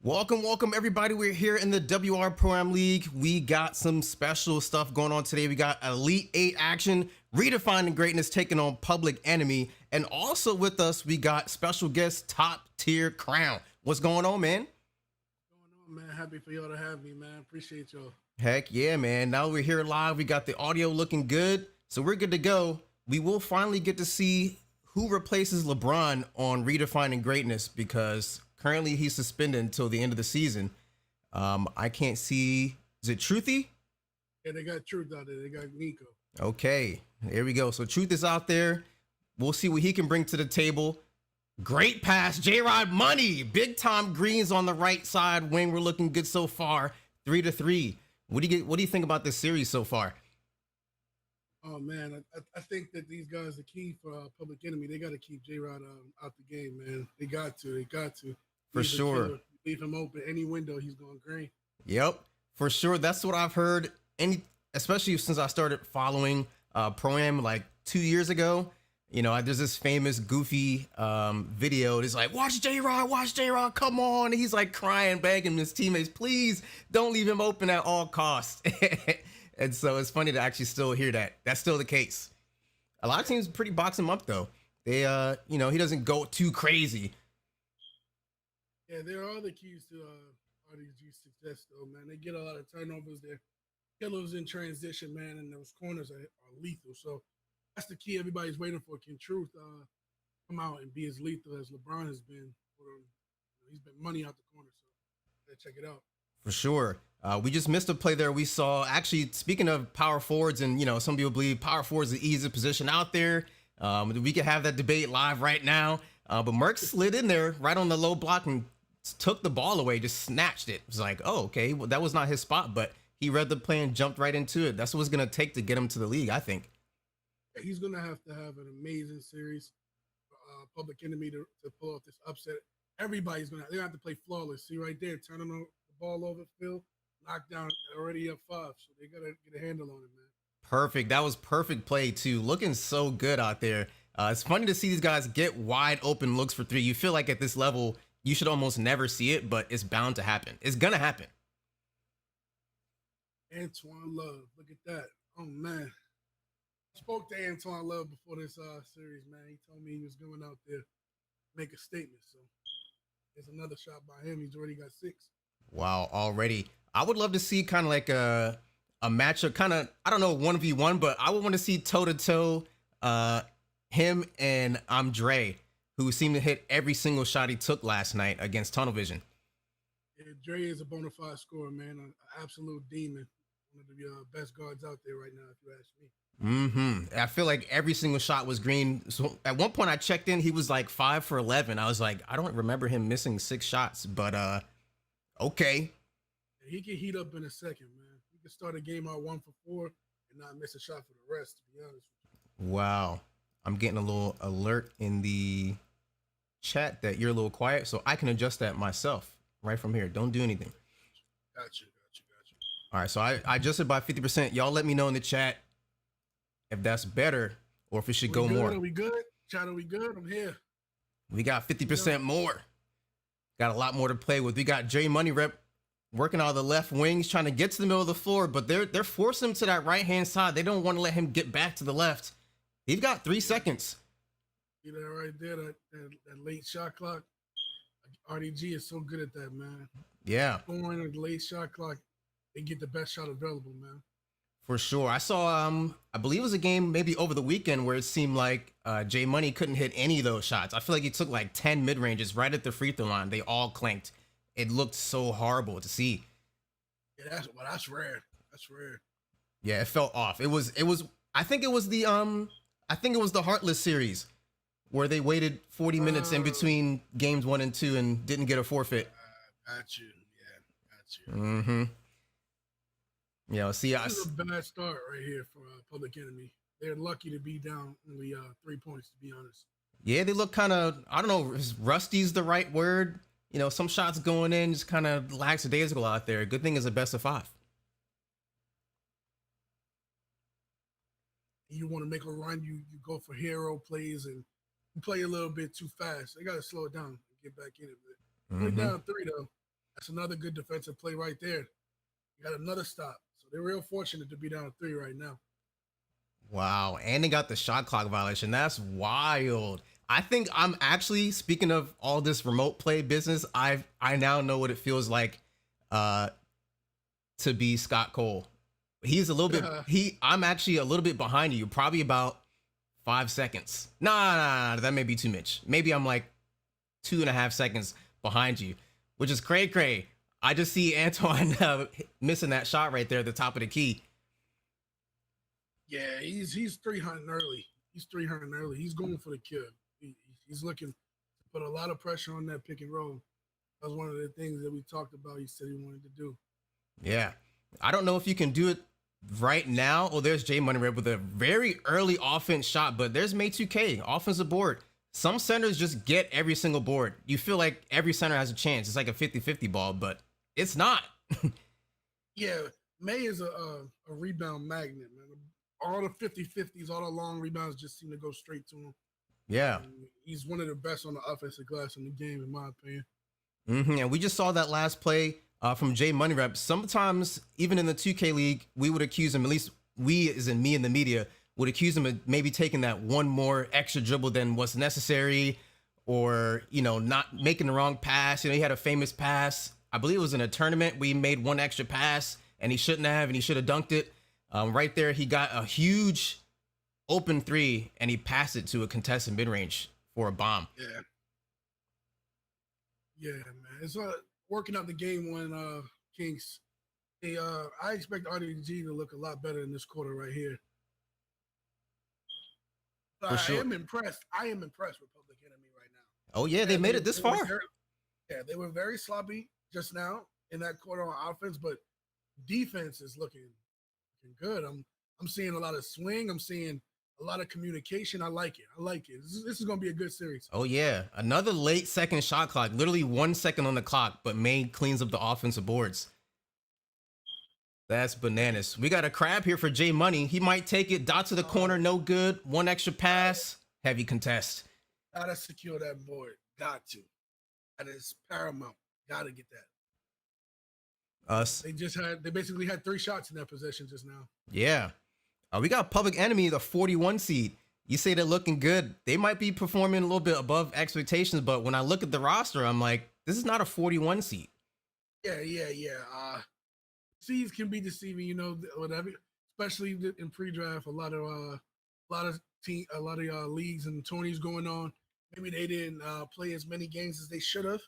Welcome everybody. We're here in the WR Pro Am League. We got some special stuff going on today. We got Elite 8 action, Redefining Greatness taking on Public Enemy, and also with us we got special guest Top Tier Crown. What's going on, man? Going on, man? Happy for y'all to have me, man. Appreciate y'all. Heck yeah, man. Now we're here live. We got the audio looking good, so we're good to go. We will finally get to see who replaces LeBron on Redefining Greatness because currently he's suspended until the end of the season. I can't see. Is it Truthy? Yeah, they got Truth out there. They got Nico. Okay, there we go. So Truth is out there. We'll see what he can bring to the table. Great pass, J-Rod money. Big time greens on the right side wing. We're looking good so far. 3-3. What do you think about this series so far? Oh man, I think that these guys are key for Public Enemy. They got to keep J-Rod out the game, man. They got to. For sure. Leave him open any window. He's going green. Yep, for sure. That's what I've heard. Especially since I started following Pro-Am like 2 years ago. You know, there's this famous goofy video. It's like, watch J-Rod, come on. And he's like crying, begging his teammates, please don't leave him open at all costs. And so it's funny to actually still hear that. That's still the case. A lot of teams pretty box him up though. They, he doesn't go too crazy. Yeah, there are the keys to RDG's success, though, man. They get a lot of turnovers. They're killers in transition, man, and those corners are lethal. So that's the key everybody's waiting for. Can Truth come out and be as lethal as LeBron has been? He's been money out the corner, so check it out. For sure. We just missed a play there. We saw, actually, speaking of power forwards, and, some people believe power forwards is the easiest position out there. We could have that debate live right now. But Merck slid in there right on the low block and took the ball away, just snatched it. It was like, oh, okay, well, that was not his spot, but he read the play and jumped right into it. That's what it's going to take to get him to the league, I think. He's going to have an amazing series for Public Enemy to pull off this upset. Everybody's going to have to play flawless. See right there, turning the ball over the field, knockdown, already up 5. So they got to get a handle on it, man. Perfect. That was perfect play, too. Looking so good out there. It's funny to see these guys get wide open looks for 3. You feel like at this level, you should almost never see it, but it's bound to happen. It's going to happen. Antoine Love, look at that. Oh, man. I spoke to Antoine Love before this series, man. He told me he was going out there to make a statement. So there's another shot by him. He's already got 6. Wow, already. I would love to see kind of like a matchup, kind of, I don't know, 1v1, but I would want to see toe-to-toe him and Andre, who seemed to hit every single shot he took last night against Tunnel Vision. Yeah, Dre is a bona fide scorer, man. An absolute demon. One of the best guards out there right now, if you ask me. I feel like every single shot was green. So at one point I checked in, he was like 5 for 11. I was like, I don't remember him missing 6 shots, but okay. Yeah, he can heat up in a second, man. He can start a game out 1 for 4 and not miss a shot for the rest, to be honest with you. Wow. I'm getting a little alert in the chat that you're a little quiet, so I can adjust that myself right from here. Don't do anything. Gotcha. All right, so I adjusted by 50%. Y'all let me know in the chat if that's better or if it should go more. Are we good? Chat, are we good? I'm here. We got 50% more. Got a lot more to play with. We got J Money Rep working out of the left wing. He's trying to get to the middle of the floor, but they're forcing him to that right-hand side. They don't want to let him get back to the left. He's got 3 seconds. See that right there, that late shot clock. RDG is so good at that, man. Yeah. Scoring at the late shot clock, they get the best shot available, man. For sure. I saw, I believe it was a game maybe over the weekend where it seemed like J Money couldn't hit any of those shots. I feel like he took like 10 mid-ranges right at the free throw line. They all clanked. It looked so horrible to see. Yeah, that's rare. That's rare. Yeah, it felt off. It was. I think it was the Heartless series where they waited 40 minutes in between games 1 and 2 and didn't get a forfeit. Got you. Yeah, got you. Mm-hmm. Yeah, see, this is a bad start right here for Public Enemy. They're lucky to be down only 3 points, to be honest. Yeah, they look kind of, I don't know, rusty's the right word. Some shots going in, just kind of lackadaisical out there. Good thing is a best of 5. You want to make a run, you go for hero plays and you play a little bit too fast. They got to slow it down and get back in it. They're down 3, though. That's another good defensive play right there. You got another stop. So they're real fortunate to be down 3 right now. Wow. And they got the shot clock violation. That's wild. I think I'm actually, speaking of all this remote play business, I now know what it feels like uh to be Scott Cole. He's a little bit I'm actually a little bit behind you, probably about 5 seconds. Nah, that may be too much. Maybe I'm like 2.5 seconds behind you, which is cray. I just see Antoine missing that shot right there at the top of the key. Yeah, he's 300 early. He's 300 early. He's going for the kill. He's looking to put a lot of pressure on that pick and roll. That was one of the things that we talked about. He said he wanted to do. Yeah. I don't know if you can do it right now. Oh, there's Jay Money Red with a very early offense shot, but there's May 2K, offensive board. Some centers just get every single board. You feel like every center has a chance. It's like a 50-50 ball, but it's not. Yeah, May is a rebound magnet, man. All the 50-50s, all the long rebounds just seem to go straight to him. Yeah. He's one of the best on the offensive glass in the game, in my opinion. And we just saw that last play from Jay Money Rep. Sometimes, even in the 2K League, we would accuse him, at least we, as in me and the media, would accuse him of maybe taking that one more extra dribble than what's necessary, or, not making the wrong pass. He had a famous pass. I believe it was in a tournament. We made one extra pass, and he shouldn't have, and he should have dunked it. Right there, he got a huge open three, and he passed it to a contested mid-range for a bomb. Yeah, man. It's working out the game when Kings. Hey, I expect RDG to look a lot better in this quarter right here. For sure. I am impressed. With Public Enemy right now. Oh yeah, they made it this far. They were very sloppy just now in that quarter on offense, but defense is looking good. I'm seeing a lot of swing. I'm seeing a lot of communication. I like it. This is going to be a good series. Oh yeah, another late second shot clock. Literally 1 second on the clock, but Maine cleans up the offensive boards. That's bananas. We got a crab here for Jay Money. He might take it. Dot to the corner, no good. One extra pass, heavy contest. Gotta secure that board. Got to. That is paramount. Gotta get that. They basically had 3 shots in that possession just now. Yeah. We got Public Enemy, the 41 seed. You say they're looking good. They might be performing a little bit above expectations, but when I look at the roster, I'm like, this is not a 41 seed. Yeah. Seeds can be deceiving, whatever. Especially in pre-draft, a lot of leagues and tourneys going on. Maybe they didn't play as many games as they should have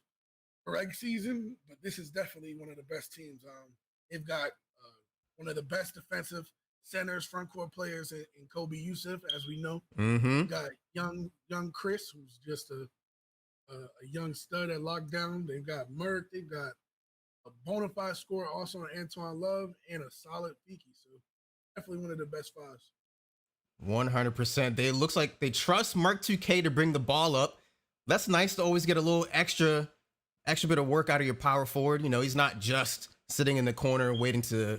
for egg season, but this is definitely one of the best teams. They've got one of the best defensive centers, front court players in Kobe Yusuf, as we know. Mm-hmm. Got young Chris, who's just a young stud at lockdown. They've got Merck. They've got a bona fide scorer also on Antoine Love and a solid Fiki. So definitely one of the best fives. 100%. They looks like they trust Mark 2K to bring the ball up. That's nice to always get a little extra bit of work out of your power forward. He's not just sitting in the corner waiting to,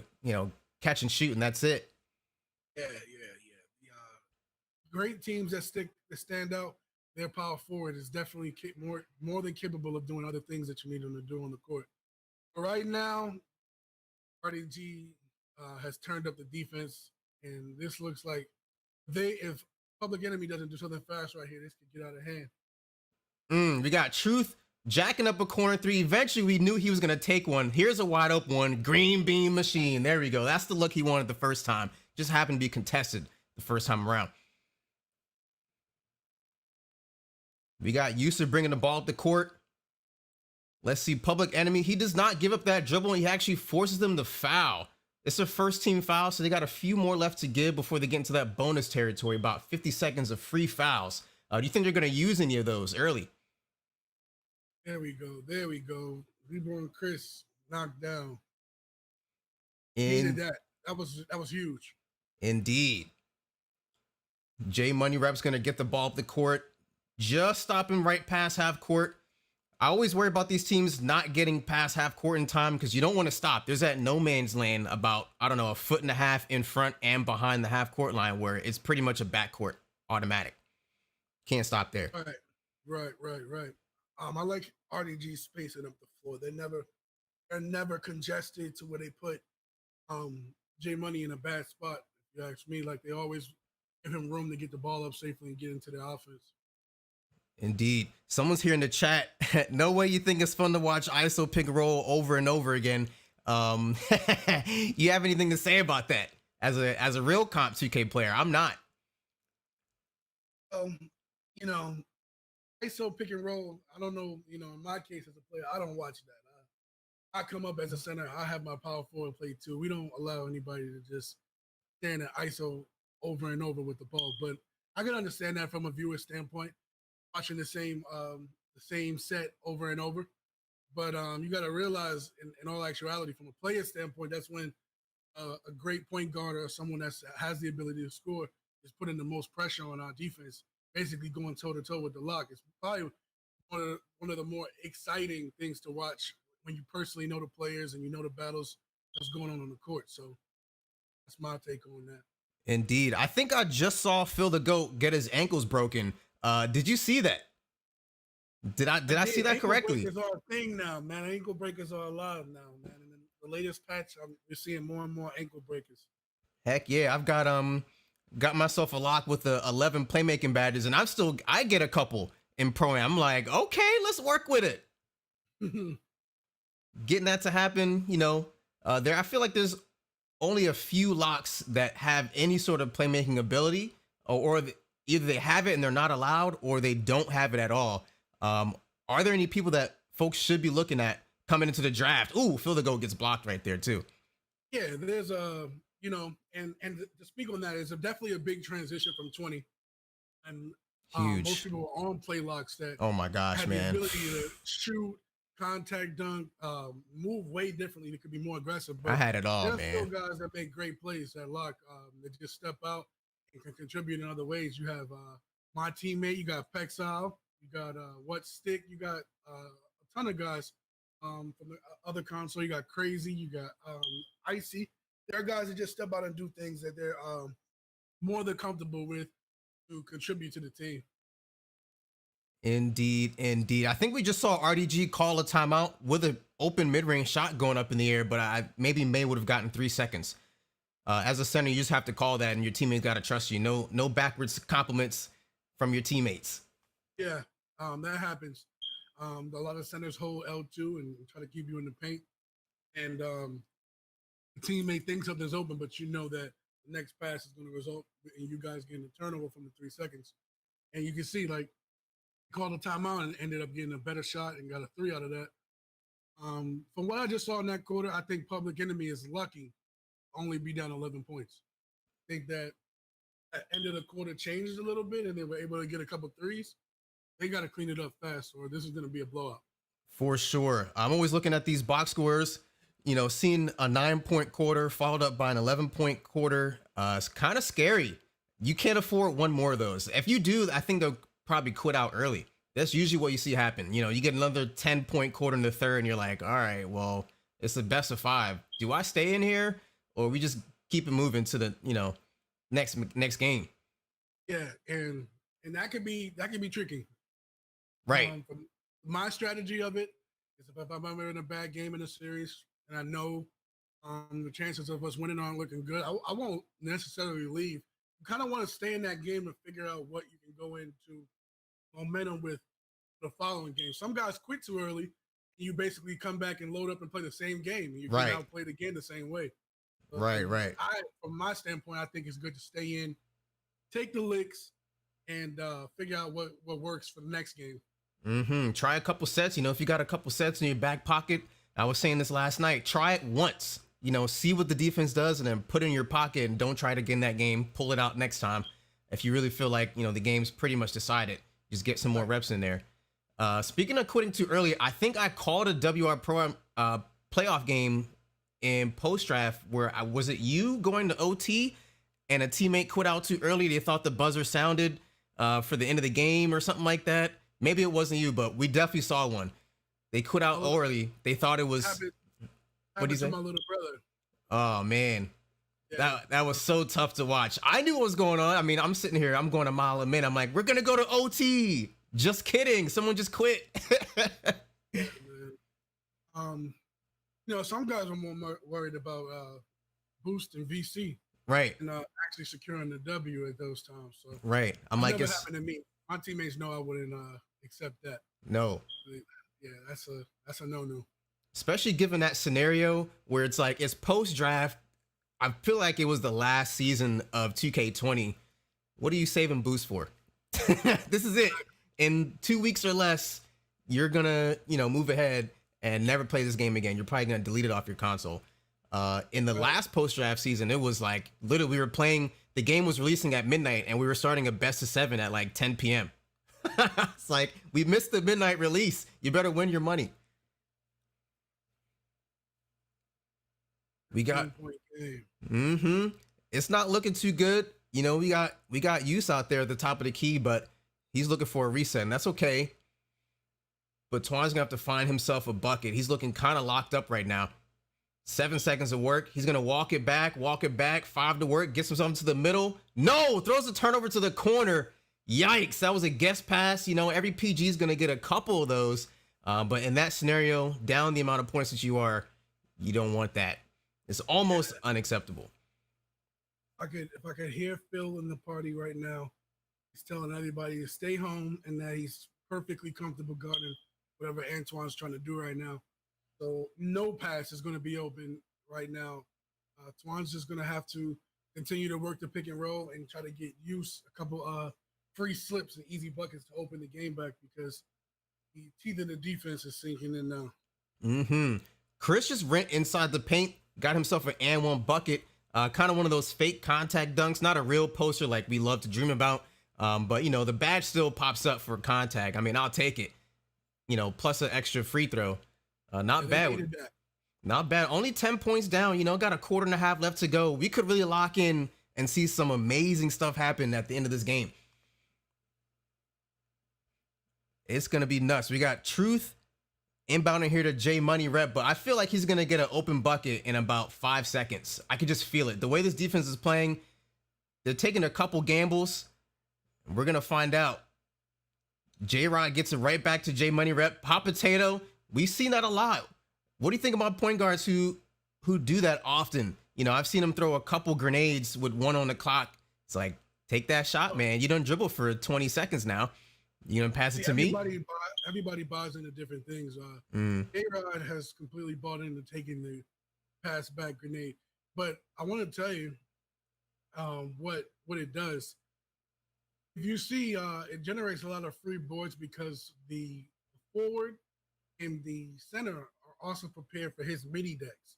catch and shoot, and that's it. Yeah. Great teams that stand out. Their power forward is definitely more than capable of doing other things that you need them to do on the court. But right now, RDG has turned up the defense, and this looks like if Public Enemy doesn't do something fast right here, this could get out of hand. We got Truth jacking up a corner three. Eventually, we knew he was going to take one. Here's a wide open one. Green bean machine. There we go. That's the look he wanted the first time. Just happened to be contested the first time around. We got Yusuf bringing the ball up the court. Let's see, Public Enemy. He does not give up that dribble. He actually forces them to foul. It's a first team foul, so they got a few more left to give before they get into that bonus territory, about 50 seconds of free fouls. Do you think they're going to use any of those early? There we go. Reborn Chris knocked down. Needed that. That was huge. Indeed. Jay Money Rep's going to get the ball up the court. Just stopping right past half court. I always worry about these teams not getting past half court in time because you don't want to stop. There's that no man's land about, I don't know, 1.5 feet in front and behind the half court line where it's pretty much a backcourt automatic. Can't stop there. Right. I like RDG spacing up the floor. They never they're never congested to where they put um J Money in a bad spot. If you ask me, like they always give him room to get the ball up safely and get into the offense. Indeed. Someone's here in the chat. No way you think it's fun to watch ISO pick and roll over and over again. Um, you have anything to say about that as a real comp 2K player? I'm not. Um, you know, ISO pick and roll. I don't know. In my case as a player, I don't watch that. I come up as a center. I have my power forward play too. We don't allow anybody to just stand at ISO over and over with the ball. But I can understand that from a viewer standpoint, watching the same set over and over. But you got to realize, in all actuality, from a player standpoint, that's when a great point guard or someone that has the ability to score is putting the most pressure on our defense, basically going toe to toe with the lock. It's probably one of the more exciting things to watch when you personally know the players and you know the battles that's going on the court. So that's my take on that. Indeed. I think I just saw Phil the GOAT get his ankles broken. Did you see that? Did I see that correctly? Ankle breakers are a thing now, man. Ankle breakers are alive now, man. And in the latest patch, we're seeing more and more ankle breakers. Heck yeah, I've got myself a lock with the 11 playmaking badges, and I get a couple in pro. I'm like, okay, let's work with it. Getting that to happen, there I feel like there's only a few locks that have any sort of playmaking ability, or either they have it and they're not allowed, or they don't have it at all. Are there any people that folks should be looking at coming into the draft? Ooh, Phil the GOAT gets blocked right there too. Yeah, there's and to speak on that, it's definitely a big transition from 20, and Huge. Most people are on play locks that Oh my gosh, have man. the ability to shoot, contact, dunk, move way differently. They could be more aggressive. But I had it all, there's man. still guys that make great plays that lock. That just step out and can contribute in other ways. You have my teammate. You got Pexile. You got What Stick. You got a ton of guys from the other console. You got Crazy. You got Icy. There are guys that just step out and do things that they're more than comfortable with to contribute to the team. Indeed, indeed. I think we just saw RDG call a timeout with an open mid-range shot going up in the air, but maybe May would have gotten 3 seconds. As a center, you just have to call that, and your teammates got to trust you. No backwards compliments from your teammates. Yeah, that happens. A lot of centers hold L2 and try to keep you in the paint, and the teammate thinks something's open, but you know that the next pass is going to result in you guys getting a turnover from the 3 seconds. And you can see, like, called a timeout and ended up getting a better shot and got a 3 out of that. From what I just saw in that quarter, I think Public Enemy is lucky to only be down 11 points. I think that at end of the quarter changed a little bit and they were able to get a couple threes. They got to clean it up fast or this is going to be a blowout. For sure. I'm always looking at these box scores, seeing a 9-point quarter followed up by an 11-point quarter. It's kind of scary. You can't afford one more of those. If you do, I think they'll probably quit out early. That's usually what you see happen. You get another 10-point quarter in the third and you're like, all right, well, it's the best of 5. Do I stay in here or we just keep it moving to the, next game? Yeah. And that could be tricky. Right. My strategy of it is if I'm ever in a bad game in a series and I know the chances of us winning aren't looking good, I won't necessarily leave. You kind of want to stay in that game and figure out what you can go into momentum with the following game. Some guys quit too early. And you basically come back and load up and play the same game. You can now play the game the same way. So right. From my standpoint, I think it's good to stay in, take the licks, and figure out what works for the next game. Try a couple sets. If you got a couple sets in your back pocket, I was saying this last night, try it once. See what the defense does and then put it in your pocket and don't try to get in that game. Pull it out next time. If you really feel like, the game's pretty much decided, just get some more reps in there. Speaking of quitting too early, I think I called a WR Pro playoff game in post-draft where was it you going to OT and a teammate quit out too early? They thought the buzzer sounded for the end of the game or something like that. Maybe it wasn't you, but we definitely saw one. They quit out early. They thought it was... What do you say? My little brother. Oh, man. Yeah. That was so tough to watch. I knew what was going on. I mean, I'm sitting here, I'm going a mile a minute. I'm like, we're going to go to OT. Just kidding. Someone just quit. Yeah, Some guys are more worried about boost and VC Right, and actually securing the W at those times. So right. I'm it's like, never it's happened to me. My teammates know I wouldn't accept that. no. Yeah, that's a no. Especially given that scenario where it's like it's post draft. I feel like it was the last season of 2K20. What are you saving boost for? This is it. In 2 weeks or less, you're gonna, move ahead and never play this game again. You're probably gonna delete it off your console. In the last post draft season, it was like literally we were playing. The game was releasing at midnight, and we were starting a best of 7 at like 10 p.m. It's like we missed the midnight release. You better win your money. We got 10-point game. mm-hmm. It's not looking too good. We got Use out there at the top of the key, but he's looking for a reset, and that's okay. But Twan's gonna have to find himself a bucket. He's looking kind of locked up right now. 7 seconds of work. He's gonna walk it back. 5 to work. Gets himself into the middle. No, throws a turnover to the corner. Yikes! That was a guess pass. Every PG is gonna get a couple of those. But in that scenario, down the amount of points that you don't want that. It's almost unacceptable. If I could hear Phil in the party right now, he's telling everybody to stay home and that he's perfectly comfortable guarding whatever Antoine's trying to do right now. So no pass is going to be open right now. Twan's just going to have to continue to work the pick and roll and try to get Use a couple free slips and easy buckets to open the game back because the teeth of the defense is sinking in now. Mm-hmm. Chris just ran inside the paint, got himself an and one bucket. Kind of one of those fake contact dunks, not a real poster like we love to dream about. But the badge still pops up for contact. I mean, I'll take it. Plus an extra free throw. Not bad. Not bad. Only 10 points down. Got a quarter and a half left to go. We could really lock in and see some amazing stuff happen at the end of this game. It's gonna be nuts. We got Truth inbounding here to J Money Rep, but I feel like he's gonna get an open bucket in about 5 seconds. I could just feel it. The way this defense is playing, they're taking a couple gambles. We're gonna find out. J-Rod gets it right back to J Money Rep. Hot potato. We've seen that a lot. What do you think about point guards who do that often? I've seen them throw a couple grenades with one on the clock. It's like, take that shot, man. You don't dribble for 20 seconds now. You gonna pass it to me? Everybody buys into different things. A-Rod has completely bought into taking the pass back grenade. But I want to tell you what it does. If you see, it generates a lot of free boards because the forward and the center are also prepared for his mini decks,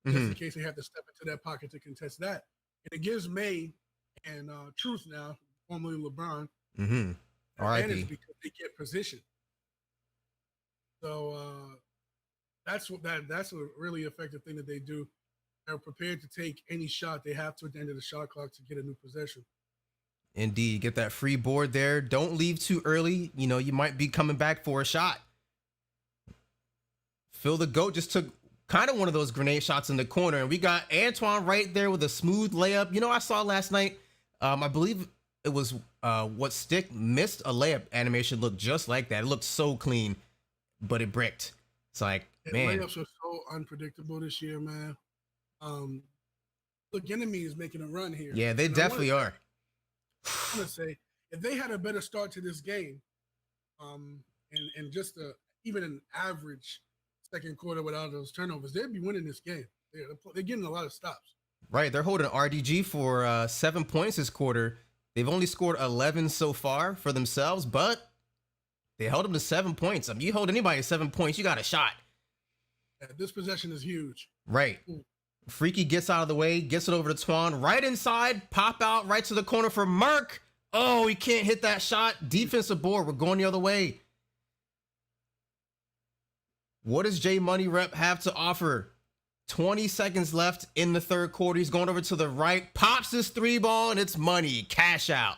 just in case they have to step into that pocket to contest that. And it gives May and Truth now, formerly LeBron, advantage because they get position. So that's a really effective thing that they do. They're prepared to take any shot they have to at the end of the shot clock to get a new possession. Indeed, get that free board there. Don't leave too early. You might be coming back for a shot. Phil the GOAT just took kind of one of those grenade shots in the corner, and we got Antoine right there with a smooth layup. I saw last night, I believe it was what Stick missed a layup animation looked just like that. It looked so clean, but it bricked. It's like, man. Layups are so unpredictable this year, man. Look, Enemy is making a run here. Yeah, they definitely are. I'm gonna say if they had a better start to this game, and just even an average second quarter without those turnovers, they'd be winning this game. They're getting a lot of stops. Right, they're holding RDG for 7 points this quarter. They've only scored 11 so far for themselves, but they held them to 7 points. I mean, you hold anybody to 7 points, you got a shot. Yeah, this possession is huge. Right. Ooh. Freaky gets out of the way, gets it over to Twan, right inside, pop out right to the corner for Merck. Oh, he can't hit that shot. Defensive board, we're going the other way. What does J Money Rep have to offer? 20 seconds left in the third quarter. He's going over to the right, pops his 3-ball, and it's money. Cash out.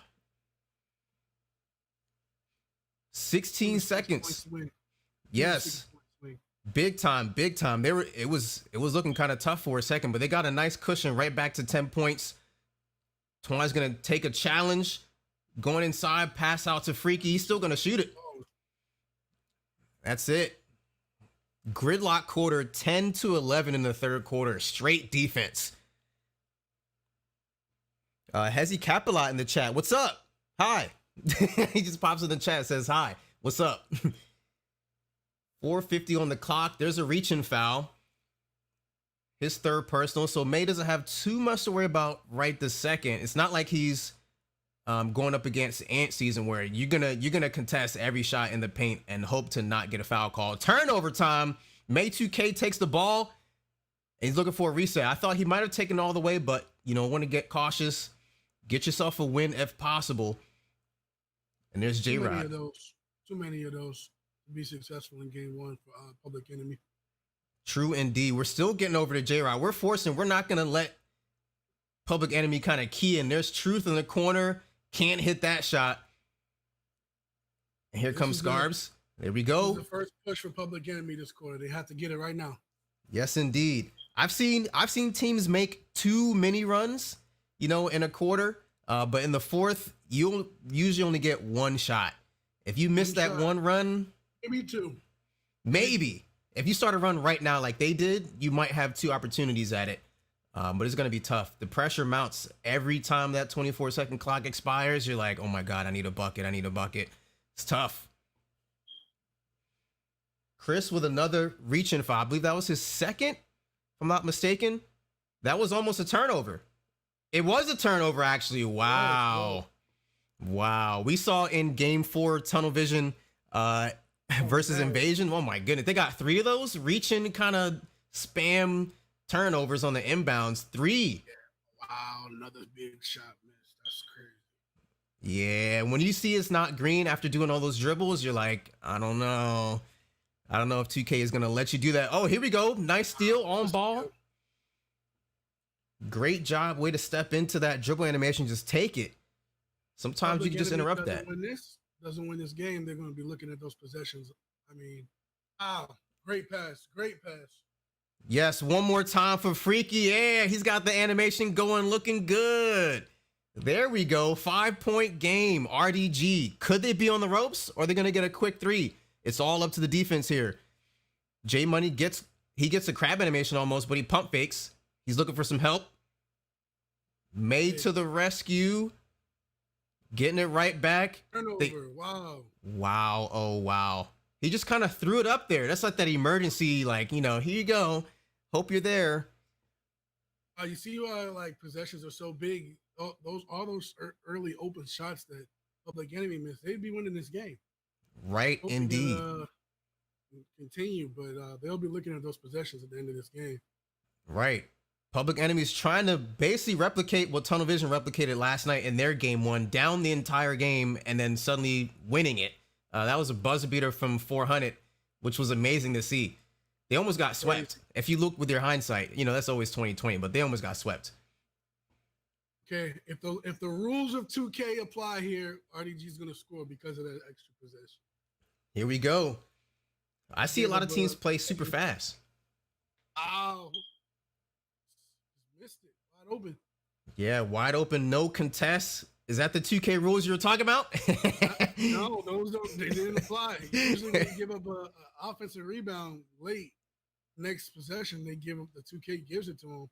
16 seconds. Yes. Big time, big time. It was looking kind of tough for a second, but they got a nice cushion right back to 10 points. Twan's gonna take a challenge, going inside, pass out to Freaky. He's still gonna shoot it. That's it. Gridlock quarter, 10-11 in the third quarter. Straight defense. Hezi Capilot in the chat. What's up? Hi. He just pops in the chat, says hi. What's up? 4:50 on the clock. There's a reaching foul. His third personal. So May doesn't have too much to worry about right this second. It's not like he's going up against Ant season where you're gonna contest every shot in the paint and hope to not get a foul call. Turnover time. May 2K takes the ball and he's looking for a reset. I thought he might have taken all the way, but want to get cautious. Get yourself a win if possible. And there's J-Rod. Too many of those to be successful in game one for Public Enemy. True indeed. We're still getting over to J-Rod. We're not going to let Public Enemy kind of key in. There's Truth in the corner. Can't hit that shot. And here comes Scarbs. There we go. This is the first push for Public Enemy this quarter. They have to get it right now. Yes, indeed. I've seen teams make 2 mini runs, in a quarter. But in the fourth, you'll usually only get 1 shot. If you miss that 1 run, maybe 2. Maybe. If you start a run right now like they did, you might have 2 opportunities at it. But it's going to be tough. The pressure mounts every time that 24-second clock expires. You're like, oh my God, I need a bucket. I need a bucket. It's tough. Chris with another reaching foul. I believe that was his second, if I'm not mistaken. That was almost a turnover. It was a turnover, actually. Wow. Wow. We saw in game 4 tunnel vision versus invasion. Oh my goodness. They got 3 of those reaching kind of spam turnovers on the inbounds. 3. Wow. Another big shot miss. That's crazy. Yeah. When you see it's not green after doing all those dribbles, you're like, I don't know. I don't know if 2K is going to let you do that. Oh, here we go. Nice steal on ball. Great job. Way to step into that dribble animation. Just take it. Sometimes you can just interrupt that. Doesn't win this game, they're going to be looking at those possessions. I mean, wow. Great pass. Great pass. Yes. One more time for Freaky. Yeah. He's got the animation going, looking good. There we go. 5-point game. RDG. Could they be on the ropes or are they going to get a quick 3? It's all up to the defense here. J Money gets a crab animation almost, but he pump fakes. He's looking for some help. May to the rescue. Getting it right back. Turnover. Wow. Wow. Oh, wow. He just kind of threw it up there. That's like that emergency, like, here you go. Hope you're there. You see why possessions are so big. All those early open shots that Public Enemy missed, they'd be winning this game. Right, indeed. Continue, but they'll be looking at those possessions at the end of this game. Right. Public Enemy's trying to basically replicate what Tunnel Vision replicated last night in their game 1, down the entire game and then suddenly winning it. That was a buzzer beater from 400, which was amazing to see. They almost got swept. If you look with your hindsight, that's always 2020, but they almost got swept. Okay, if the rules of 2K apply here, RDG is going to score because of that extra possession. Here we go. I see a lot of teams play super fast. Ow. Missed it. Wide open. Yeah, wide open, no contest. Is that the 2K rules you were talking about? No, they didn't apply. Usually when they give up an offensive rebound late, next possession, the 2K gives it to them.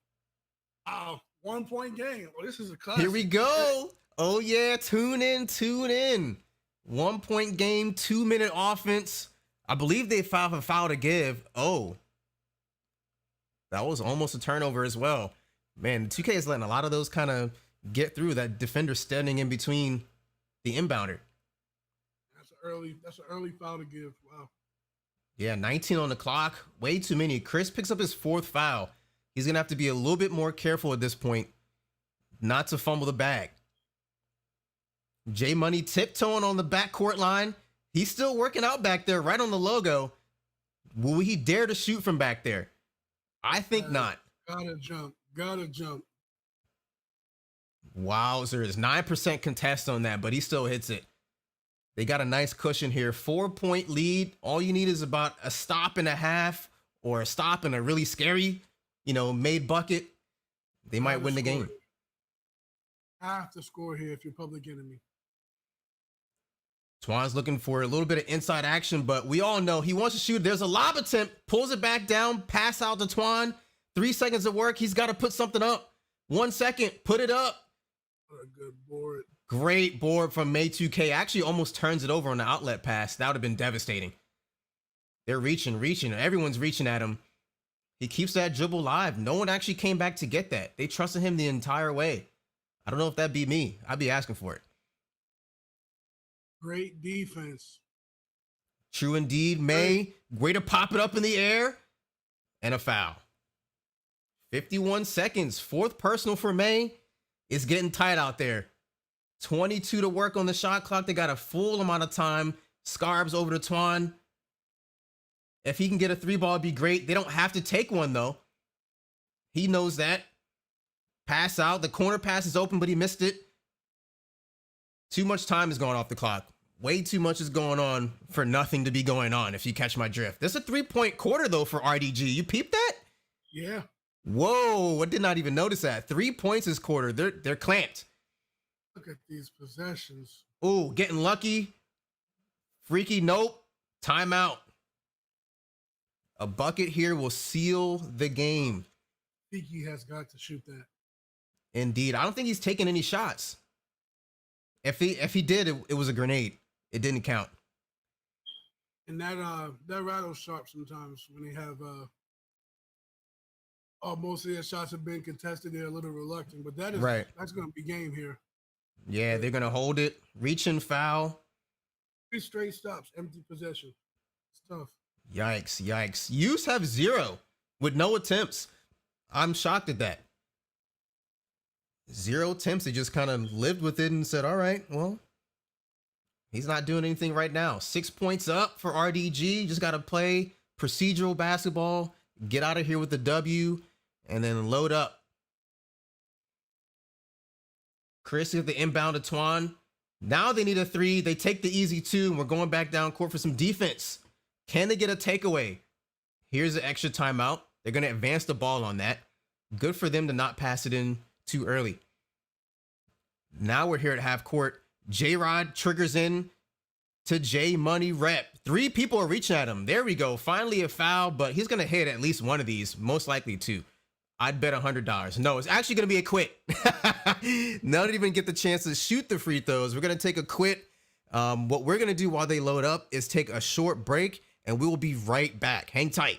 Wow, 1-point game. Well, this is a classic. Here we go. Oh, yeah, tune in. 1-point game, 2-minute offense. I believe they filed a foul to give. Oh, that was almost a turnover as well. Man, 2K is letting a lot of those kind of get through. That defender standing in between the inbounder. That's an early foul to give. Wow. Yeah, 19 on the clock. Way too many. Chris picks up his 4th foul. He's going to have to be a little bit more careful at this point not to fumble the bag. J Money tiptoeing on the backcourt line. He's still working out back there right on the logo. Will he dare to shoot from back there? I think not. Gotta jump. Wowzers. 9% contest on that, but he still hits it. They got a nice cushion here. 4-point lead. All you need is about a stop and a half or a stop and a really scary, made bucket. They might win the game. Have to score here if you're Public Enemy. Twan's looking for a little bit of inside action, but we all know he wants to shoot. There's a lob attempt, pulls it back down, pass out to Twan. 3 seconds of work. He's got to put something up. 1 second, put it up. What a good board. Great board from May 2K. Actually almost turns it over on the outlet pass. That would have been devastating. They're reaching. Everyone's reaching at him. He keeps that dribble live. No one actually came back to get that. They trusted him the entire way. I don't know if that'd be me. I'd be asking for it. Great defense. True indeed. May, way to pop it up in the air. And a foul. 51 seconds. Fourth personal for May. It's getting tight out there. 22 to work on the shot clock. They got a full amount of time. Scarbs over to Twan. If he can get a 3-ball, it'd be great. They don't have to take one, though. He knows that. Pass out. The corner pass is open, but he missed it. Too much time is going off the clock. Way too much is going on for nothing to be going on, if you catch my drift. This is a 3-point quarter, though, for RDG. You peeped that? Yeah. Whoa, I did not even notice that. 3 points this quarter. They're clamped. Look at these possessions. Ooh, getting lucky. Freaky, nope. Timeout. A bucket here will seal the game. Freaky has got to shoot that. Indeed. I don't think he's taking any shots. If he did, it was a grenade. It didn't count. And that rattles sharp sometimes when they have most of their shots have been contested. They're a little reluctant, but that is right. That's going to be game here. Yeah, they're going to hold it. Reach and foul. 3 straight stops, empty possession. It's tough. Yikes. Use have 0 with no attempts. I'm shocked at that. 0 attempts. They just kind of lived with it and said, all right, well, he's not doing anything right now. 6 points up for RDG. Just got to play procedural basketball, get out of here with the W, and then load up. Chris with the inbound to Twan. Now they need a 3. They take the easy 2, and we're going back down court for some defense. Can they get a takeaway? Here's an extra timeout. They're going to advance the ball on that. Good for them to not pass it in too early. Now we're here at half court. J-Rod triggers in to J Money Rep. 3 people are reaching at him. There we go. Finally a foul, but he's going to hit at least one of these, most likely 2. I'd bet $100. No, it's actually going to be a quit. None didn't even get the chance to shoot the free throws. We're going to take a quit. What we're going to do while they load up is take a short break, and we will be right back. Hang tight.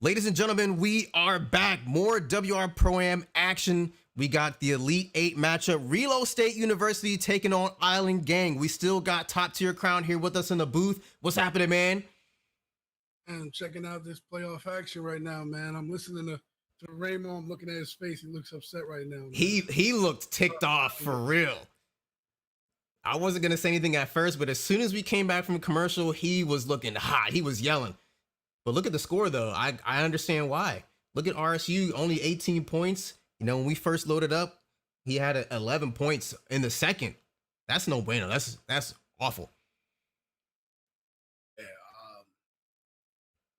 Ladies and gentlemen, we are back. More WR Pro-Am action. We got the Elite 8 matchup. Reload State University taking on Island Gang. We still got Top Tier Crown here with us in the booth. What's happening, man? And checking out this playoff action right now, man. I'm listening to Raymond. I'm looking at his face. He looks upset right now. Man. He looked ticked off for real. I wasn't going to say anything at first, but as soon as we came back from commercial, he was looking hot. He was yelling. But look at the score, though. I understand why. Look at RSU, only 18 points. You know, when we first loaded up, he had 11 points in the second. That's no bueno. That's awful. Yeah.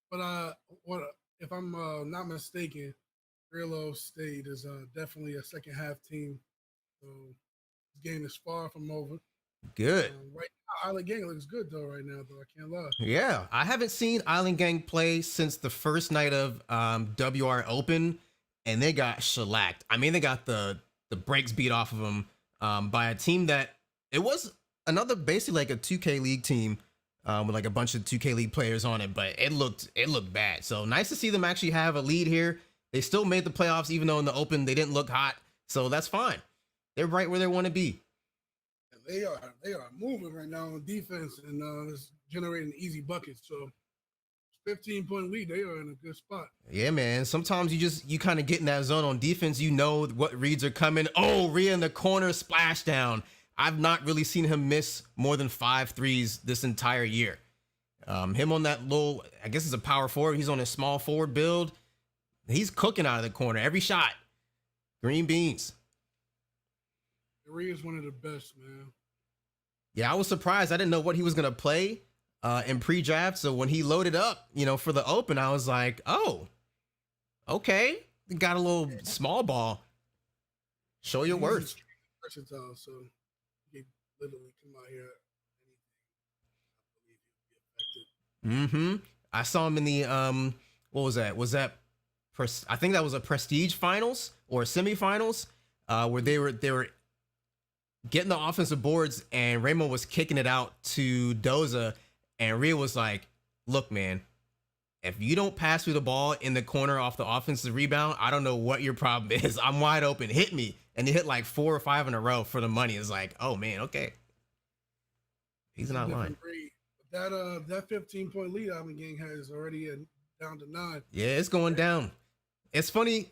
But what if I'm not mistaken, Reload State is definitely a second half team. So this game is far from over. Good. Right now, Island Gang looks good though. Right now, though, I can't lie. Yeah, I haven't seen Island Gang play since the first night of WR Open, and they got shellacked. I mean, they got the brakes beat off of them by a team that it was another basically like a 2K League team with like a bunch of 2K League players on it, but it looked bad. So nice to see them actually have a lead here. They still made the playoffs, even though in the Open they didn't look hot. So that's fine. They're right where they want to be. They are moving right now on defense and it's generating easy buckets. So 15-point lead, they are in a good spot. Yeah, man. Sometimes you kind of get in that zone on defense. You know what reads are coming. Oh, Rhea in the corner, splashdown. I've not really seen him miss more than 5 threes this entire year. Him on that little, I guess it's a power forward. He's on a small forward build. He's cooking out of the corner every shot. Green beans. Rhea is one of the best, man. Yeah, I was surprised. I didn't know what he was going to play in pre-draft. So when he loaded up, you know, for the Open, I was like, oh, okay. Got a little small ball. Show your worth. Versatile, so he literally come out here. Mm-hmm. I saw him in the what was that? I think that was a prestige finals or semifinals, where they were getting the offensive boards and Raymond was kicking it out to Doza, and Rhea was like, "Look, man, if you don't pass me the ball in the corner off the offensive rebound, I don't know what your problem is. I'm wide open. Hit me." And he hit like 4 or 5 in a row for the money. It's like, oh man, okay. He's not lying. That 15-point lead Island Gang has already down to 9. Yeah, it's going down. It's funny.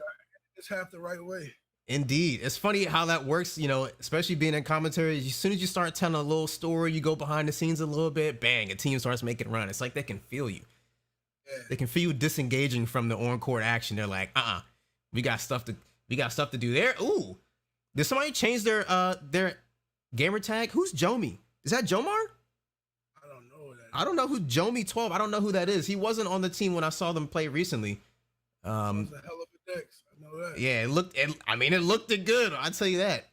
It's half the right way. Indeed. It's funny how that works, you know, especially being in commentary. As soon as you start telling a little story, you go behind the scenes a little bit, bang, a team starts making a run. It's like they can feel you. Yeah. They can feel you disengaging from the on-court action. They're like, we got stuff to do there. Ooh. Did somebody change their gamer tag? Who's Jomi? Is that Jomar? I don't know who Jomi 12. I don't know who that is. He wasn't on the team when I saw them play recently. It was a hell of a Dex. I know that. Yeah, it looked good. I'll tell you that.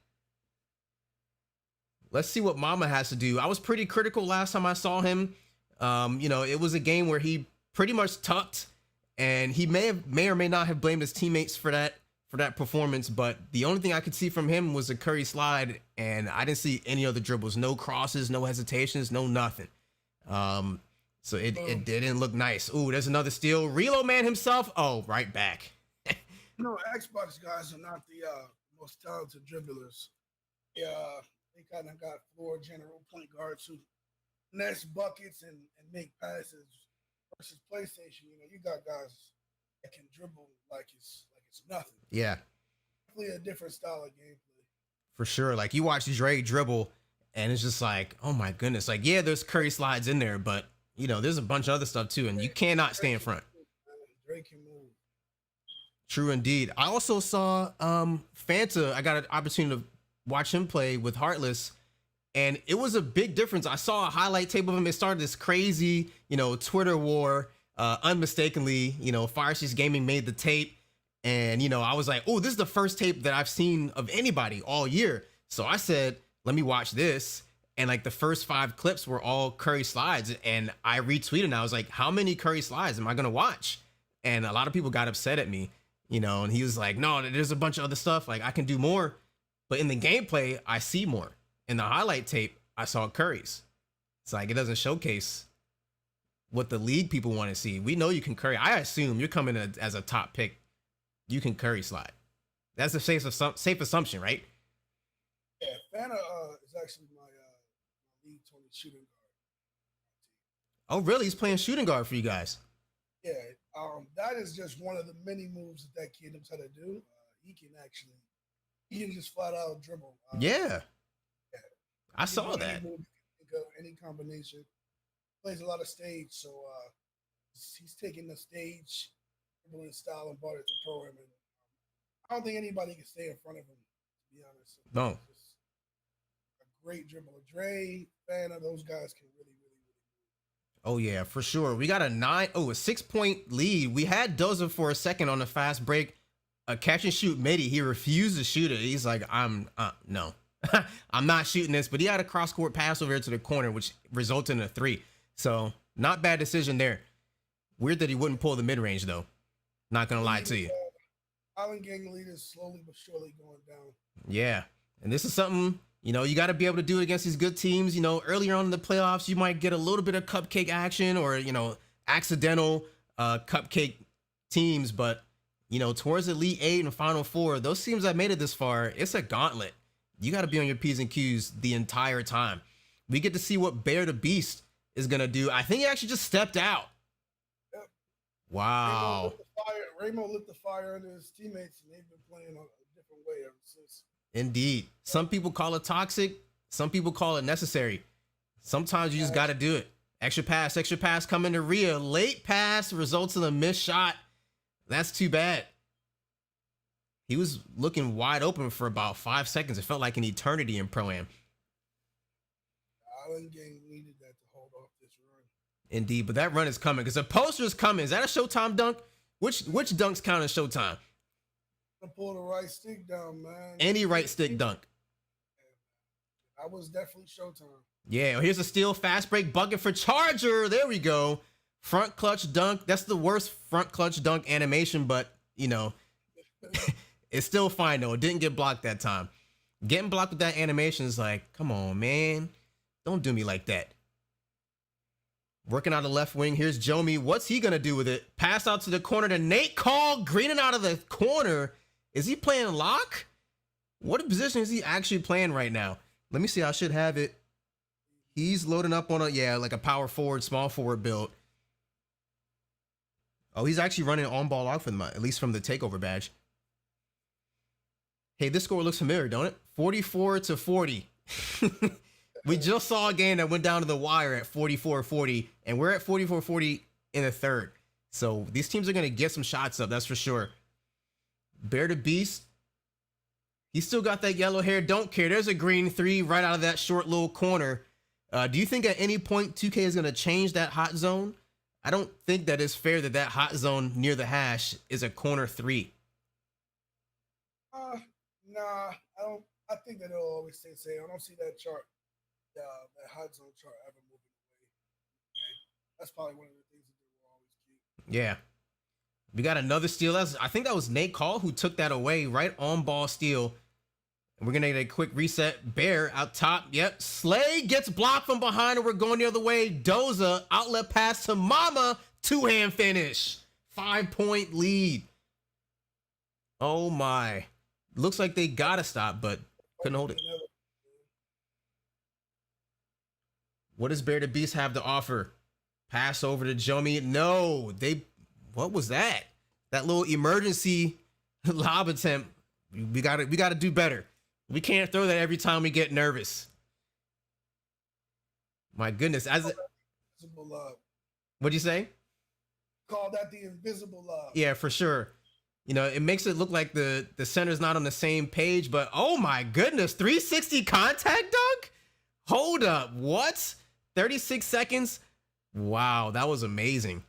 Let's see what Mama has to do. I was pretty critical last time I saw him. You know, it was a game where he pretty much tucked, and he may or may not have blamed his teammates for that performance. But the only thing I could see from him was a Curry slide, and I didn't see any other dribbles, no crosses, no hesitations, no nothing. So it didn't look nice. Ooh, there's another steal. Reload man himself. Oh, right back. You know, Xbox guys are not the most talented dribblers. Yeah, they kind of got floor general point guards who nest buckets and make passes versus PlayStation. You know, you got guys that can dribble like it's nothing. Yeah. Definitely a different style of gameplay. For sure. Like you watch Dre dribble and it's just like, oh my goodness. Like, yeah, there's Curry slides in there, but you know, there's a bunch of other stuff too, and you cannot stay in front. Dre can move. True indeed. I also saw Fanta. I got an opportunity to watch him play with Heartless, and it was a big difference. I saw a highlight tape of him. It started this crazy, you know, Twitter war. Unmistakably, you know, Firesys Gaming made the tape, and you know, I was like, oh, this is the first tape that I've seen of anybody all year. So I said, let me watch this. And like the first 5 clips were all Curry slides, and I retweeted and I was like, how many Curry slides am I gonna watch? And a lot of people got upset at me, you know, and he was like, no, there's a bunch of other stuff. Like I can do more. But in the gameplay, I see more. In the highlight tape, I saw Curry's. It's like, it doesn't showcase what the league people want to see. We know you can curry. I assume you're coming as a top pick. You can curry slide. That's a safe assumption, right? Yeah, Fana is actually my lead Tony shooting guard. Oh, really? He's playing shooting guard for you guys. Yeah, that is just one of the many moves that kid knows how to do. He can just flat out dribble. Yeah, Yeah, I saw that. Any combination. Plays a lot of stage, so he's taking the stage dribbling style and brought it to pro him. And I don't think anybody can stay in front of him, to be honest. No. Just a great dribbler. Dre, Fana, those guys can really. Oh yeah, for sure. We got a 6-point lead. We had Doza for a second on the fast break. A catch and shoot midi. He refused to shoot it. He's like, no, I'm not shooting this. But he had a cross court pass over to the corner, which resulted in a 3. So not bad decision there. Weird that he wouldn't pull the mid range though. Not gonna lie to you. Island Gang lead is slowly but surely going down. Yeah, and this is something. You know, you got to be able to do it against these good teams. You know, earlier on in the playoffs, you might get a little bit of cupcake action or, you know, accidental cupcake teams. But, you know, towards Elite 8 and Final 4, those teams that made it this far, it's a gauntlet. You got to be on your P's and Q's the entire time. We get to see what Bear the Beast is going to do. I think he actually just stepped out. Yep. Wow. Ramo lit the fire under his teammates, and they've been playing a different way ever since. Indeed. Some people call it toxic. Some people call it necessary. Sometimes you just got to do it. Extra pass coming to Rhea. Late pass results in a missed shot. That's too bad. He was looking wide open for about 5 seconds. It felt like an eternity in Pro-Am. Island Gang needed that to hold off this run. Indeed, but that run is coming because the poster is coming. Is that a Showtime dunk? Which dunks count as Showtime? Pull the right stick down, man. Any right stick dunk. That was definitely Showtime. Yeah, here's a steal, fast break bucket for Charger. There we go. Front clutch dunk. That's the worst front clutch dunk animation, but, you know, it's still fine, though. It didn't get blocked that time. Getting blocked with that animation is like, come on, man. Don't do me like that. Working out of the left wing. Here's Jomi. What's he going to do with it? Pass out to the corner to Nate Call. Greening out of the corner. Is he playing lock? What position is he actually playing right now? Let me see. I should have it. He's loading up on like a power forward, small forward build. Oh, he's actually running on ball lock for them, at least from the takeover badge. Hey, this score looks familiar, don't it? 44-40. We just saw a game that went down to the wire at 44-40, and we're at 44-40 in the third. So these teams are going to get some shots up, that's for sure. Bear the Beast. He still got that yellow hair. Don't care. There's a green 3 right out of that short little corner. Do you think at any point 2K is going to change that hot zone? I don't think that it's fair that hot zone near the hash is a corner 3. Nah, I don't. I think that it'll always stay the same. I don't see that chart, that hot zone chart ever moving away. Okay? That's probably one of the things that they will always keep. Yeah. We got another steal. I think that was Nate Call who took that away. Right on ball steal. And we're going to get a quick reset. Bear out top. Yep. Slay gets blocked from behind and we're going the other way. Doza outlet pass to Mama. 2-hand finish. 5-point lead. Oh my. Looks like they got to stop, but couldn't hold it. What does Bear the Beast have to offer? Pass over to Jomi. No, what was that? That little emergency lob attempt. We got to do better. We can't throw that every time we get nervous. My goodness. Invisible lob. What'd you say? Call that the invisible lob. Yeah, for sure. You know, it makes it look like the center's not on the same page, but oh my goodness, 360 contact dunk? Hold up, what? 36 seconds? Wow, that was amazing.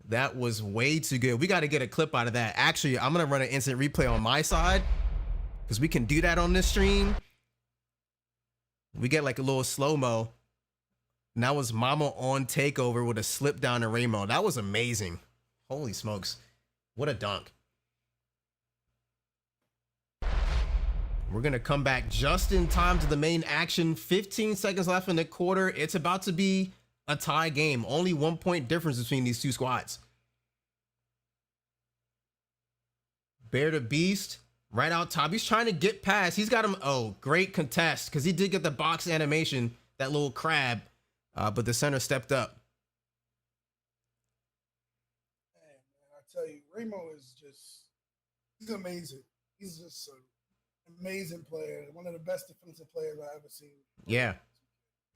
That was way too good. We got to get a clip out of that. Actually, I'm going to run an instant replay on my side because we can do that on this stream. We get like a little slow-mo. And that was Mama on takeover with a slip down to Ramo. That was amazing. Holy smokes. What a dunk. We're going to come back just in time to the main action. 15 seconds left in the quarter. It's about to be a tie game. Only 1 point difference between these two squads. Bear the Beast, right out top. He's trying to get past. He's got him. Oh, great contest, because he did get the box animation, that little crab, but the center stepped up. Man, I tell you, Remo is he's amazing. He's just an amazing player. One of the best defensive players I've ever seen. Yeah.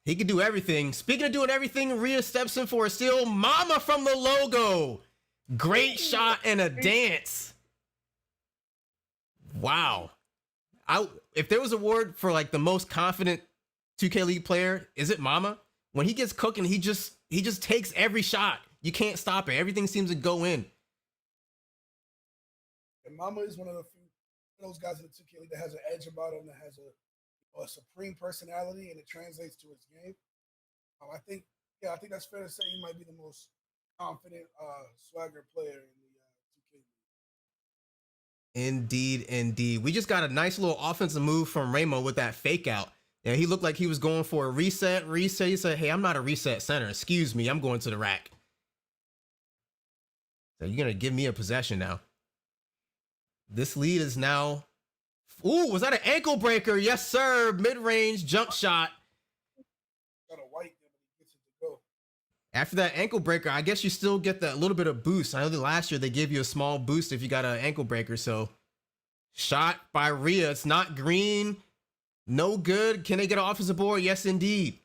He can do everything. Speaking of doing everything, Rhea steps in for a steal. Mama from the logo. Great shot and a dance. Wow. If there was a award for like the most confident 2K League player, is it Mama? When he gets cooking, he just takes every shot. You can't stop it. Everything seems to go in. And Mama is one of the few those guys in the 2K League that has an edge about him, that has a supreme personality, and it translates to his game. I think that's fair to say he might be the most confident swagger player in the 2K League. Indeed, indeed. We just got a nice little offensive move from Remo with that fake out. And he looked like he was going for a reset. He said, hey, I'm not a reset center. Excuse me, I'm going to the rack. So you're going to give me a possession now. This lead is now... Ooh, was that an ankle breaker? Yes, sir. Mid-range jump shot. Got a white there, but he gets it to go. After that ankle breaker, I guess you still get that little bit of boost. I know that last year they gave you a small boost if you got an ankle breaker. So shot by Rhea. It's not green. No good. Can they get an offensive board? Yes, indeed.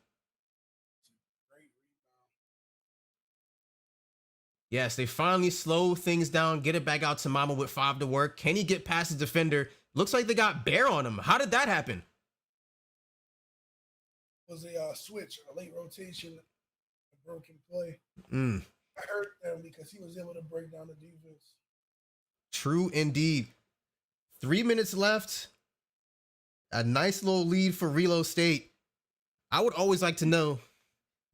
Yes, they finally slow things down, get it back out to Mama with 5 to work. Can he get past the defender? Looks like they got Bear on him. How did that happen? It was a switch, a late rotation, a broken play. I hurt him because he was able to break down the defense. True indeed. 3 minutes left. A nice little lead for Reload State. I would always like to know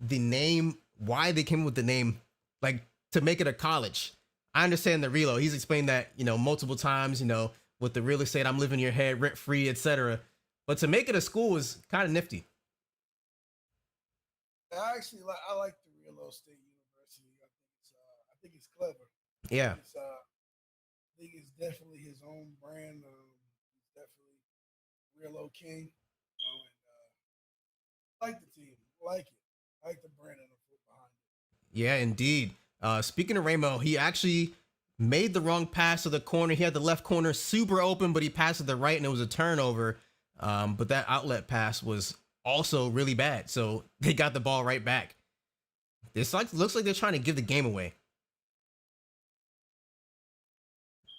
the name, why they came with the name, like to make it a college. I understand the Reload. He's explained that, multiple times, with the real estate, I'm living in your head, rent free, etc. But to make it a school is kind of nifty. I like the Reload State University. I think it's clever. Yeah. I think it's definitely his own brand. He's definitely Reload King. I like the team. I like it. I like the brand and the foot behind it. Yeah, indeed. Speaking of Ramo, he actually made the wrong pass to the corner. He had the left corner super open, but he passed to the right and it was a turnover. But that outlet pass was also really bad. So they got the ball right back. This looks like they're trying to give the game away.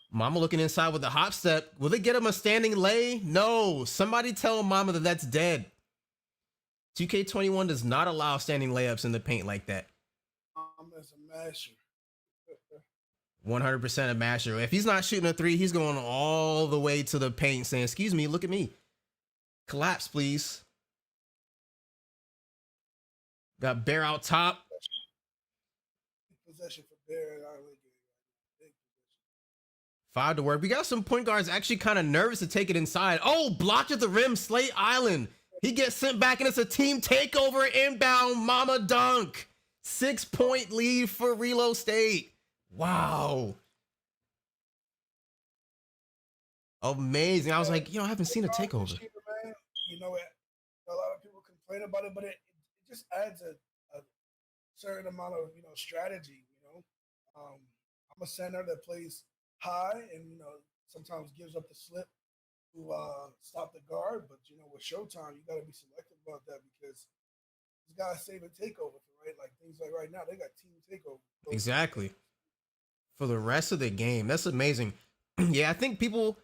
Mama looking inside with the hop step. Will they get him a standing lay? No. Somebody tell Mama that that's dead. 2K21 does not allow standing layups in the paint like that. That's a masher. 100% a masher. If he's not shooting a 3, he's going all the way to the paint saying, excuse me, look at me. Collapse, please. Got Bear out top. Possession for Bear. 5 to work. We got some point guards actually kind of nervous to take it inside. Oh, blocked at the rim. Slate Island. He gets sent back and it's a team takeover inbound. Mama dunk. 6-point lead for Reload State. Wow. Amazing. I was like, I haven't seen a takeover. A lot of people complain about it, but it just adds a certain amount of, strategy, I'm a center that plays high and, sometimes gives up the slip to stop the guard. But, with Showtime, you got to be selective about that because he's got to save a takeover, right? Like things like right now, they got team takeover. Exactly. For the rest of the game. That's amazing. Yeah, I think people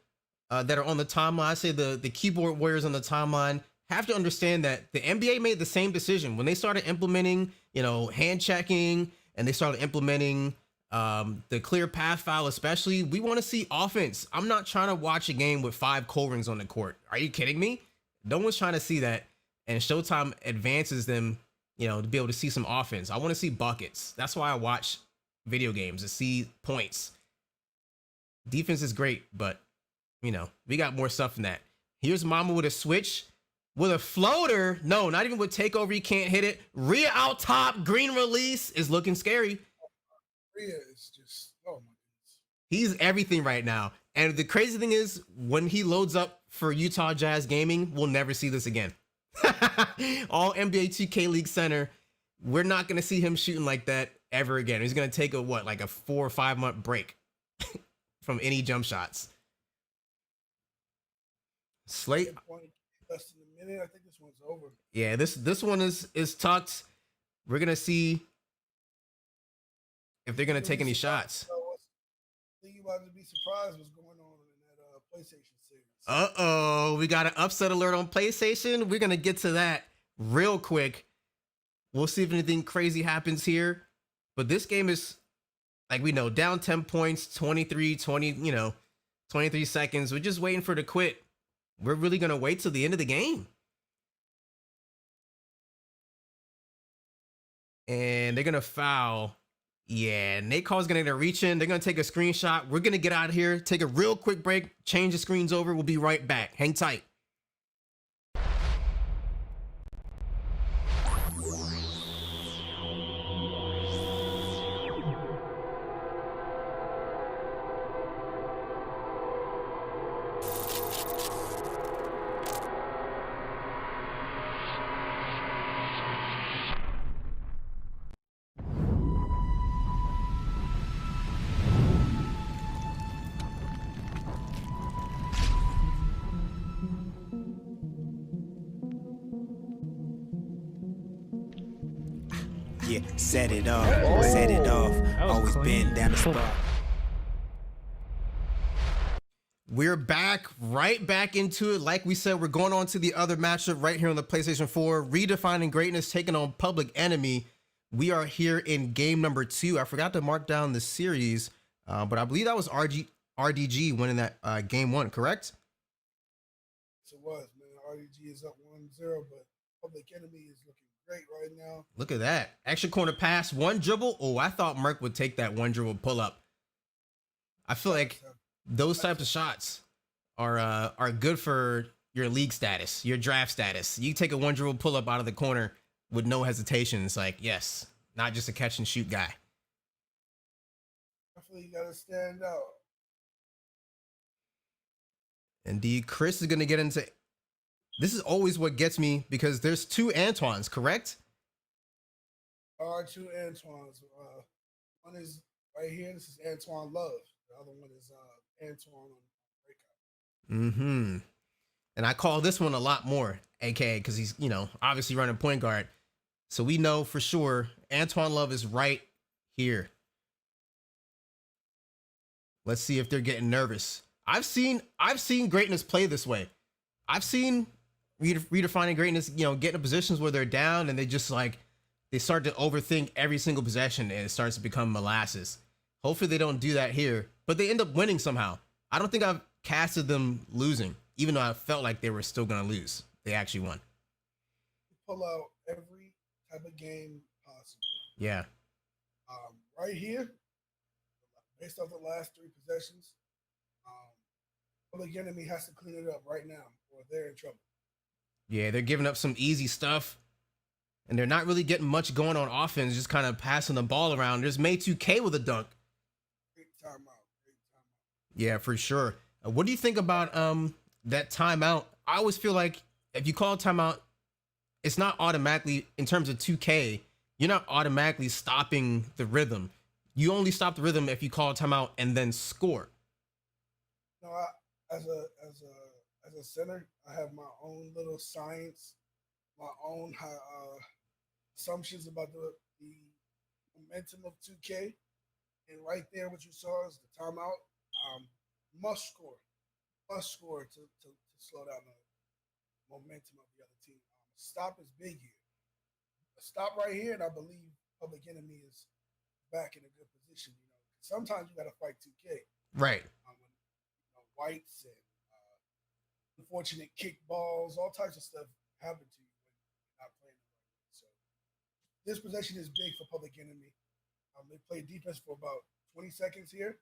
that are on the timeline, I say the keyboard warriors on the timeline, have to understand that the NBA made the same decision when they started implementing, hand checking, and they started implementing the clear path foul, especially. We want to see offense. I'm not trying to watch a game with 5 cold rings on the court. Are you kidding me? No one's trying to see that. And Showtime advances them, to be able to see some offense. I want to see buckets. That's why I watch video games, to see points. Defense is great, but we got more stuff than that. Here's Mama with a switch. with a floater. No, not even with takeover. You can't hit it. Rhea out top. Green release is looking scary. Rhea is just, oh my goodness. He's everything right now. And the crazy thing is, when he loads up for Utah Jazz Gaming, we'll never see this again. All NBA 2K League Center, we're not going to see him shooting like that ever again. He's going to take like a 4 or 5 month break from any jump shots. Slate. Less than a minute. I think this one's over. Yeah, this one is tucked. We're going to see if they're going to take any shots. You about to be surprised what's going on in that PlayStation series. Uh-oh, we got an upset alert on PlayStation. We're going to get to that real quick. We'll see if anything crazy happens here. But this game is, like we know, down 10 points, 23 seconds. We're just waiting for it to quit. We're really going to wait till the end of the game. And they're going to foul. Yeah, Nate Call's going to reach in. They're going to take a screenshot. We're going to get out of here, take a real quick break, change the screens over. We'll be right back. Hang tight. Yeah, set it off, always been down the spot. We're back, right back into it. Like we said, we're going on to the other matchup right here on the PlayStation 4. Redefining Greatness taking on Public Enemy. We are here in game number 2. I forgot to mark down the series, but I believe that was RDG winning that game 1, correct? Yes, it was, man. RDG is up 1-0, but Public Enemy is looking great right now. Look at that. Extra corner pass, one dribble. Oh, I thought Merc would take that one dribble pull up. I feel like those types of shots are good for your league status, your draft status. You take a one dribble pull up out of the corner with no hesitation. It's like, yes, not just a catch and shoot guy. Definitely got to stand out. Indeed, Chris is going to get into. This is always what gets me because there's 2 Antoines, correct? There are 2 Antoines. One is right here. This is Antoine Love. The other one is Antoine on Breakout. Mm-hmm. And I call this one a lot more, aka because he's, obviously running point guard. So we know for sure Antoine Love is right here. Let's see if they're getting nervous. I've seen greatness play this way. I've seen redefining greatness, get in positions where they're down and they just they start to overthink every single possession and it starts to become molasses. Hopefully they don't do that here, but they end up winning somehow. I don't think I've casted them losing, even though I felt like they were still going to lose. They actually won. Pull out every type of game possible. Yeah. Right here, based off the last 3 possessions, Public Enemy has to clean it up right now or they're in trouble. Yeah, they're giving up some easy stuff. And they're not really getting much going on offense, just kind of passing the ball around. There's May 2K with a dunk. Great timeout. Yeah, for sure. What do you think about that timeout? I always feel like if you call a timeout, it's not automatically, in terms of 2K, you're not automatically stopping the rhythm. You only stop the rhythm if you call a timeout and then score. No, as a center, I have my own little science, my own assumptions about the momentum of 2K. And right there, what you saw is the timeout. Must score to slow down the momentum of the other team. Stop is big here. A stop right here, and I believe Public Enemy is back in a good position. Sometimes you got to fight 2K. Right. Whites and unfortunate kickballs, all types of stuff happen to you when you're not playing the right way. So this possession is big for Public Enemy. They play defense for about 20 seconds here.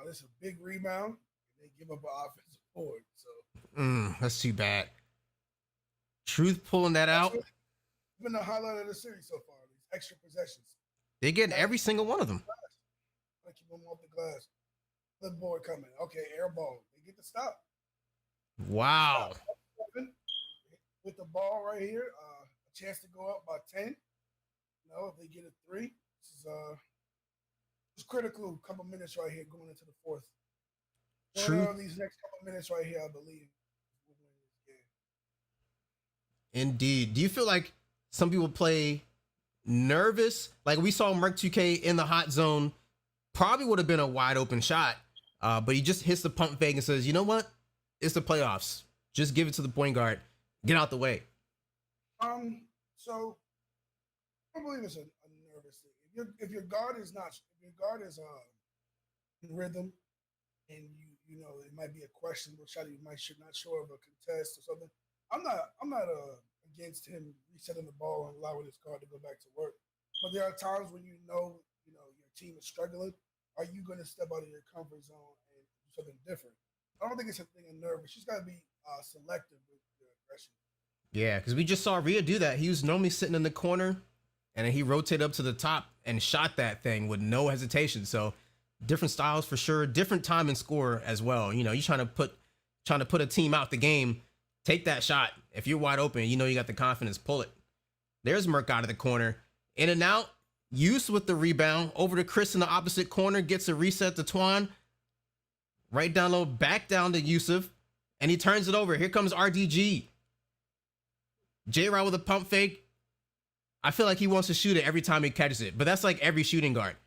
This is a big rebound, and they give up an offensive board. So that's too bad. Truth pulling that That's out. what- It's been the highlight of the series so far. These extra possessions. They're getting every single one of them. I keep them off the glass. The board coming. Okay, air ball. They get the stop. Wow. With the ball right here, a chance to go up by 10. If they get a 3, this is it's critical. Couple minutes right here going into the fourth. True. These next couple minutes right here, I believe, will win this game. Indeed. Do you feel like some people play nervous? Like we saw Merc 2K in the hot zone, probably would have been a wide open shot, but he just hits the pump fake and says, "You know what? It's the playoffs. Just give it to the point guard. Get out the way." So I don't believe it's a nervous thing. If your guard is in rhythm, and you know it might be a questionable shot, you should not sure of a contest or something. I'm not against him resetting the ball and allowing his guard to go back to work. But there are times when you know your team is struggling. Are you going to step out of your comfort zone and do something different? I don't think it's a thing of nervous. She's got to be selective with the aggression. Yeah, because we just saw Rhea do that. He was normally sitting in the corner, and then he rotated up to the top and shot that thing with no hesitation. So different styles for sure, different time and score as well. You're trying to put a team out the game. Take that shot. If you're wide open, you got the confidence, pull it. There's Merc out of the corner. In and out. Use with the rebound. Over to Chris in the opposite corner. Gets a reset to Twan. Right down low. Back down to Yusuf. And he turns it over. Here comes RDG. J-Rod with a pump fake. I feel like he wants to shoot it every time he catches it. But that's like every shooting guard.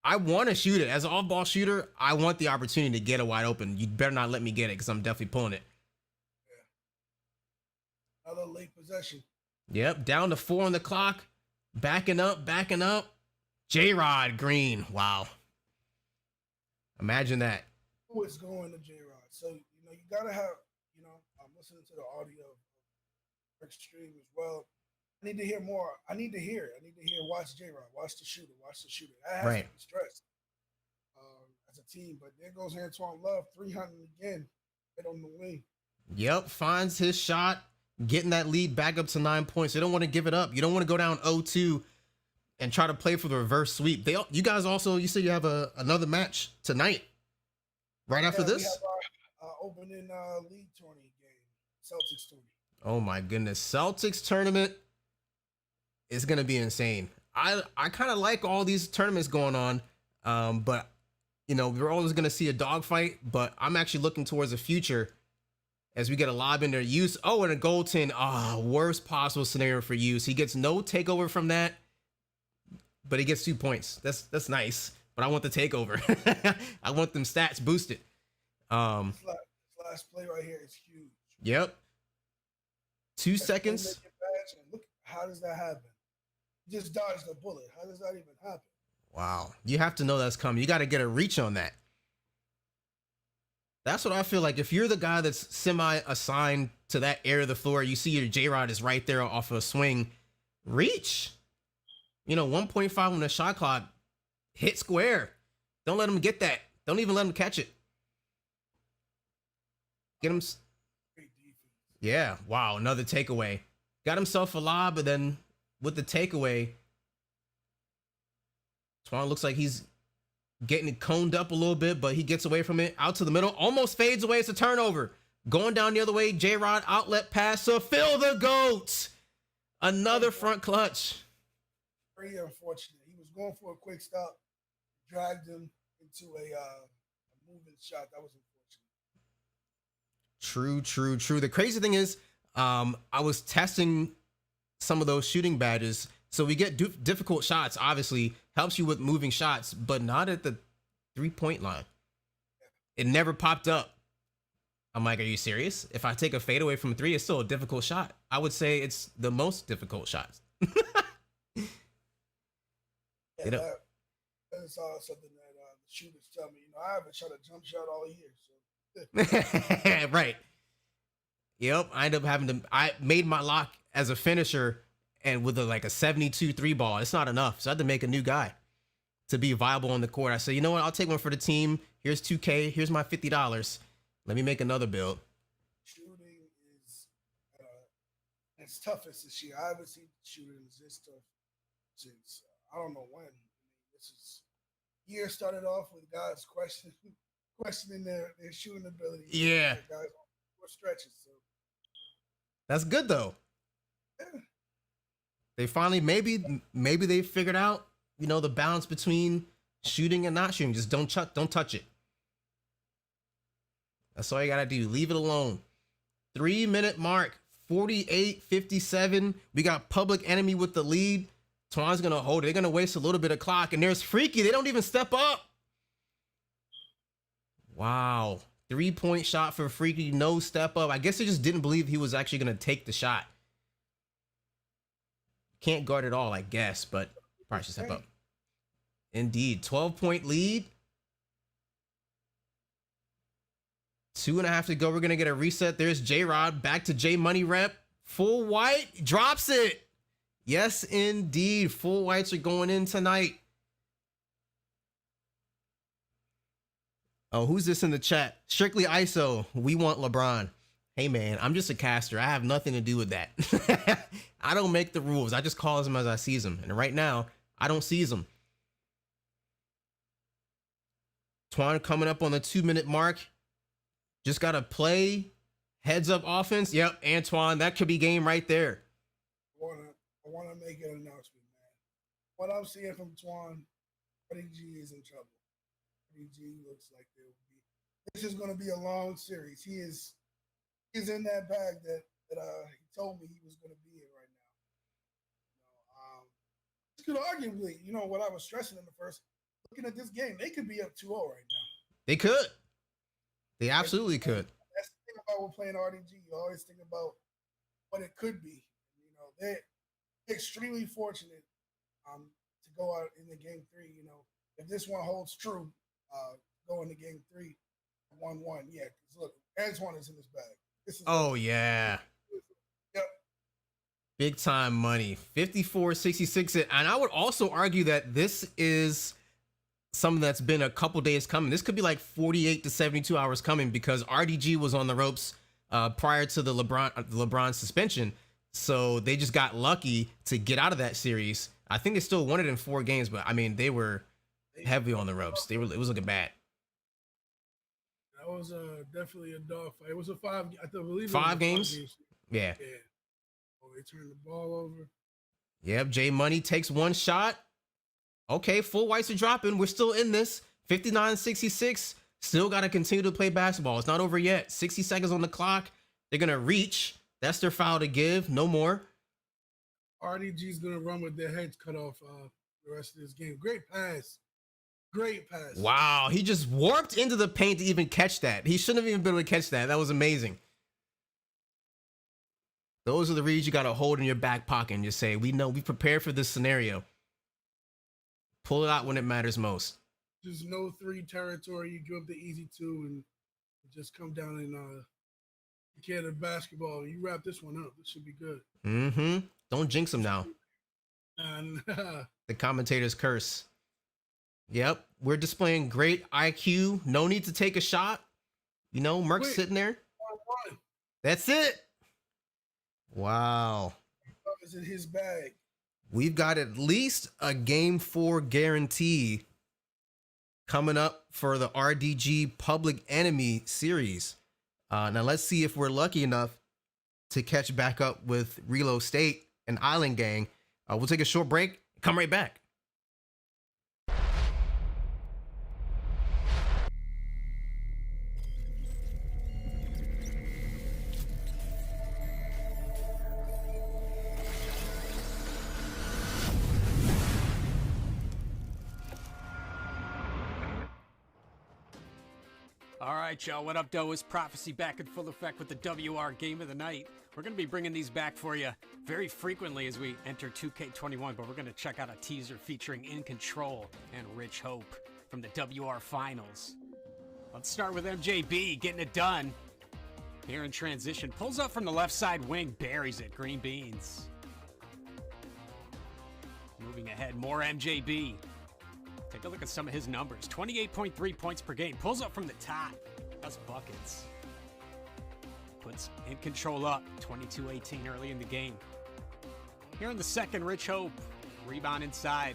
I want to shoot it. As an off-ball shooter, I want the opportunity to get it wide open. You better not let me get it because I'm definitely pulling it. Another late possession. Yep, down to 4 on the clock. Backing up. J-Rod Green. Wow. Imagine that. Who is going to J-Rod? So, you got to have, I'm listening to the audio of stream as well. I need to hear more. I need to hear, watch J-Rod, watch the shooter. That has to be stressed as a team. But there goes Antoine Love, 300 again, right on the wing. Yep, finds his shot. Getting that lead back up to 9 points. They don't want to give it up. You don't want to go down 0-2 and try to play for the reverse sweep. You guys also, you said you have another match tonight, right after this? We have our opening league tourney game, Celtics tourney. Oh my goodness, Celtics tournament is gonna be insane. I kind of like all these tournaments going on, but we're always gonna see a dogfight. But I'm actually looking towards the future. As we get a lob in their Use. Oh, and a goaltend. Worst possible scenario for Use. He gets no takeover from that, but he gets 2 points. That's nice. But I want the takeover. I want them stats boosted. This last play right here is huge. Yep. 2 seconds. Look, how does that happen? You just dodged the bullet. How does that even happen? Wow. You have to know that's coming. You got to get a reach on that. That's what I feel like. If you're the guy that's semi-assigned to that area of the floor, you see your J-Rod is right there off of a swing, reach. 1.5 on the shot clock, hit square. Don't let him get that. Don't even let him catch it. Get him. Yeah, wow, another takeaway. Got himself a lob, but then with the takeaway, Twan looks like he's getting it coned up a little bit, but he gets away from it. Out to the middle. Almost fades away. It's a turnover. Going down the other way. J-Rod outlet pass to Phil the GOAT. Another front clutch. Very unfortunate. He was going for a quick stop. Dragged him into a moving shot. That was unfortunate. True. The crazy thing is, I was testing some of those shooting badges. So we get difficult shots, obviously. Helps you with moving shots, but not at the 3-point line. It never popped up. I'm like, are you serious? If I take a fadeaway from 3, it's still a difficult shot. I would say it's the most difficult shot. That is something that the shooters tell me. I haven't shot a jump shot all year. So. Right. Yep. I made my lock as a finisher. And with a 72 3 ball, it's not enough. So I had to make a new guy to be viable on the court. I said, you know what? I'll take one for the team. Here's $2K. Here's my $50. Let me make another build. Shooting is It's toughest this year. I haven't seen shooters this tough since I don't know when. I mean, this is year started off with guys questioning their shooting ability. Yeah, Guys for stretches. So that's good though. yeah. They finally maybe they figured out, you know, the balance between shooting and not shooting. Just don't touch it. That's all you gotta do. Leave it alone. 3-minute mark, 48-57. We got Public Enemy with the lead. Twan's gonna hold it. They're gonna waste a little bit of clock, and there's Freaky. They don't even step up. Wow. 3-point shot for Freaky, no step up. I guess they just didn't believe he was actually gonna take the shot. Can't guard it all, I guess, but probably should step up. Indeed. 12-point lead. 2.5 to go. We're going to get a reset. There's J-Rod. Back to J Money rep. Full white. Drops it. Yes, indeed. Full whites are going in tonight. Oh, who's this in the chat? Strictly ISO. We want LeBron. Hey, man, I'm just a caster. I have nothing to do with that. I don't make the rules. I just call them as I see them. And right now, I don't see them. Twan coming up on the 2-minute mark. Just got to play heads up offense. Yep, Antoine, that could be game right there. I want to make an announcement, man. What I'm seeing from Twan, RDG is in trouble. RDG looks like they will be. This is going to be a long series. He's in that bag that he told me he was going to be in right now. This could arguably, you know, what I was stressing in the first, looking at this game, they could be up 2-0 right now. They could. They absolutely could. That's the thing about playing RDG. You always think about what it could be. You know, they're extremely fortunate to go out in the game 3. You know, if this one holds true, go into game 3, 1-1. Yeah, because look, Antoine is in his bag. Yeah. Yep. Big time money. 54-66. And I would also argue that this is something that's been a couple days coming. This could be like 48 to 72 hours coming because RDG was on the ropes prior to the LeBron suspension. So they just got lucky to get out of that series. I think they still won it in 4 games, but I mean, they were heavy on the ropes. It was looking bad. That was definitely a dog fight. It was a 5. I believe 5 games. 5 games. Yeah. Oh, they turned the ball over. Yep. J Money takes 1 shot. Okay, full whites are dropping. We're still in this. 59-66. Still got to continue to play basketball. It's not over yet. 60 seconds on the clock. They're going to reach. That's their foul to give. No more. RDG's going to run with their heads cut off the rest of this game. Great pass. Great pass. Wow. He just warped into the paint to even catch that. He shouldn't have even been able to catch that. That was amazing. Those are the reads you got to hold in your back pocket and just say, we know we prepared for this scenario. Pull it out when it matters most. Just no 3 territory. You give up the easy 2 and just come down and get a basketball. You wrap this one up. This should be good. Mm-hmm. Don't jinx them now. And the commentator's curse. Yep. We're displaying great IQ. No need to take a shot. You know, Merck's sitting there. 1-1. That's it. Wow. Is in his bag. We've got at least a game 4 guarantee coming up for the RDG Public Enemy series. Now let's see if we're lucky enough to catch back up with Reload State and Island Gang. We'll take a short break. Come right back. All right, y'all. What up, though? Is Prophecy back in full effect with the WR Game of the Night. We're going to be bringing these back for you very frequently as we enter 2K21, but we're going to check out a teaser featuring In Control and Rich Hope from the WR Finals. Let's start with MJB getting it done. Here in transition. Pulls up from the left side wing, buries it. Green beans. Moving ahead, more MJB. Take a look at some of his numbers. 28.3 points per game. Pulls up from the top. That's buckets. Put It's in control up, 22-18 early in the game. Here in the second, Rich Hope, rebound inside.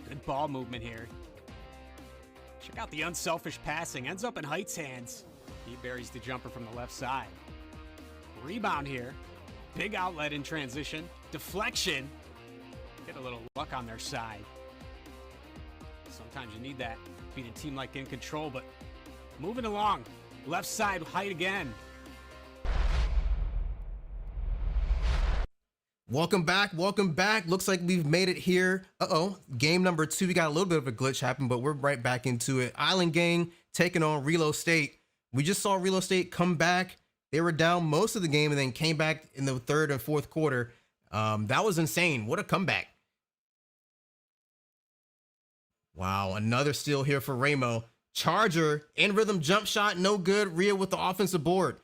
Good ball movement here. Check out the unselfish passing, ends up in Height's hands. He buries the jumper from the left side. Rebound here, big outlet in transition, deflection. Get a little luck on their side. Sometimes you need that, beat a team like In Control, but moving along. Left side, Height again. Welcome back. Welcome back. Looks like we've made it here. Game number 2. We got a little bit of a glitch happen, but we're right back into it. Island Gang taking on Reload State. We just saw Reload State come back. They were down most of the game and then came back in the third and fourth quarter. That was insane. What a comeback. Wow, another steal here for Ramo. Charger, in rhythm jump shot, no good. Rhea with the offensive board.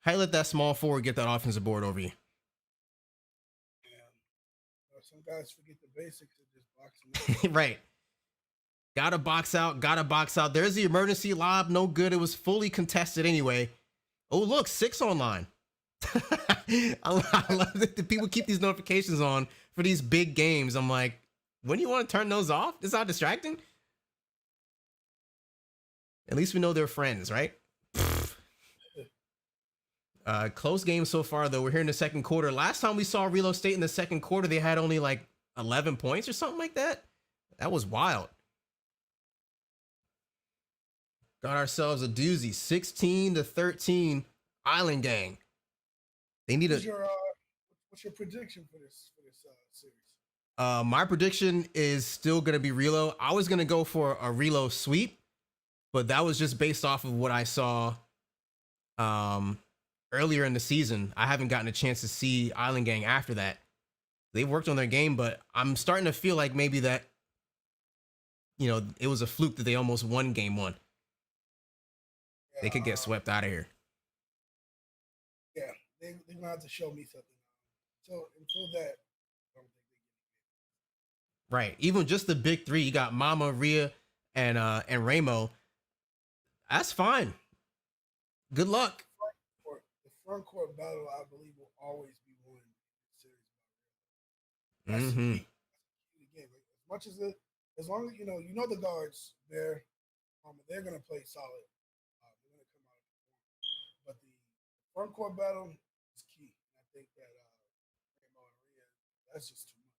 How you let that small forward get that offensive board over you? Some guys forget the basics and just box them out. Right. Gotta box out. There's the emergency lob, no good. It was fully contested anyway. Oh, look, 6 online. I love that people keep these notifications on for these big games. I'm like, when do you want to turn those off? It's not distracting. At least we know they're friends, right? Close game so far, though. We're here in the second quarter. Last time we saw Reload State in the second quarter, they had only like 11 points or something like that. That was wild. Got ourselves a doozy. 16-13 Island Gang. They need what's your prediction for this series? My prediction is still going to be Reload. I was going to go for a Reload sweep, but that was just based off of what I saw earlier in the season. I haven't gotten a chance to see Island Gang after that. They've worked on their game, but I'm starting to feel like maybe that, it was a fluke that they almost won game 1. Yeah, they could get swept out of here. Yeah, they're going to have to show me something. Until that, I don't think they get it. Right. Even just the big 3, you got Mama, Rhea, and Ramo. That's fine. Good luck. The front court battle, I believe, will always be won in the series. That's the key. That's the game. As much as long as you know the guards, they're going to play solid. They're going to come out of the corner. But the front court battle is key. I think that Ramo and Rhea, that's just too much.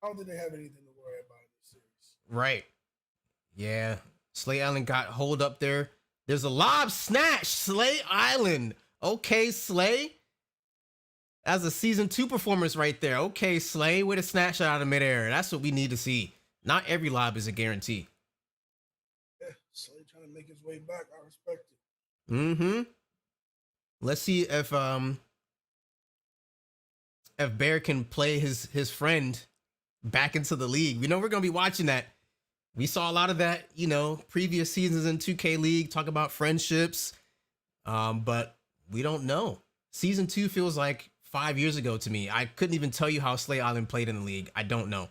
I don't think they have anything to worry about in this series. Right. Yeah. Slay Island got hold up there. There's a lob snatch. Slay Island. Okay, Slay. That's a season 2 performance right there. Okay, Slay, with a snatch out of midair. That's what we need to see. Not every lob is a guarantee. Yeah, Slay trying to make his way back. I respect it. Let's see if Bear can play his friend back into the league. We know we're gonna be watching that. We saw a lot of that, previous seasons in 2K League, talk about friendships, but we don't know. Season 2 feels like 5 years ago to me. I couldn't even tell you how Slay Island played in the league. I don't know.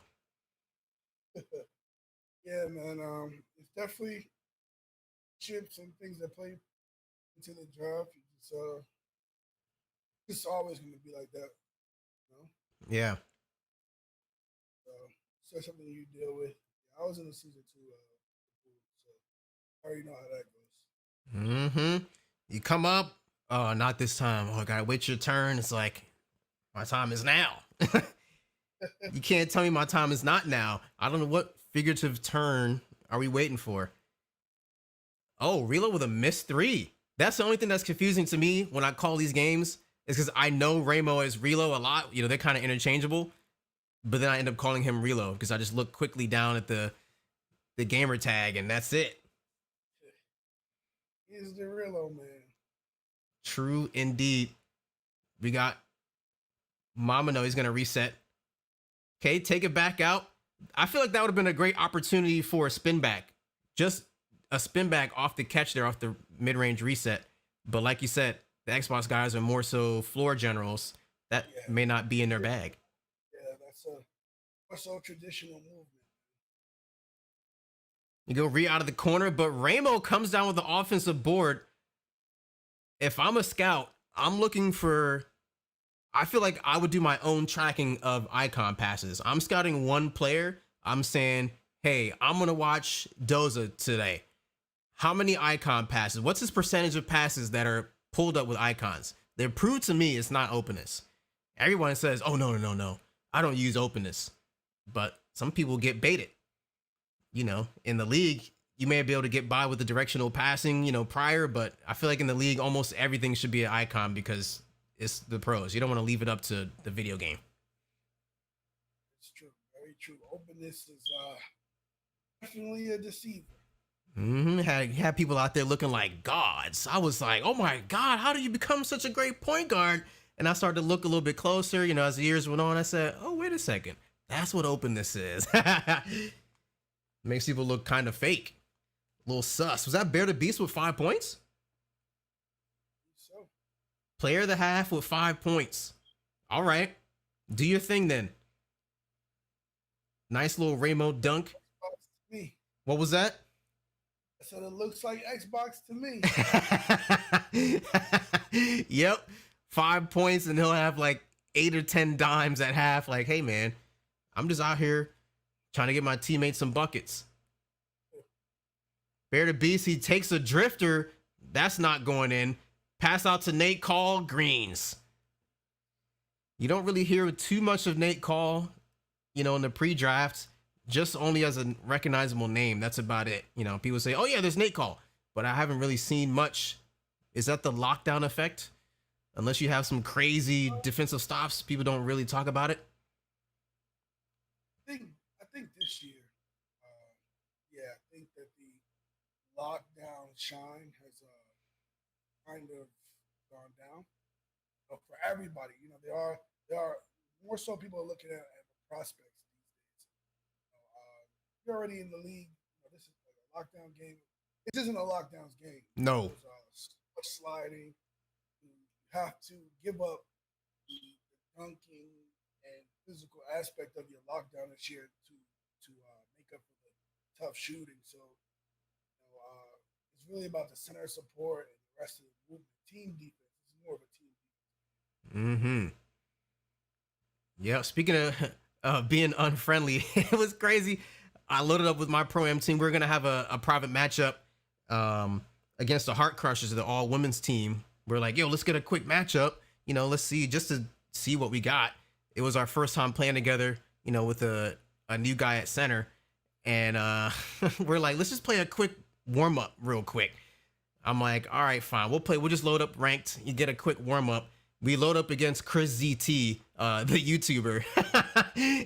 Yeah, man. It's definitely chips and things that play into the draft. It's always going to be like that. Yeah. So that's something you deal with. I was in the season 2, so I already know how that goes. You come up, oh, not this time. Oh, I gotta wait your turn. It's like, my time is now. You can't tell me my time is not now. I don't know what figurative turn are we waiting for. Oh, Reload with a missed 3. That's the only thing that's confusing to me when I call these games, is because I know Ramo as Reload a lot. They're kind of interchangeable. But then I end up calling him Reload because I just look quickly down at the gamer tag and that's it. He's the Reload man. True indeed. We got Mama. No, he's gonna reset. Okay, take it back out. I feel like that would have been a great opportunity for a spin back. Just a spin back off the catch there, off the mid-range reset. But like you said, the Xbox guys are more so floor generals. That may not be in their bag. That's a traditional movement. You go Rhea out of the corner, but Ramo comes down with the offensive board. if I'm a scout, I'm looking for. I feel like I would do my own tracking of icon passes. I'm scouting one player. I'm saying, hey, I'm gonna watch Doza today. How many icon passes? What's his percentage of passes that are pulled up with icons? They prove to me it's not openness. Everyone says, oh, no. I don't use openness. But some people get baited. You know, in the league, you may be able to get by with the directional passing, you know, prior, but I feel like in the league, almost everything should be an icon because it's the pros. You don't want to leave it up to the video game. It's true. Very true. Openness is definitely a deceiver. Had people out there looking like gods. I was like, oh my God, how do you become such a great point guard? And I started to look a little bit closer, you know, as the years went on. I said, oh, wait a second. That's what openness is. Makes people look kind of fake. A little sus. Was that Bear the Beast with 5 points? So, Player of the half with 5 points. All right. Do your thing then. Nice little rainbow dunk. Xbox to me. What was that? I said it looks like Xbox to me. Yep. 5 points and he'll have like 8 or 10 dimes at half. Like, hey man, I'm just out here trying to get my teammates some buckets. Bear the Beast, he takes a drifter. That's not going in. Pass out to Nate Call, greens. You don't really hear too much of Nate Call, you know, in the pre-draft, just only as a recognizable name. That's about it. You know, people say, oh yeah, there's Nate Call, but I haven't really seen much. Is that the lockdown effect? Unless you have some crazy defensive stops, people don't really talk about it. I think this year, I think that the lockdown shine has kind of gone down for everybody. You know, there are more so people are looking at the prospects these days. You're already in the league. You know, this is like a lockdown game. This isn't a lockdowns game. No. There's much sliding. You have to give up the dunking and physical aspect of your lockdown this year to make up for the tough shooting. So it's really about the center support and the rest of the movement. Team defense. It's more of a team defense. Yeah. Speaking of being unfriendly, it was crazy. I loaded up with my pro-am team. We're gonna have a private matchup against the Heart Crushers, the all women's team. We're like, yo, let's get a quick matchup. You know, let's see, just to see what we got. It was our first time playing together, you know, with a new guy at center. And we're like, let's just play a quick warm up real quick. I'm like, all right, fine. We'll just load up ranked. You get a quick warm up. We load up against Chris ZT, the YouTuber.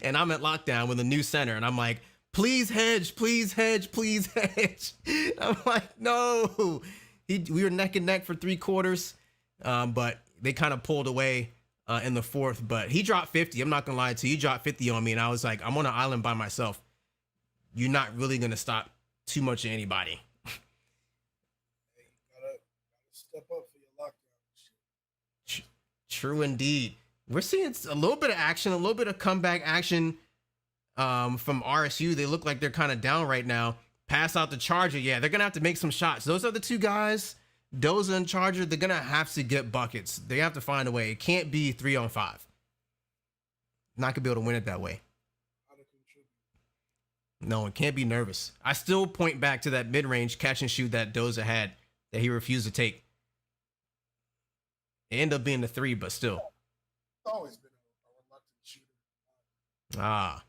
And I'm at lockdown with a new center. And I'm like, please hedge, please hedge, please hedge. I'm like, no. We were neck and neck for 3 quarters. But they kind of pulled away in the fourth. But he dropped 50. I'm not going to lie to you. He dropped 50 on me. And I was like, I'm on an island by myself. You're not really going to stop too much of anybody. Hey, you gotta step up for your lockdown. True indeed. We're seeing a little bit of action, a little bit of comeback action from RSU. They look like they're kind of down right now. Pass out the Charger. Yeah, they're going to have to make some shots. Those are the two guys, Doza and Charger. They're going to have to get buckets. They have to find a way. It can't be 3-on-5. Not going to be able to win it that way. No, it can't be nervous. I still point back to that mid-range catch and shoot that Doza had that he refused to take. It ended up being the 3, but still. It's always been a reluctant shooter.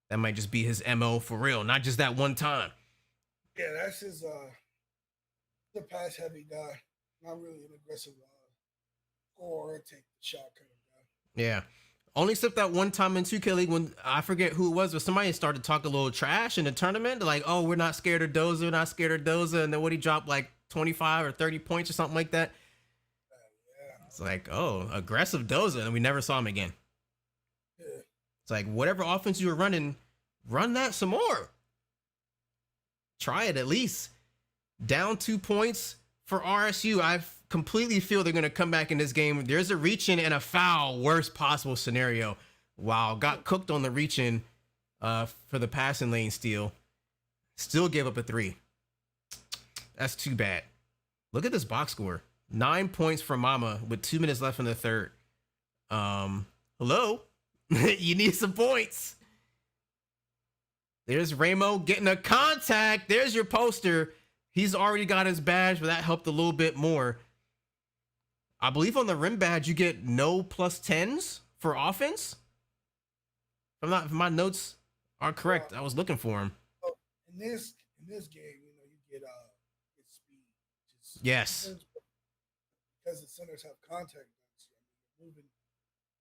That might just be his MO for real, not just that one time. Yeah, that's his the pass heavy guy. Not really an aggressive score or take the shot kind of guy. Yeah. Only except that one time in 2K League when I forget who it was, but somebody started to talk a little trash in the tournament. They're like, oh, we're not scared of Doza, we're not scared of Doza. And then what, he dropped like 25 or 30 points or something like that. Yeah. It's like, oh, aggressive Doza. And we never saw him again. Yeah. It's like, whatever offense you were running, run that some more. Try it at least. Down 2 points for RSU. I completely feel they're going to come back in this game. There's a reach-in and a foul. Worst possible scenario. Wow. Got cooked on the reach-in for the passing lane steal. Still gave up a 3. That's too bad. Look at this box score. 9 points for Mama with 2 minutes left in the third. Hello? You need some points. There's Ramo getting a contact. There's your poster. He's already got his badge, but that helped a little bit more. I believe on the rim badge, you get no plus 10s for offense. If my notes are correct, I was looking for him. In this game, you get speed. Yes. Because the centers have contact you're moving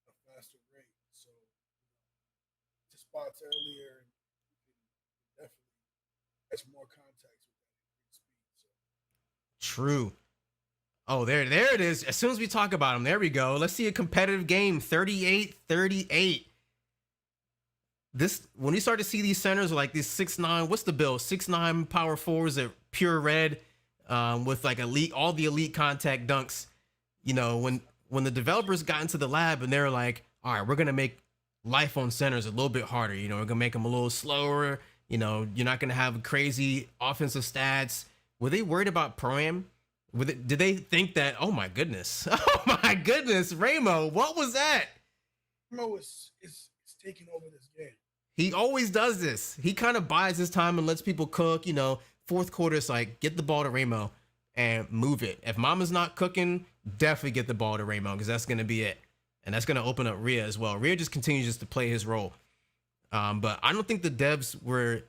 a faster rate. So to spots earlier, you can definitely catch more contacts with that speed. So. True. Oh, there it is. As soon as we talk about him, there we go. Let's see a competitive game. 38-38. When you start to see these centers like these 6'9", what's the bill? 6'9" power forwards at pure red, with like all the elite contact dunks. When the developers got into the lab and they're like, all right, we're gonna make life on centers a little bit harder. We're gonna make them a little slower. You're not gonna have crazy offensive stats. Were they worried about Pro-Am? Did they think that? Oh my goodness! Oh my goodness, Ramo, what was that? Ramo is taking over this game. He always does this. He kind of buys his time and lets people cook. Fourth quarter, it's like, get the ball to Ramo and move it. If Mama's not cooking, definitely get the ball to Ramo because that's going to be it. And that's going to open up Rhea as well. Rhea just continues to play his role. But I don't think the devs were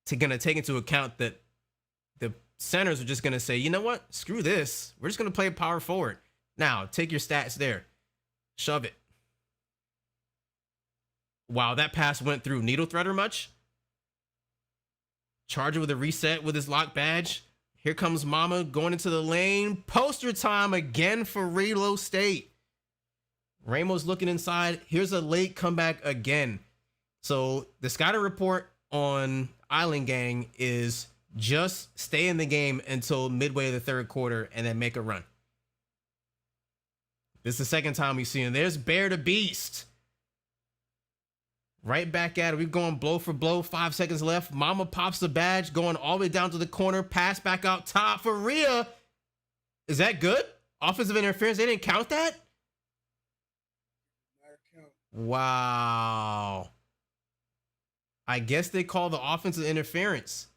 going to take into account that the centers are just going to say, you know what? Screw this. We're just going to play power forward. Now, take your stats there. Shove it. Wow, that pass went through. Needle threader much? Charger with a reset with his lock badge. Here comes Mama going into the lane. Poster time again for Reload State. Ramo's looking inside. Here's a late comeback again. So the scouting report on Island Gang is just stay in the game until midway of the third quarter and then make a run. This is the second time we've seen him. There's Bear the Beast. Right back at it. We're going blow for blow. 5 seconds left. Mama pops the badge, going all the way down to the corner. Pass back out top for Rhea. Is that good? Offensive interference. They didn't count that? Wow. I guess they call the offensive interference.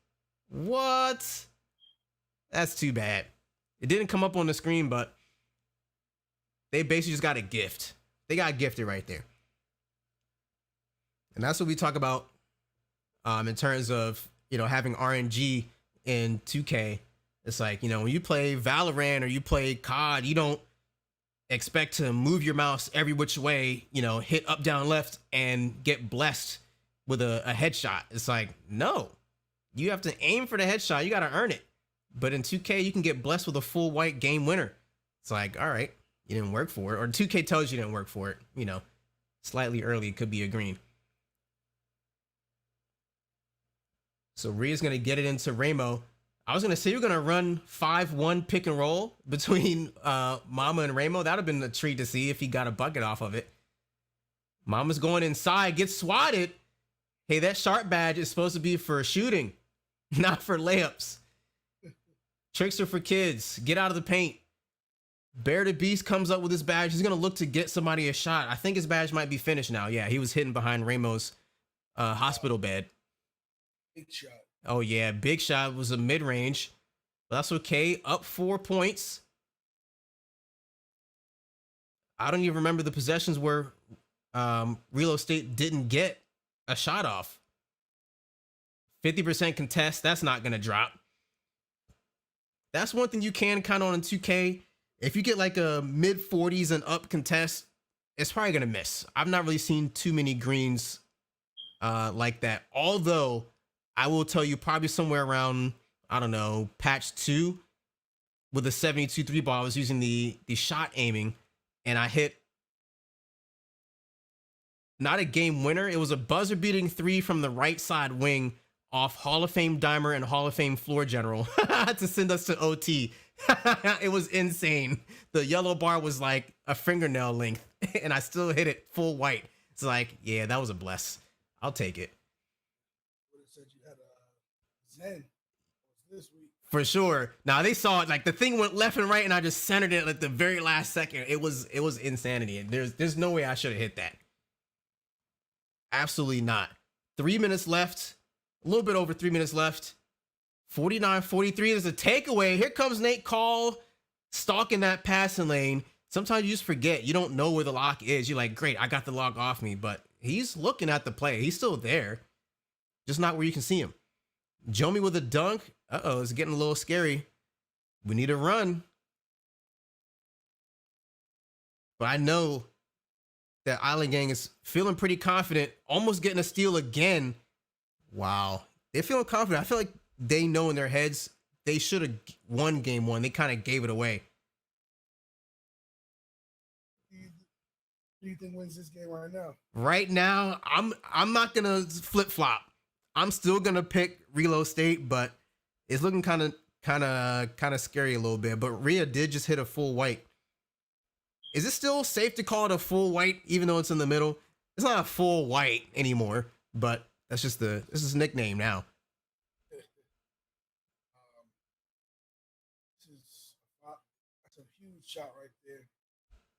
What? That's too bad. It didn't come up on the screen, but they basically just got a gift. They got gifted right there. And that's what we talk about in terms of, having RNG in 2K. It's like, when you play Valorant or you play COD, you don't expect to move your mouse every which way, hit up, down, left, and get blessed with a headshot. It's like, no, you have to aim for the headshot. You got to earn it. But in 2K, you can get blessed with a full white game winner. It's like, all right, you didn't work for it. Or 2K tells you didn't work for it. Slightly early, it could be a green. So Rhea's going to get it into Ramo. I was going to say you're going to run 5-1 pick and roll between Mama and Ramo. That would have been a treat to see if he got a bucket off of it. Mama's going inside, gets swatted. Hey, that sharp badge is supposed to be for shooting, not for layups. Tricks are for kids. Get out of the paint. Bear the Beast comes up with his badge. He's going to look to get somebody a shot. I think his badge might be finished now. Yeah, he was hidden behind Ramo's hospital bed. Big shot. Oh, yeah. Big shot was a mid-range. But that's okay. Up 4 points. I don't even remember the possessions where Reload State didn't get a shot off. 50% contest. That's not going to drop. That's one thing you can count on in 2K. If you get like a mid-40s and up contest, it's probably going to miss. I've not really seen too many greens like that. Although, I will tell you probably somewhere around, I don't know, patch 2 with a 72 3 ball. I was using the shot aiming and I hit not a game winner. It was a buzzer beating 3 from the right side wing off Hall of Fame Dimer and Hall of Fame Floor General to send us to OT. It was insane. The yellow bar was like a fingernail length and I still hit it full white. It's like, yeah, that was a bless. I'll take it. Would have said you had a Zen this week. For sure. Now they saw it, like the thing went left and right, and I just centered it at the very last second. It was insanity. There's no way I should have hit that. Absolutely not. 3 minutes left. A little bit over 3 minutes left. 49-43. There's a takeaway. Here comes Nate Call stalking that passing lane. Sometimes you just forget. You don't know where the lock is. You're like, great, I got the lock off me. But he's looking at the play. He's still there. Just not where you can see him. Jomi with a dunk. Uh-oh, it's getting a little scary. We need a run. But I know that Island Gang is feeling pretty confident, almost getting a steal again. Wow. They're feeling confident. I feel like they know in their heads they should have won game one. They kind of gave it away. Who do you think wins this game right now? Right now, I'm not gonna flip-flop. I'm still gonna pick Reload State, but it's looking kind of scary a little bit. But Rhea did just hit a full white. Is it still safe to call it a full white, even though it's in the middle? It's not a full white anymore, but that's just this is nickname now. That's a huge shot right there.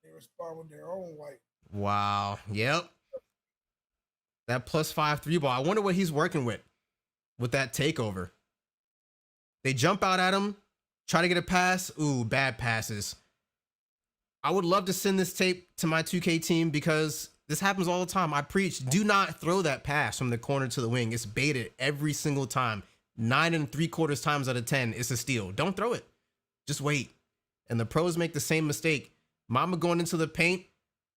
They respond with their own white. Wow. Yep. That +5 3 ball. I wonder what he's working with that takeover. They jump out at him, try to get a pass. Ooh, bad passes. I would love to send this tape to my 2K team because this happens all the time. I preach, do not throw that pass from the corner to the wing. It's baited every single time. 9 3/4 times out of 10, it's a steal. Don't throw it. Just wait. And the pros make the same mistake. Mama going into the paint.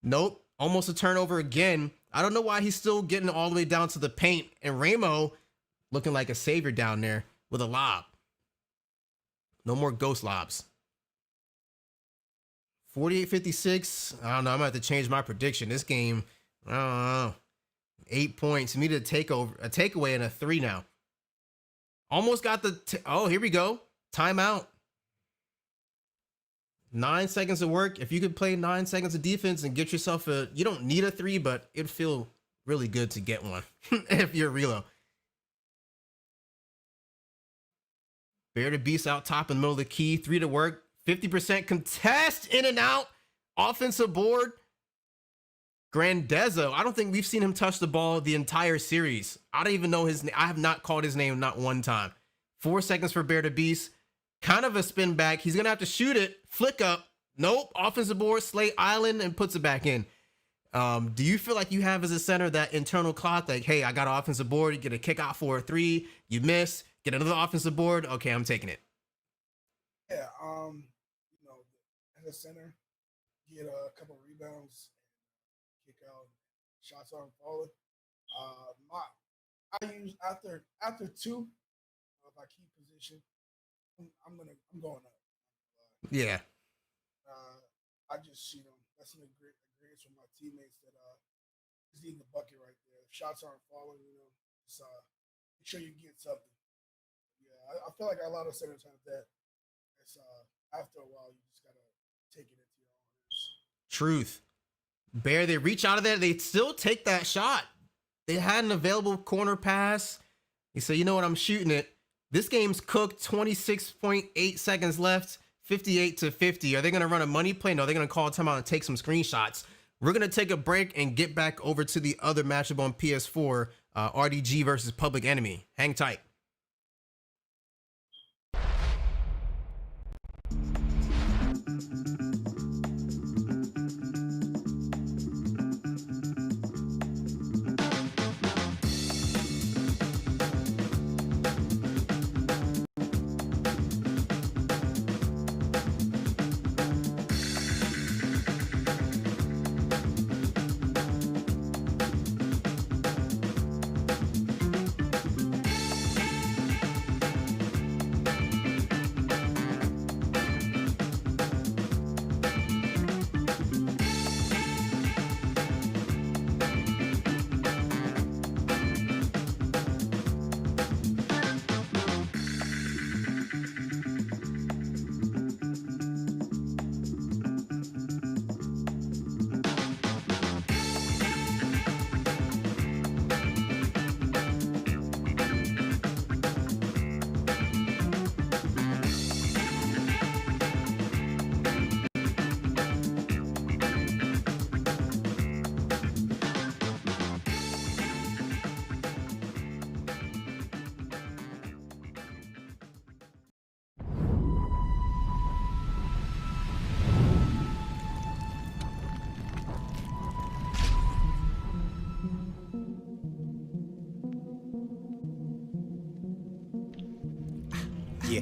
Nope. Almost a turnover again. I don't know why he's still getting all the way down to the paint. And Ramo looking like a savior down there with a lob. No more ghost lobs. 48-56. I don't know. I'm going to have to change my prediction. This game, I don't know. 8 points. We need a takeaway and a 3 now. Almost got oh, here we go. Timeout. 9 seconds of work. If you could play 9 seconds of defense and get yourself you don't need a 3, but it'd feel really good to get one if you're Relo. Bear the Beast out top in the middle of the key. 3 to work. 50% contest. In and out. Offensive board. Grandezzo. I don't think we've seen him touch the ball the entire series. I don't even know his name. I have not called his name not one time. 4 seconds for Bear the Beast. Kind of a spin back. He's going to have to shoot it. Flick up. Nope. Offensive board. Slate Island and puts it back in. Do you feel like you have as a center that internal clock? Like, hey, I got an offensive board. You get a kick out for a 3. You miss. Get another offensive board. Okay, I'm taking it. Yeah. As a center, get a couple rebounds, kick out, shots aren't falling. I use after 2, my key position. I'm going up. Yeah. I just that's an agreement from my teammates that just need the bucket right there. If shots aren't falling, just make sure you get something. Yeah, I feel like a lot of centers have that. It's after a while you just gotta take it into your own hands. Truth. Bear, they reach out of there. They still take that shot. They had an available corner pass. He said, you know what? I'm shooting it. This game's cooked. 26.8 seconds left. 58-50. Are they going to run a money play? No, they're going to call a timeout and take some screenshots. We're going to take a break and get back over to the other matchup on PS4, RDG versus Public Enemy. Hang tight.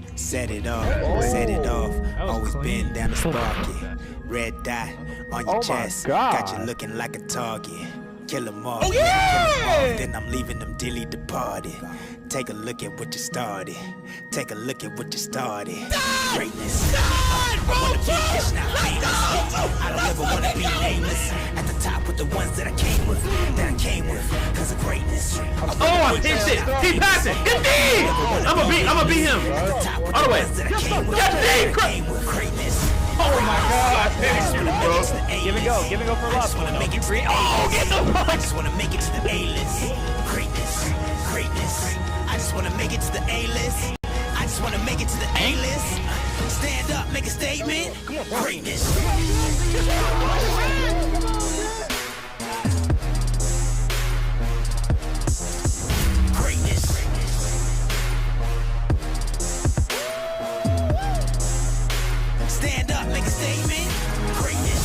Yeah, set it off, always been down to spark it. Red dot on your chest, got you looking like a target. Kill 'em off, kill 'em off, then I'm leaving them dearly departed. Take a look at what you started. Take a look at what you started. Greatness. I wanna be rich, not famous. I don't ever wanna be nameless. At the top with the ones that I came with. Cause of greatness. Oh, I picked it. Keep passing. Get D. I'ma beat him. All the way. Get D. Greatness. Oh my God. Bro. Give it go for a lot. Make it free. Oh, get the fuck. I just wanna make it to the A-list. Greatness. I just wanna make it to the A-list. I just wanna make it to the A-list. Stand up, make a statement. Greatness. Greatness. Stand up, make a statement. Greatness.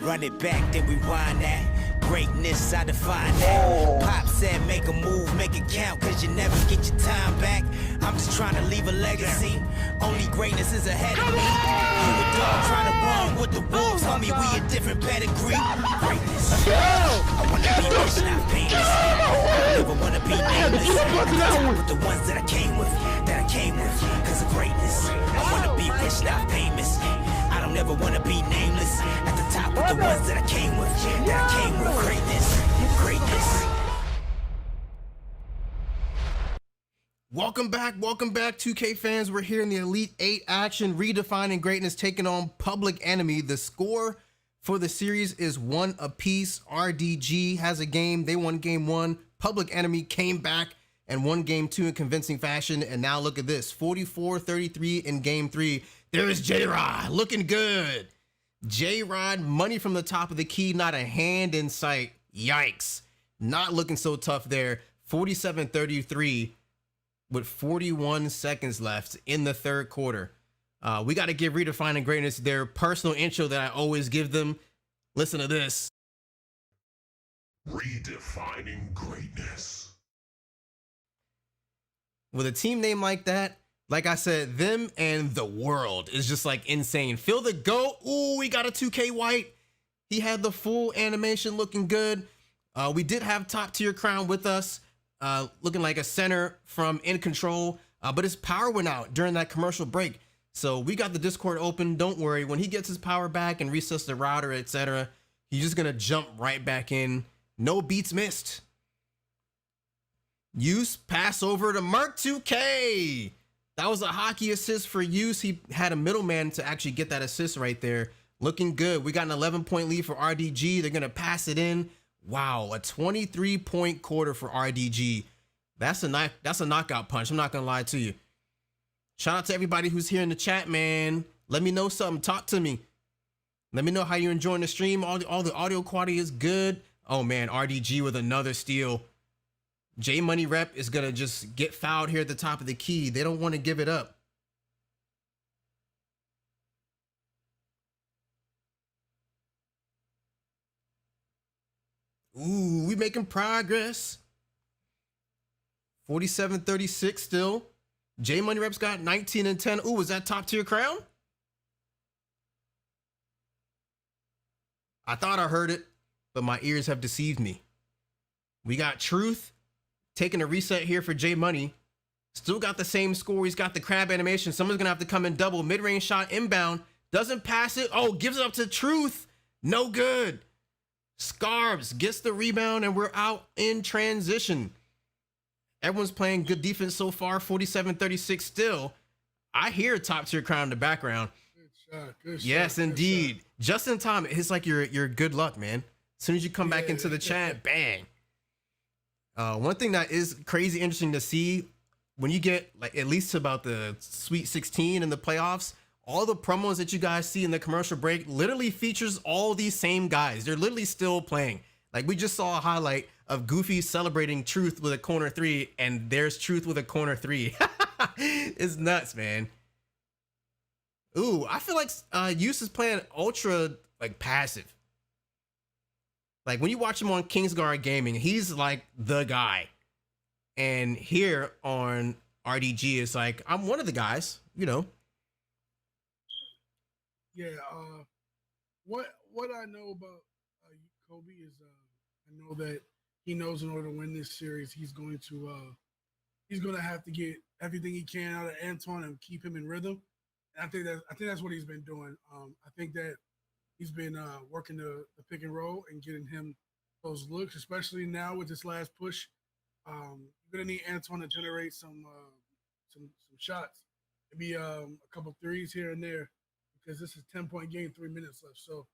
Run it back, then rewind that. Greatness, I define that. Pop said make a move, make it count, cause you never get your time back. I'm just trying to leave a legacy. Only greatness is ahead of me. You a dog trying to run with the wolves, homie, we a different pedigree. Greatness. I wanna be rich, not famous. I never wanna be nameless. At the top with the ones that I came with, cause of greatness. I wanna be rich, not famous. I don't ever wanna be nameless. At the top with the ones that I came with, greatness. Welcome back, 2K fans. We're here in the Elite 8 action, redefining greatness, taking on Public Enemy. The score for the series is 1 apiece. RDG has a game. They won game 1. Public Enemy came back and won game 2 in convincing fashion. And now look at this, 44-33 in game 3. There is J-Rod, looking good. J-Rod, money from the top of the key, not a hand in sight. Yikes. Not looking so tough there. 47-33 with 41 seconds left in the third quarter. We got to give Redefining Greatness their personal intro that I always give them. Listen to this. Redefining greatness. With a team name like that, like I said, them and the world is just like insane. Feel the go. Ooh, we got a 2K White. He had the full animation looking good. We did have top tier crown with us, looking like a center from In Control, but his power went out during that commercial break. So we got the Discord open. Don't worry. When he gets his power back and resets the router, etc., he's just going to jump right back in. No beats missed. Use pass over to Merc 2K. That was a hockey assist for Use. He had a middleman to actually get that assist right there. Looking good. We got an 11-point lead for RDG. They're going to pass it in. Wow, a 23-point quarter for RDG. That's a knockout punch. I'm not going to lie to you. Shout out to everybody who's here in the chat, man. Let me know something. Talk to me. Let me know how you're enjoying the stream. All the audio quality is good. Oh, man, RDG with another steal. J Money Rep is going to just get fouled here at the top of the key. They don't want to give it up. Ooh, we making progress. 47-36 still. J Money Rep's got 19 and 10. Ooh, was that top tier crown? I thought I heard it, but my ears have deceived me. We got Truth taking a reset here for J Money. Still got the same score. He's got the crab animation. Someone's going to have to come in double. Mid-range shot inbound. Doesn't pass it. Oh, gives it up to Truth. No good. Scarbs gets the rebound, and we're out in transition. Everyone's playing good defense so far. 47-36 still. I hear top tier crown in the background. Good shot. Yes, Good indeed. shot. Just in time. It's like your good luck, man. As soon as you come back into the chat, bang. One thing that is crazy interesting to see, when you get like at least to about the Sweet 16 in the playoffs, all the promos that you guys see in the commercial break literally features all these same guys. They're literally still playing. Like we just saw a highlight of Goofy celebrating Truth with a corner 3, and there's Truth with a corner 3. It's nuts, man. Ooh, I feel like Use is playing ultra like passive. Like when you watch him on Kingsguard Gaming, he's like the guy. And here on RDG, it's like, I'm one of the guys, you know. Yeah. What I know about Kobe is I know that he knows in order to win this series, he's going to have to get everything he can out of Antoine and keep him in rhythm. And I think that's what he's been doing. I think that he's been working the pick and roll and getting him those looks, especially now with this last push. You're gonna need Antoine to generate some shots, maybe a couple threes here and there, because this is 10-point game, 3 minutes left. So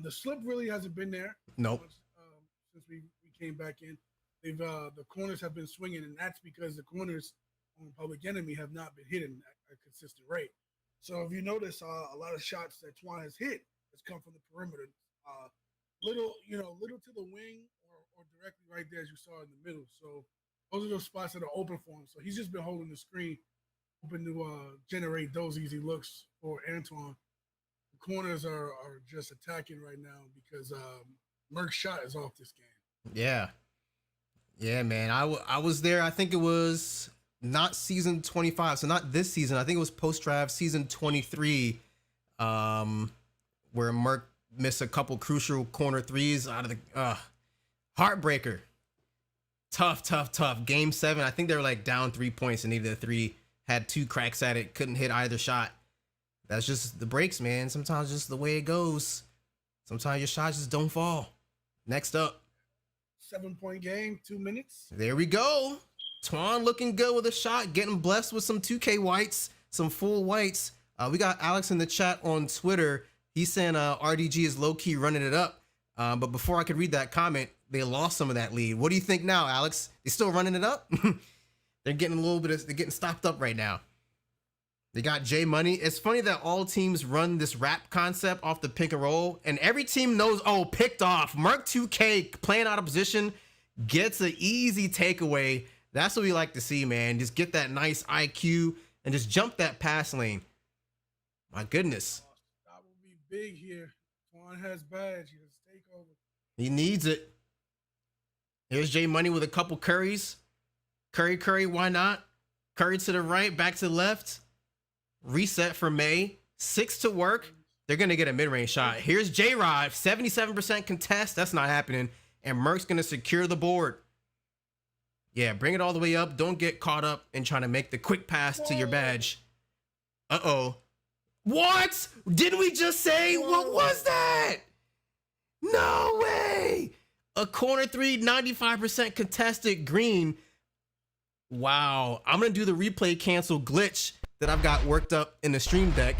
the slip really hasn't been there. Nope. Since we came back in, they've the corners have been swinging, and that's because the corners on Public Enemy have not been hitting at a consistent rate. So if you notice, a lot of shots that Twan has hit has come from the perimeter, little to the wing or directly right there as you saw in the middle. So those are those spots that are open for him. So he's just been holding the screen open to generate those easy looks for Antoine. The corners are just attacking right now because Merck's shot is off this game. Yeah, man. I was there. I think it was not season 25, so not this season. I think it was post-draft season 23, where Merck missed a couple crucial corner threes out of the heartbreaker. Tough. Game 7, I think they were like down 3 points and needed a three. Had 2 cracks at it, couldn't hit either shot. That's just the breaks, man. Sometimes just the way it goes. Sometimes your shots just don't fall. Next up. 7-point game, 2 minutes. There we go. Twan looking good with a shot, getting blessed with some 2K whites, some full whites. We got Alex in the chat on Twitter. He's saying RDG is low-key running it up. But before I could read that comment, they lost some of that lead. What do you think now, Alex? They still running it up? They're getting they're getting stopped up right now. They got J Money. It's funny that all teams run this wrap concept off the pick and roll, and every team knows, oh, picked off. Merc 2K playing out of position gets an easy takeaway. That's what we like to see, man. Just get that nice IQ and just jump that pass lane. My goodness. That will be big here. Twan has badge. He has takeover. He needs it. Here's J Money with a couple curries. Curry, why not? Curry to the right, back to the left. Reset for May. 6 to work. They're going to get a mid-range shot. Here's J-Rod, 77% contest. That's not happening. And Merck's going to secure the board. Yeah, bring it all the way up. Don't get caught up in trying to make the quick pass to your badge. Uh-oh. What? Did we just say? What was that? No way. A corner 3, 95% contested green. Wow. I'm going to do the replay cancel glitch that I've got worked up in the stream deck.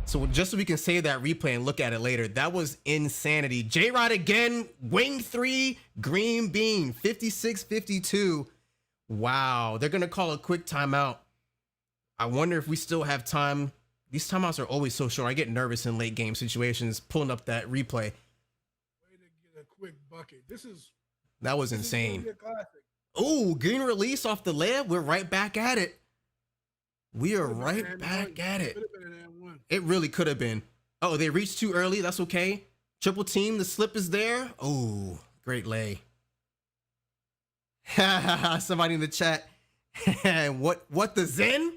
So just so we can save that replay and look at it later. That was insanity. J-Rod again, wing 3, green bean, 56-52. Wow. They're going to call a quick timeout. I wonder if we still have time. These timeouts are always so short. I get nervous in late game situations pulling up that replay. Way to get a quick bucket. That was insane. Oh, green release off the layup. We're right back at it. We are right back at it. It really could have been. Oh, they reached too early. That's okay. Triple team. The slip is there. Oh, great lay. Somebody in the chat. What the Zen?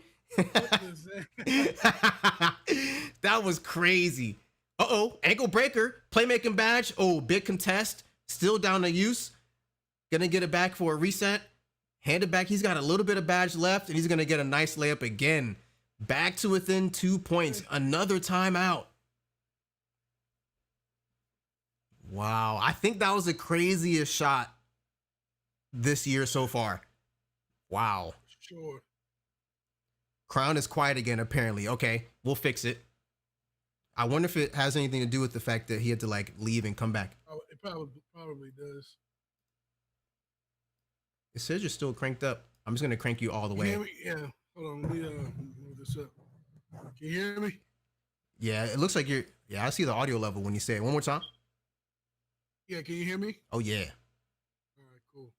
That was crazy. Uh-oh, ankle breaker. Playmaking badge. Oh, big contest. Still down to use. Gonna get it back for a reset. Hand it back. He's got a little bit of badge left, and he's going to get a nice layup again. Back to within 2 points. Another timeout. Wow. I think that was the craziest shot this year so far. Wow. Sure. Crown is quiet again, apparently. Okay, we'll fix it. I wonder if it has anything to do with the fact that he had to, like, leave and come back. Oh, it probably does. It says you're still cranked up. I'm just gonna crank you all the way. Yeah. Hold on. Let me move this up. Can you hear me? Yeah, it looks like you're. Yeah, I see the audio level when you say it. One more time. Yeah. Can you hear me? Oh yeah. All right. Cool.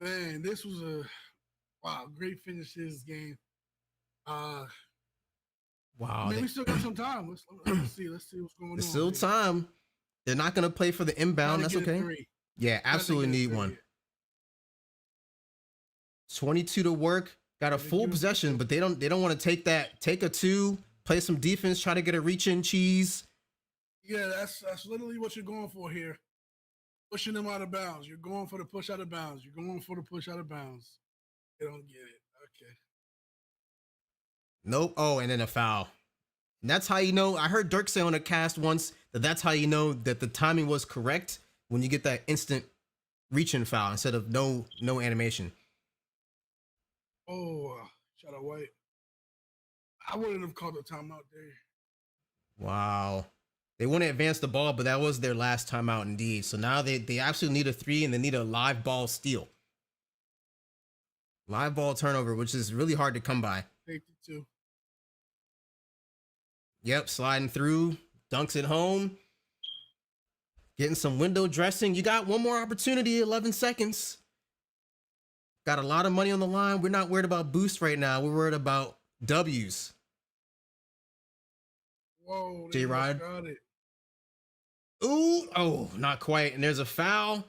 Man, this was a great finish to this game. Wow. I mean, we still got some time. Let's see. Let's see what's going on. There's still time. They're not going to play for the inbound. That's Gotta get a okay. three. Yeah, Gotta absolutely get a need three, one. yeah. 22 to work. Got a Gotta full give it to possession, them. but they don't want to take that. Take a 2, play some defense, try to get a reach in cheese. Yeah, that's literally what you're going for here. Pushing them out of bounds. You're going for the push out of bounds. You're going for the push out of bounds. They don't get it. Okay. Nope. Oh, and then a foul. And that's how you know. I heard Dirk say on a cast once that that's how you know that the timing was correct when you get that instant reach in foul instead of no animation. Oh, shot out White. I wouldn't have called a timeout there. Wow. They want to advance the ball, but that was their last timeout indeed. So now they absolutely need a 3 and they need a live ball steal. Live ball turnover, which is really hard to come by. 52. Yep, sliding through, dunks it home. Getting some window dressing. You got one more opportunity, 11 seconds. Got a lot of money on the line. We're not worried about boost right now. We're worried about W's. Whoa, they J-Rod. got it. Ooh, oh, not quite. And there's a foul.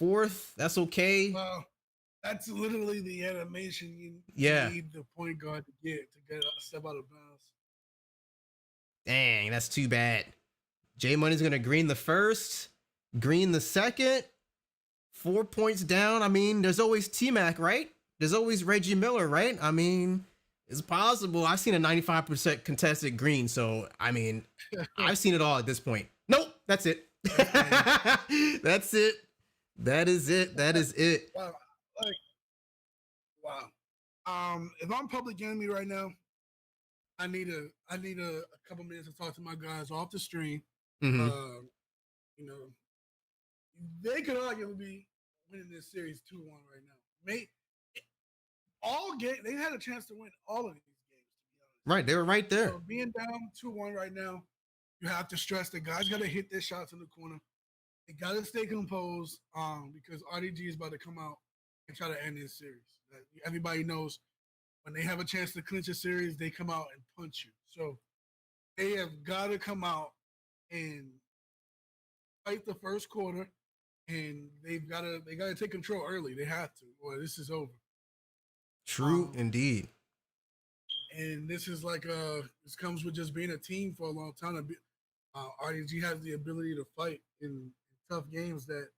4th, that's okay. Wow. That's literally the animation you Yeah. need the point guard to get step out of bounds. Dang, that's too bad. J Money's going to green the first, green the second. 4 points down. I mean, there's always T-Mac, right? There's always Reggie Miller, right? I mean, it's possible. I've seen a 95% contested green, so I mean, I've seen it all at this point. Nope, that's it. That's it. That is it. That is it. Wow. Wow. If I'm Public Enemy right now, I need a couple minutes to talk to my guys off the stream. Mhm. You know, they could arguably be winning this series 2-1 right now. They had a chance to win all of these games, to be honest. Right, they were right there. So being down 2-1 right now, you have to stress the guys got to hit their shots in the corner. They got to stay composed because RDG is about to come out and try to end this series. Everybody knows when they have a chance to clinch a series, they come out and punch you. So they have got to come out and fight the first quarter, and they got to take control early. They have to, or this is over. True indeed. And this is like this comes with just being a team for a long time. RDG has the ability to fight in tough games that,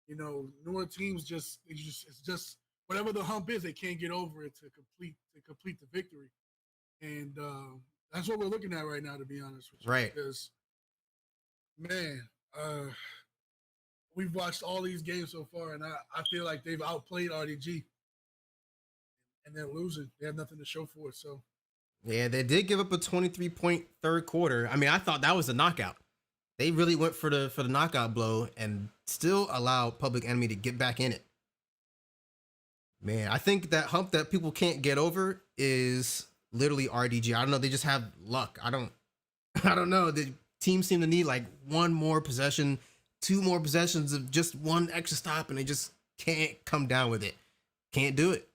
you know, newer teams it's just whatever the hump is, they can't get over it to complete the victory. And that's what we're looking at right now, to be honest with you. Right. Because, man, we've watched all these games so far, and I feel like they've outplayed RDG. And they're losing. They have nothing to show for it. So, Yeah, they did give up a 23-point third quarter. I mean, I thought that was a knockout. They really went for the knockout blow and still allowed Public Enemy to get back in it. Man, I think that hump that people can't get over is literally RDG. I don't know. They just have luck. I don't know. The teams seem to need like one more possession, 2 more possessions of just one extra stop, and they just can't come down with it. Can't do it.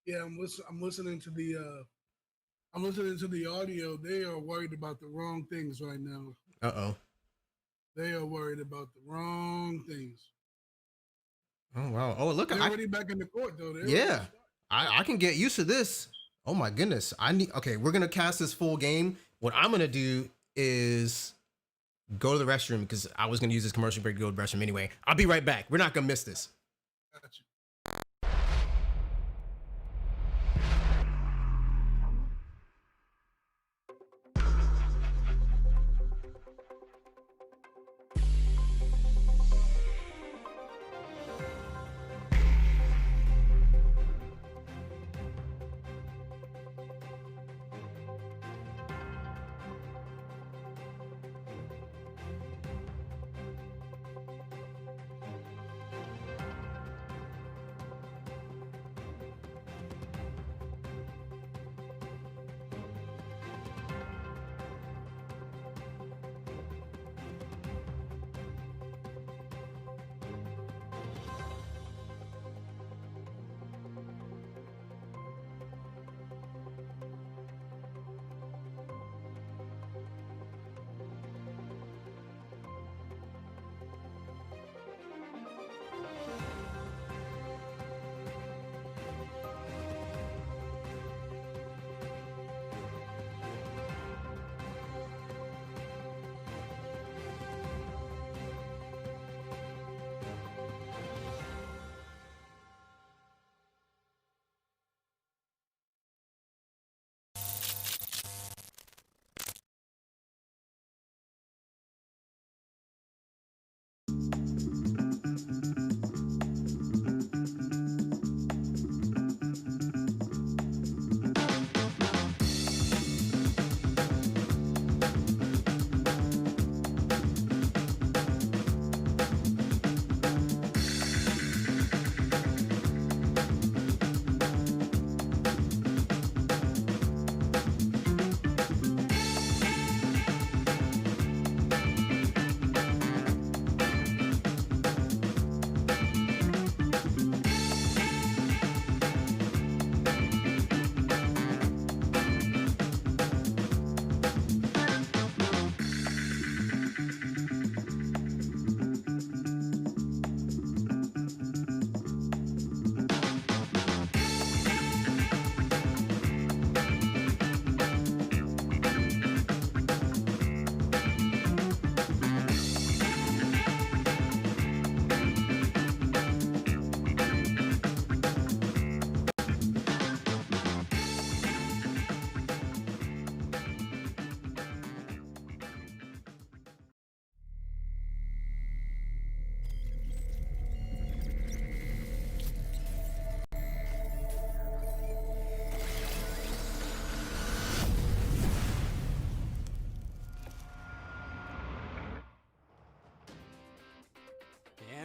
yeah, I'm listening to the audio. They are worried about the wrong things right now. Uh-oh. They are worried about the wrong things. Oh, wow. Oh, look. They're already back in the court, though. Yeah. I can get used to this. Oh, my goodness. Okay, we're going to cast this full game. What I'm going to do is go to the restroom because I was going to use this commercial break to go to the restroom anyway. I'll be right back. We're not going to miss this. Gotcha.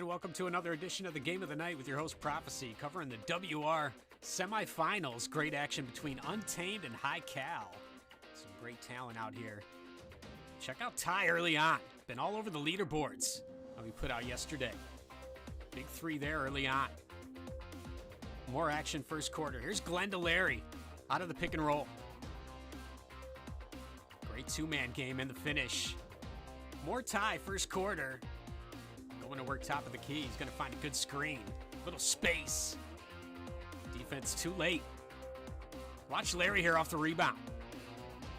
welcome to another edition of the Game of the Night with your host Prophecy, covering the WR semifinals. Great action between Untamed and High Cal. Some great talent out here. Check out Ty early on. Been all over the leaderboards that we put out yesterday. Big three there early on. More action first quarter. Here's Glenda Larry out of the pick and roll. Great two-man game in the finish. More Ty first quarter. Going to work top of the key. He's going to find a good screen. Little space. Defense too late. Watch Larry here off the rebound.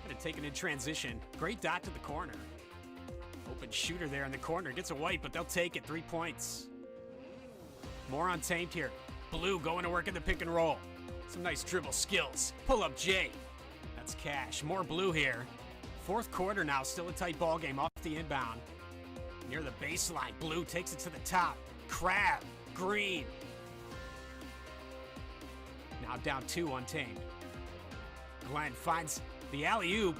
Going to take it in transition. Great dot to the corner. Open shooter there in the corner. Gets a white, but they'll take it. 3 points. More Untamed here. Blue going to work in the pick and roll. Some nice dribble skills. Pull up J. That's Cash. More Blue here. Fourth quarter now. Still a tight ball game off the inbound. Near the baseline. Blue takes it to the top. Crab. Green. Now down 2 Untamed. Glenn finds the alley-oop.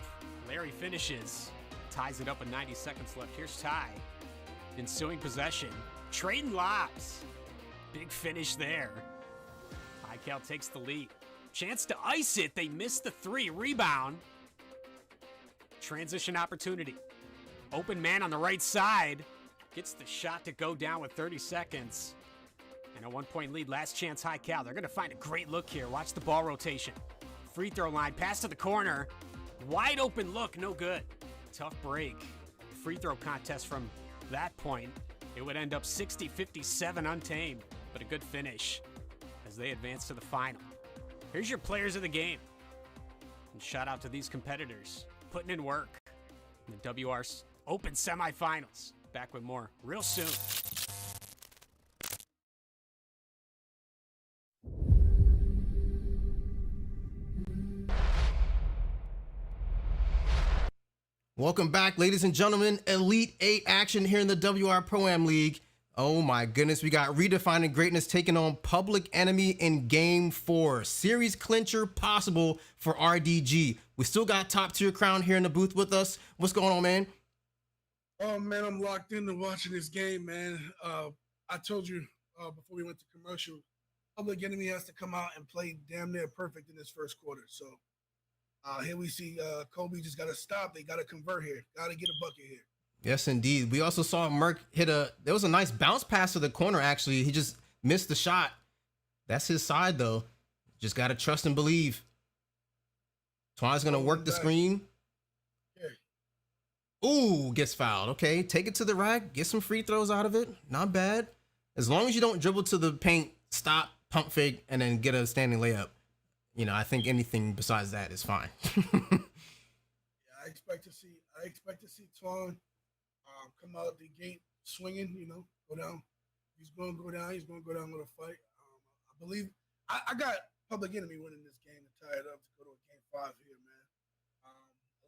Larry finishes. Ties it up with 90 seconds left. Here's Ty. Ensuing possession. Trading lobs. Big finish there. High Cal takes the lead. Chance to ice it. They missed the 3. Rebound. Transition opportunity. Open man on the right side. Gets the shot to go down with 30 seconds. And a 1-point lead. Last chance High Cal. They're going to find a great look here. Watch the ball rotation. Free throw line. Pass to the corner. Wide open look. No good. Tough break. Free throw contest from that point. It would end up 60-57 Untamed. But a good finish as they advance to the final. Here's your players of the game. And shout out to these competitors putting in work in the WR Open semifinals. Back with more real soon. Welcome back, ladies and gentlemen. Elite 8 action here in the WR Pro-Am League. Oh my goodness, we got Redefining Greatness taking on Public Enemy in Game 4. Series clincher possible for RDG. We still got Top Tier Crown here in the booth with us. What's going on, man? Oh man, I'm locked into watching this game, man. I told you before we went to commercial, Public Enemy has to come out and play damn near perfect in this first quarter. So here we see Kobe just got to stop. They got to convert here. Got to get a bucket here. Yes, indeed. We also saw Merc hit there was a nice bounce pass to the corner, actually. He just missed the shot. That's his side, though. Just got to trust and believe. Twan's going to work the screen. Ooh, gets fouled. Okay, take it to the rack. Get some free throws out of it. Not bad. As long as you don't dribble to the paint, stop, pump fake, and then get a standing layup. You know, I think anything besides that is fine. I expect to see Twan come out the gate swinging, you know, go down. He's going to go down. He's going to go down with a fight. I believe I got Public Enemy winning this game and tie it up to go to a Game 5 here, man.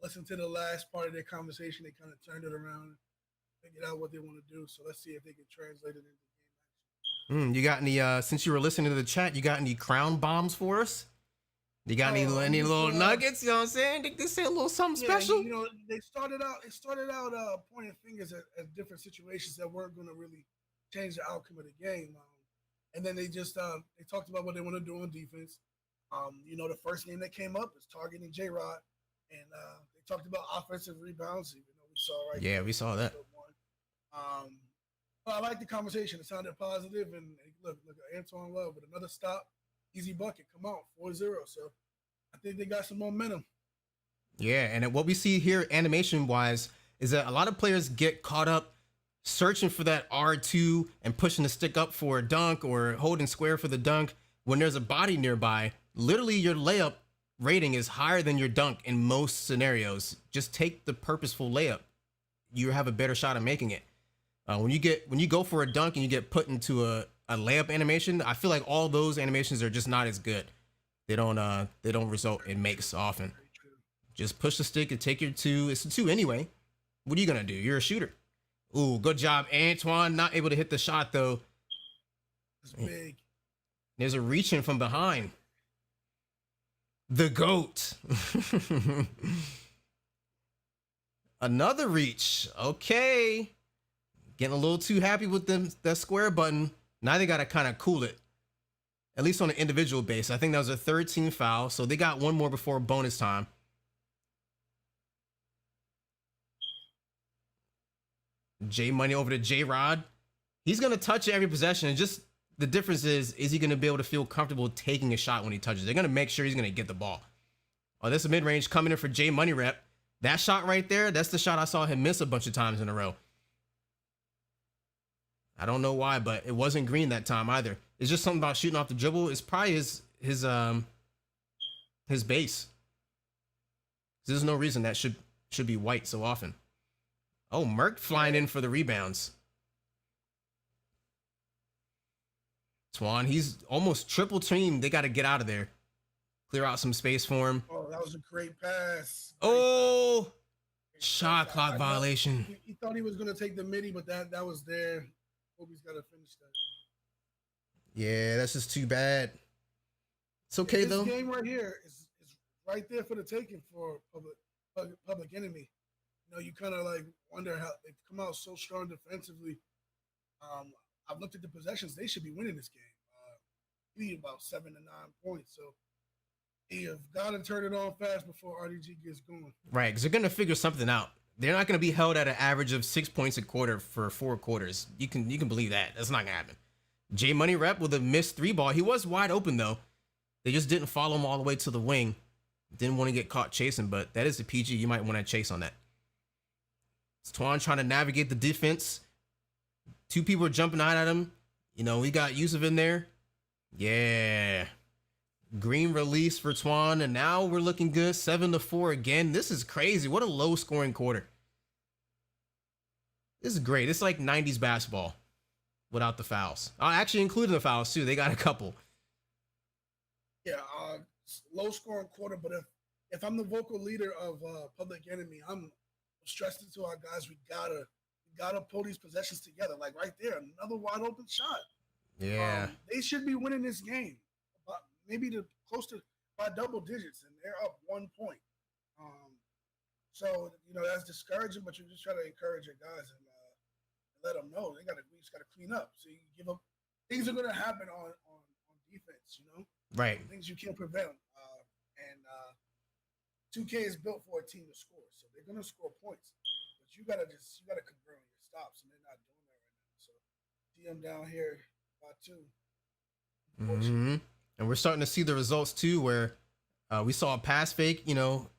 Listen to the last part of their conversation. They kind of turned it around, figured out what they want to do. So let's see if they can translate it into game action. You got any, since you were listening to the chat, you got any crown bombs for us? You got any little nuggets? You know what I'm saying? They say a little something special. You know, they started out pointing fingers at different situations that weren't going to really change the outcome of the game. And then they just they talked about what they want to do on defense. You know, the first name that came up is targeting J-Rod, and they talked about offensive rebounds. Even though we saw we saw that. But I like the conversation. It sounded positive, and look, Antoine Love with another stop. Easy bucket, come on, 4-0. So I think they got some momentum. Yeah, and what we see here animation-wise is that a lot of players get caught up searching for that R2 and pushing the stick up for a dunk or holding square for the dunk when there's a body nearby. Literally, your layup rating is higher than your dunk in most scenarios. Just take the purposeful layup. You have a better shot at making it. When you go for a dunk and you get put into a layup animation, I feel like all those animations are just not as good. They don't result in makes often. Just push the stick and take your 2. It's a 2 anyway. What are you gonna do? You're a shooter. Ooh, good job, Antoine. Not able to hit the shot though. It's big. There's a reach in from behind. The GOAT. Another reach. Okay. Getting a little too happy with them that square button. Now they got to kind of cool it. At least on an individual base. I think that was a third team foul. So they got one more before bonus time. J Money over to J Rod. He's going to touch every possession. And just the difference is he going to be able to feel comfortable taking a shot when he touches? They're going to make sure he's going to get the ball. Oh, this is mid-range coming in for J Money Rep. That shot right there, that's the shot I saw him miss a bunch of times in a row. I don't know why, but it wasn't green that time either. It's just something about shooting off the dribble. It's probably his base. There's no reason that should be white so often. Oh, Merck flying in for the rebounds. Twan, he's almost triple teamed. They got to get out of there. Clear out some space for him. Oh, that was a great pass. Oh, shot clock violation. He thought he was going to take the midi, but that was there. Kobe's got to finish that. Yeah, that's just too bad. It's okay, though. This game right here is right there for the taking for Public Enemy. You know, you kind of like wonder how they've come out so strong defensively. I've looked at the possessions. They should be winning this game. We need about 7 to 9 points. So you have got to turn it on fast before RDG gets going. Right, because they're going to figure something out. They're not going to be held at an average of 6 points a quarter for 4 quarters. You can believe that. That's not going to happen. J Money Rep with a missed 3 ball. He was wide open, though. They just didn't follow him all the way to the wing. Didn't want to get caught chasing, but that is a PG. You might want to chase on that. It's Twan trying to navigate the defense. 2 people are jumping out at him. You know, we got Yusuf in there. Yeah. Green release for Twan, and now we're looking good. 7-4 again. This is crazy. What a low-scoring quarter. This is great. It's like 90s basketball without the fouls. Actually, including the fouls, too. They got a couple. Yeah, low-scoring quarter, but if I'm the vocal leader of Public Enemy, I'm stressing to our guys, we gotta pull these possessions together. Like right there, another wide-open shot. Yeah. They should be winning this game. Maybe close to by double digits, and they're up 1 point. So you know that's discouraging, but you just try to encourage your guys and let them know we just gotta clean up. So you give up. Things are gonna happen on defense, you know. Right. Things you can't prevent them. And 2K is built for a team to score, so they're gonna score points. But you gotta convert on your stops, and they're not doing that right now. So see them down here by 2. Mm-hmm. And we're starting to see the results too, where we saw a pass fake, you know,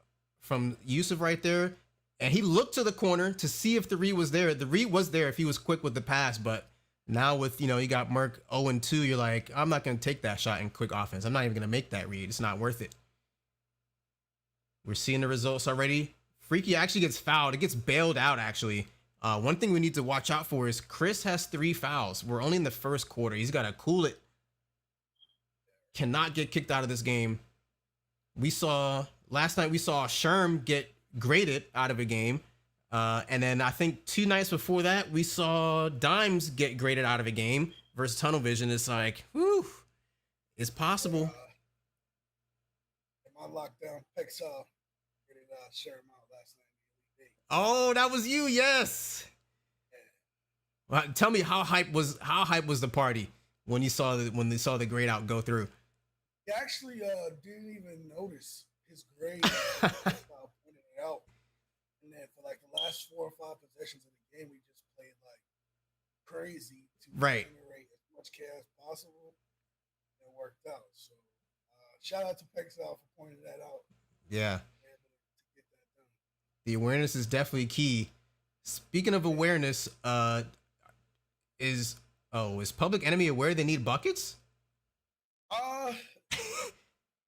from Yusuf right there. And he looked to the corner to see if the read was there. The read was there if he was quick with the pass. But now with, you know, you got Merck 0-2, you're like, I'm not going to take that shot in quick offense. I'm not even going to make that read. It's not worth it. We're seeing the results already. Freaky actually gets fouled. It gets bailed out, actually. One thing we need to watch out for is Chris has 3 fouls. We're only in the first quarter. He's got to cool it. Cannot get kicked out of this game. Last night we saw Sherm get graded out of a game. And then I think 2 nights before that, we saw Dimes get graded out of a game versus Tunnel Vision. It's like, whew, it's possible. My lockdown picks up. Sherm out last night. Oh, that was you, yes. Well, tell me how hype was the party when they saw the grade out go through? He actually didn't even notice his grade. Pointed it out, and then for like the last 4 or 5 possessions of the game, we just played like crazy to generate as much chaos as possible. And it worked out. So shout out to Pexel for pointing that out. Yeah, the awareness is definitely key. Speaking of awareness, is Public Enemy aware they need buckets?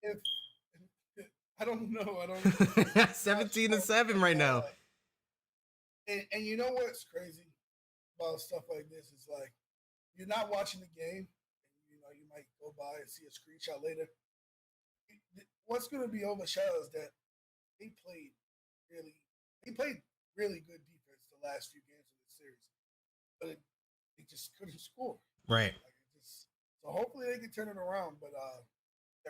If I don't know. 17-7 right now. And you know what's crazy about stuff like this is like you're not watching the game, and you know you might go by and see a screenshot later. What's going to be overshadowed is that they played really good defense the last few games of the series, but they just couldn't score. Right. So hopefully they can turn it around, but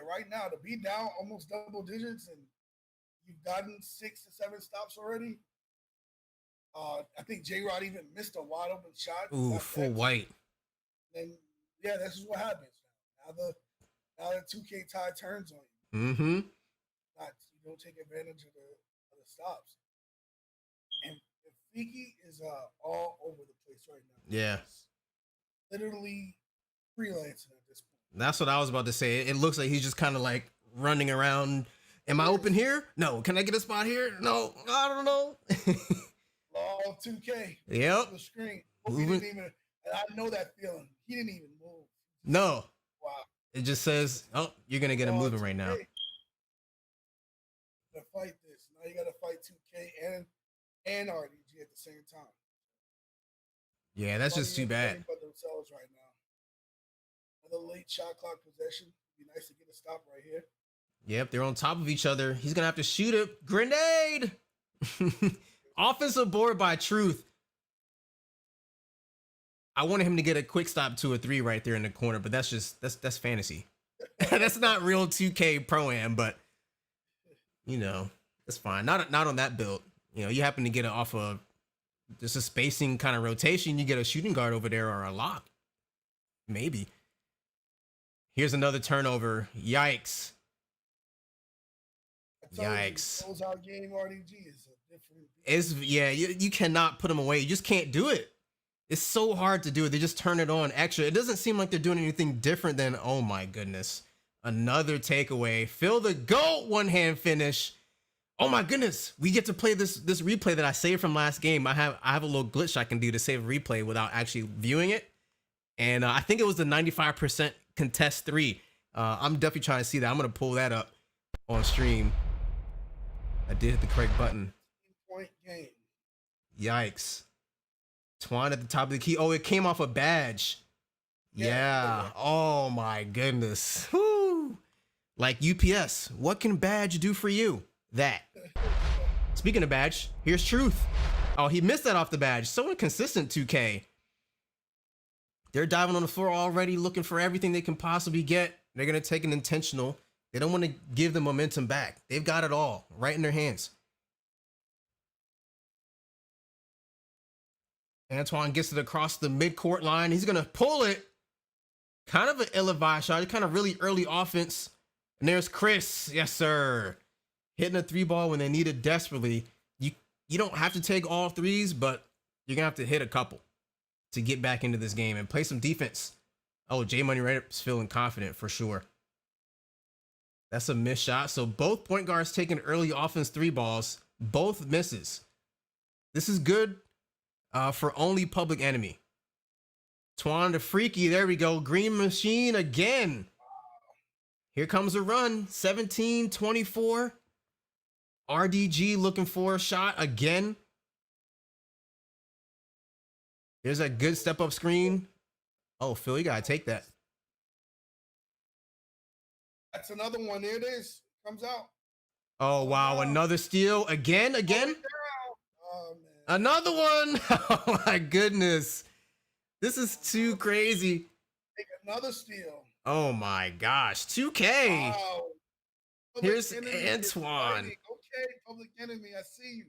right now to be down almost double digits and you've gotten 6 to 7 stops already, I think J Rod even missed a wide open shot. Ooh, Got full that. white. And yeah, this is what happens now. Now the 2K tide turns on you. Mm-hmm. You don't take advantage of the stops. And Fiki is all over the place right now. Yeah. He's literally freelancing at this point. That's what I was about to say. It looks like he's just kind of like running around. Am I open here? No. Can I get a spot here? No. I don't know. All 2K. Yep. The screen. Moving. And I know that feeling. He didn't even move. No. Wow. It just says, oh, you're going to get him moving right now. To fight this. Now you got to fight 2K and RDG at the same time. Yeah, that's just too bad. But themselves right now. Another late shot clock possession. It'd be nice to get a stop right here. Yep, they're on top of each other. He's going to have to shoot it. Grenade! Offensive board by Truth. I wanted him to get a quick stop to a 3 right there in the corner, but that's fantasy. That's not real 2K Pro-Am, but you know, it's fine. Not on that build. You know, you happen to get it off of just a spacing kind of rotation, you get a shooting guard over there or a lock. Maybe. Here's another turnover. Yikes. Yikes. Closeout game RDG is a different. It's you cannot put them away. You just can't do it. It's so hard to do it. They just turn it on extra. It doesn't seem like they're doing anything different than, oh my goodness, another takeaway. Phil the GOAT one-hand finish. Oh my goodness, we get to play this replay that I saved from last game. I have a little glitch I can do to save a replay without actually viewing it, and I think it was the 95% contest 3. I'm definitely trying to see that. I'm gonna pull that up on stream. I did hit the correct button. Point game. Yikes. Twan at the top of the key. Oh, it came off a badge. Yeah. Oh my goodness. Whew. Like UPS, what can badge do for you? That. Speaking of badge, here's Truth. Oh, he missed that off the badge. So inconsistent, 2K. They're diving on the floor already, looking for everything they can possibly get. They're going to take an intentional. They don't want to give the momentum back. They've got it all right in their hands. Antoine gets it across the midcourt line. He's going to pull it. Kind of an ill-advised shot. Kind of really early offense. And there's Chris. Yes, sir. Hitting a 3-ball when they need it desperately. You don't have to take all 3s, but you're going to have to hit a couple to get back into this game and play some defense. Oh, J Money right is feeling confident for sure. That's a missed shot. So both point guards taking early offense 3-balls. Both misses. This is good. For only Public Enemy. Twan the Freaky. There we go. Green Machine again. Here comes a run. 17-24. RDG looking for a shot again. There's a good step up screen. Oh, Phil, you gotta take that. That's another one. There it is. Comes out. Oh, wow. Another steal. Again. Oh, man. Another one. Oh my goodness. This is too crazy. Take another steal. Oh my gosh. 2K. Wow. Here's Antoine. Okay, Public Enemy, I see you.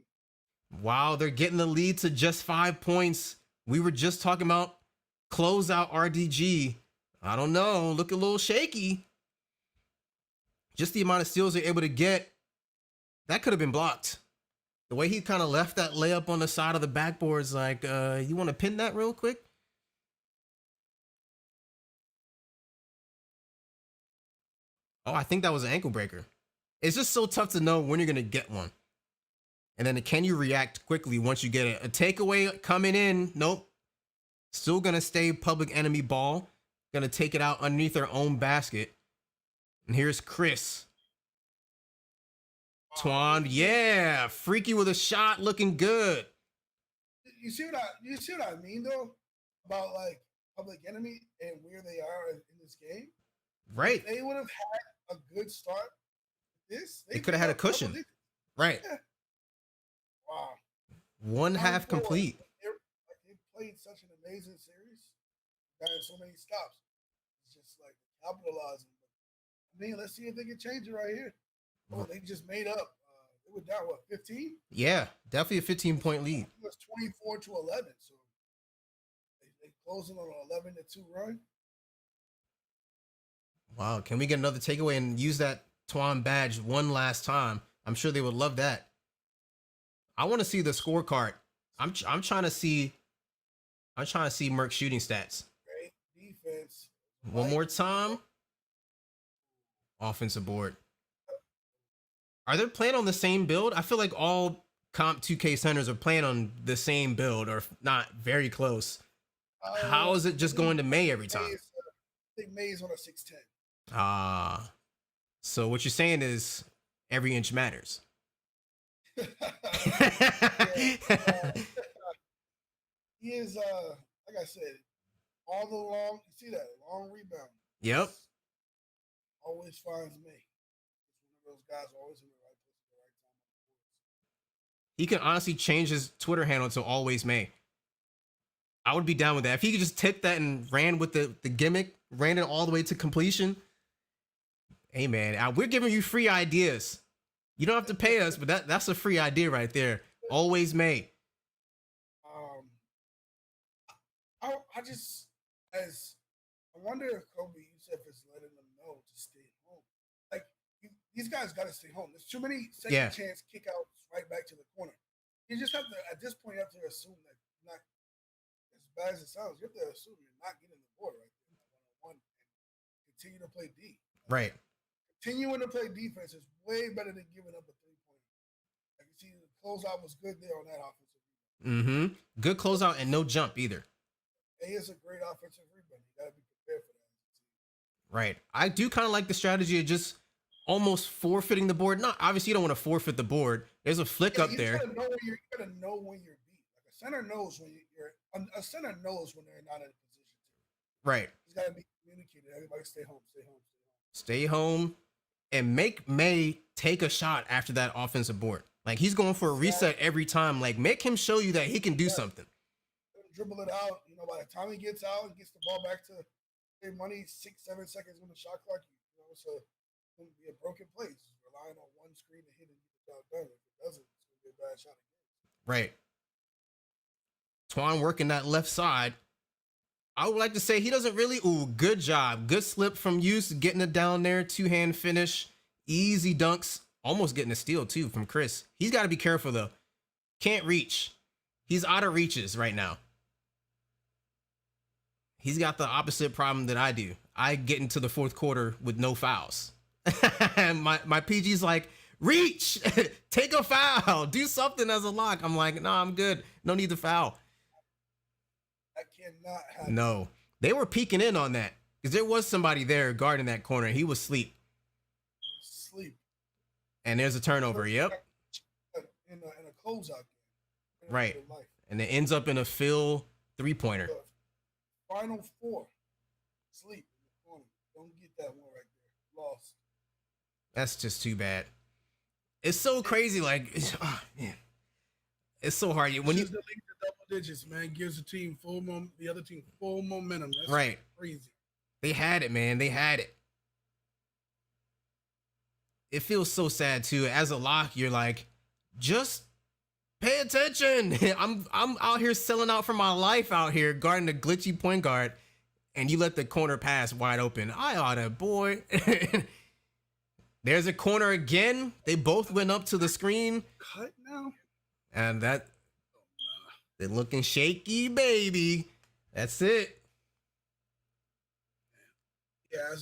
Wow, they're getting the lead to just 5 points. We were just talking about closeout RDG. I don't know. Look a little shaky. Just the amount of steals they're able to get. That could have been blocked. The way he kind of left that layup on the side of the backboard is like, you want to pin that real quick? Oh, I think that was an ankle breaker. It's just so tough to know when you're going to get one. And then can you react quickly once you get it? A takeaway coming in. Nope. Still going to stay Public Enemy ball. Going to take it out underneath their own basket. And here's Chris. Twan, yeah, Freaky with a shot, looking good. You see what I mean though about like Public Enemy and where they are in this game. Right. If they would have had a good start. They could have had a cushion. Right. Yeah. Wow. One half complete. They played such an amazing series. Got so many stops. It's just like capitalizing. I mean, let's see if they can change it right here. Oh, they just made up. They were down, what, 15? Yeah, definitely a 15-point lead. It was 24-11. So they closing on an 11-2 run. Wow, can we get another takeaway and use that Twan badge one last time? I'm sure they would love that. I want to see the scorecard. I'm trying to see Merc's shooting stats. Great defense. One more time. Offensive board. Are they playing on the same build? I feel like all comp 2K centers are playing on the same build or not very close. How is it just going to May every time? I think May's on a 6'10". So what you're saying is every inch matters. He is, like I said, all the long, you see that, long rebound. Yep. Always finds me. It's one of those guys always in the right place at the right time. He can honestly change his Twitter handle to Always May. I would be down with that. If he could just tip that and ran with the gimmick, ran it all the way to completion. Hey, man, we're giving you free ideas. You don't have to pay us, but that's a free idea right there. Always May. I wonder if Kobe Youssef is letting them know to stay home. Like, these guys got to stay home. There's too many second chance kick outs right back to the corner. You just have to, at this point, you have to assume that you're not, as bad as it sounds, you have to assume you're not getting the board right there, one-on-one, and continue to play D. Right. Continuing to play defense is way better than giving up a 3-point. Like, you see, the closeout was good there on that offensive rebound. Mm-hmm. Good closeout and no jump either. He is a great offensive rebound. You got to be prepared for that. Right. I do kind of like the strategy of just almost forfeiting the board. Not obviously you don't want to forfeit the board. There's a flick up there. You gotta know when you're beat. Like a center knows when a center knows when they're not in a position to. Right. It's gotta be communicated. Everybody stay home, stay home, stay home. Stay home and make May take a shot after that offensive board. Like he's going for a reset every time. Like make him show you that he can do something. Dribble it out. You know, by the time he gets out and gets the ball back to their money, 6-7 seconds on the shot clock, you know, so it's going to be a broken place. Relying on one screen to hit and get the job done. If it doesn't, it's going to be a bad shot again. Right. Twan working that left side. I would like to say he doesn't really. Ooh, good job. Good slip from Use, getting it down there. 2-hand finish. Easy dunks. Almost getting a steal, too, from Chris. He's got to be careful, though. Can't reach. He's out of reaches right now. He's got the opposite problem that I do. I get into the fourth quarter with no fouls. my PG's like, reach, take a foul, do something as a lock. I'm like, no, I'm good. No need to foul. I cannot have No, they were peeking in on that because there was somebody there guarding that corner. He was asleep. And there's a turnover. Yep. In a closeout game. Right. And it ends up in a Phil 3-pointer. Final 4. Sleep in the corner. Don't get that one right there. Lost. That's just too bad. It's so crazy. Like, man, it's so hard. When you the lead to double digits, man, gives the team the other team full momentum. That's right. Crazy. They had it, man. They had it. It feels so sad too. As a lock, you're like, just pay attention. I'm out here selling out for my life out here, guarding the glitchy point guard, and you let the corner pass wide open. I oughta, boy. There's a corner again. They both went up to the screen. Cut now. And they're looking shaky, baby. That's it. Yeah,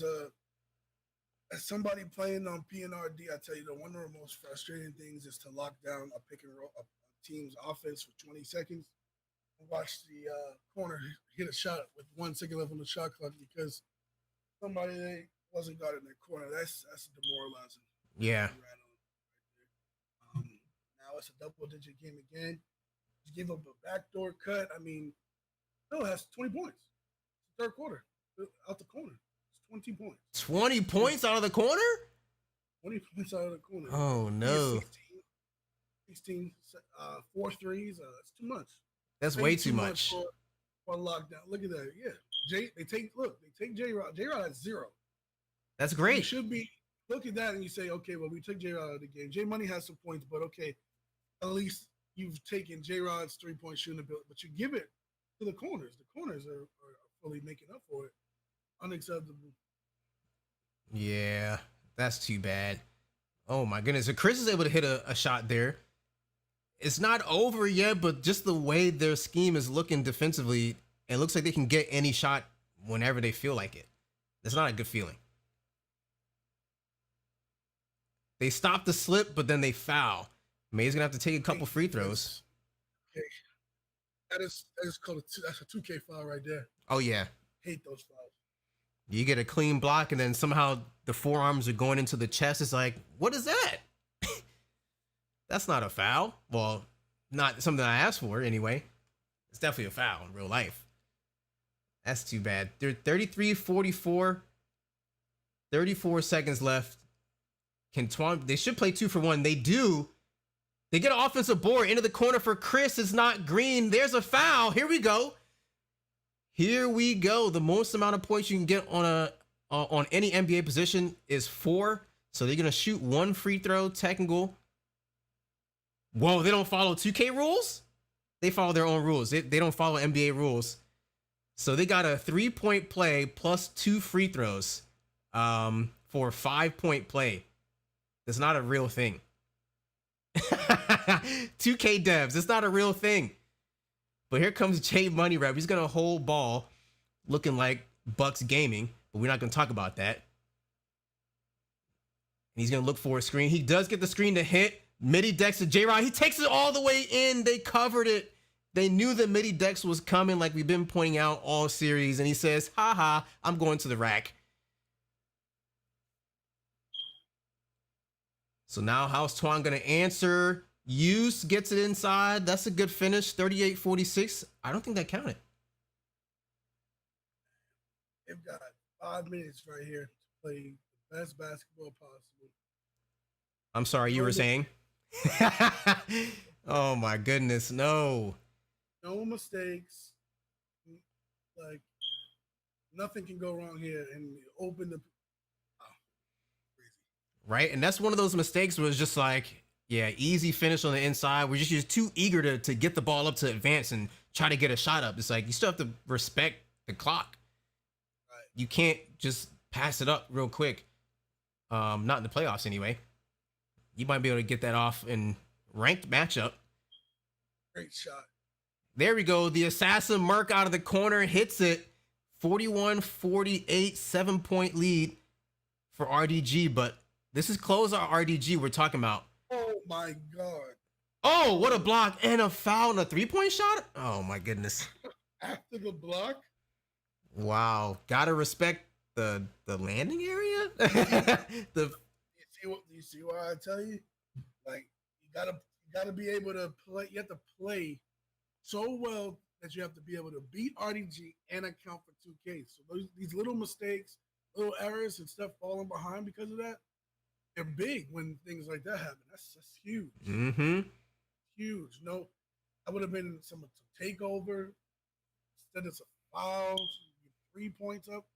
as somebody playing on PNRD, I tell you, one of the most frustrating things is to lock down a pick and roll, a team's offense for 20 seconds and watch the corner hit a shot with 1 second left on the shot clock because somebody they wasn't guarding their corner. That's demoralizing. Yeah. Now it's a double-digit game again. Just give up a backdoor cut. I mean, Phil has 20 points. Third quarter, out the corner. 20 points. 20 points out of the corner? 20 points out of the corner. Oh, no. 16 4 threes. That's too much. That's way too much. For lockdown. Look at that. Yeah. They take J-Rod. J-Rod has 0. That's great. He should be look at that and you say, okay, well, we took J Rod out of the game. J Money has some points, but okay, at least you've taken J Rod's 3-point shooting ability, but you give it to the corners. The corners are fully making up for it. Unacceptable. Yeah, that's too bad. Oh my goodness. So Chris is able to hit a shot there. It's not over yet, but just the way their scheme is looking defensively, it looks like they can get any shot whenever they feel like it. That's not a good feeling. They stop the slip, but then they foul. May's gonna have to take a couple free throws. Okay. That is called that's a 2K foul right there. Oh yeah. Hate those fouls. You get a clean block and then somehow the forearms are going into the chest. It's like, what is that? That's not a foul. Well, not something I asked for anyway. It's definitely a foul in real life. That's too bad. They're 33-44. 34 seconds left. They should play 2 for 1. They do. They get an offensive board into the corner for Chris. It's not green. There's a foul. Here we go. Here we go. The most amount of points you can get on any NBA position is 4. So they're gonna shoot 1 free throw, technical. Whoa, they don't follow 2K rules? They follow their own rules. They don't follow NBA rules. So they got a 3-point play plus 2 free throws for a 5-point play. That's not a real thing. 2K devs, it's not a real thing. But here comes J Money Rap. He's gonna hold ball, looking like Bucks Gaming, but we're not gonna talk about that. And he's gonna look for a screen. He does get the screen to hit. Midi Dex to J-Rod. He takes it all the way in. They covered it. They knew that Midi Dex was coming, like we've been pointing out all series. And he says, haha, I'm going to the rack. So now how's Twan gonna answer? Use gets it inside. That's a good finish. 38-46. I don't think that counted. They've got 5 minutes right here to play the best basketball possible. I'm sorry, you were saying? Oh my goodness, no. No mistakes. Like, nothing can go wrong here and open the crazy. Right? And that's one of those mistakes where it's just like, yeah, easy finish on the inside. We're just too eager to get the ball up to advance and try to get a shot up. It's like you still have to respect the clock. Right. You can't just pass it up real quick. Not in the playoffs anyway. You might be able to get that off in ranked matchup. Great shot. There we go. The assassin Merc out of the corner hits it. 41-48, 7-point lead for RDG. But this is closeout RDG we're talking about. Oh my God. Oh, what a block and a foul and a 3-point shot. Oh my goodness. After the block. Wow. Gotta respect the landing area. You see what I tell you? Like, you gotta be able to play. You have to play so well that you have to be able to beat RDG and account for 2K. So these little mistakes, little errors, and stuff falling behind because of that, they're big when things like that happen. That's huge. Mm-hmm. Huge. No, I would have been some takeover instead of some fouls. 3 points up.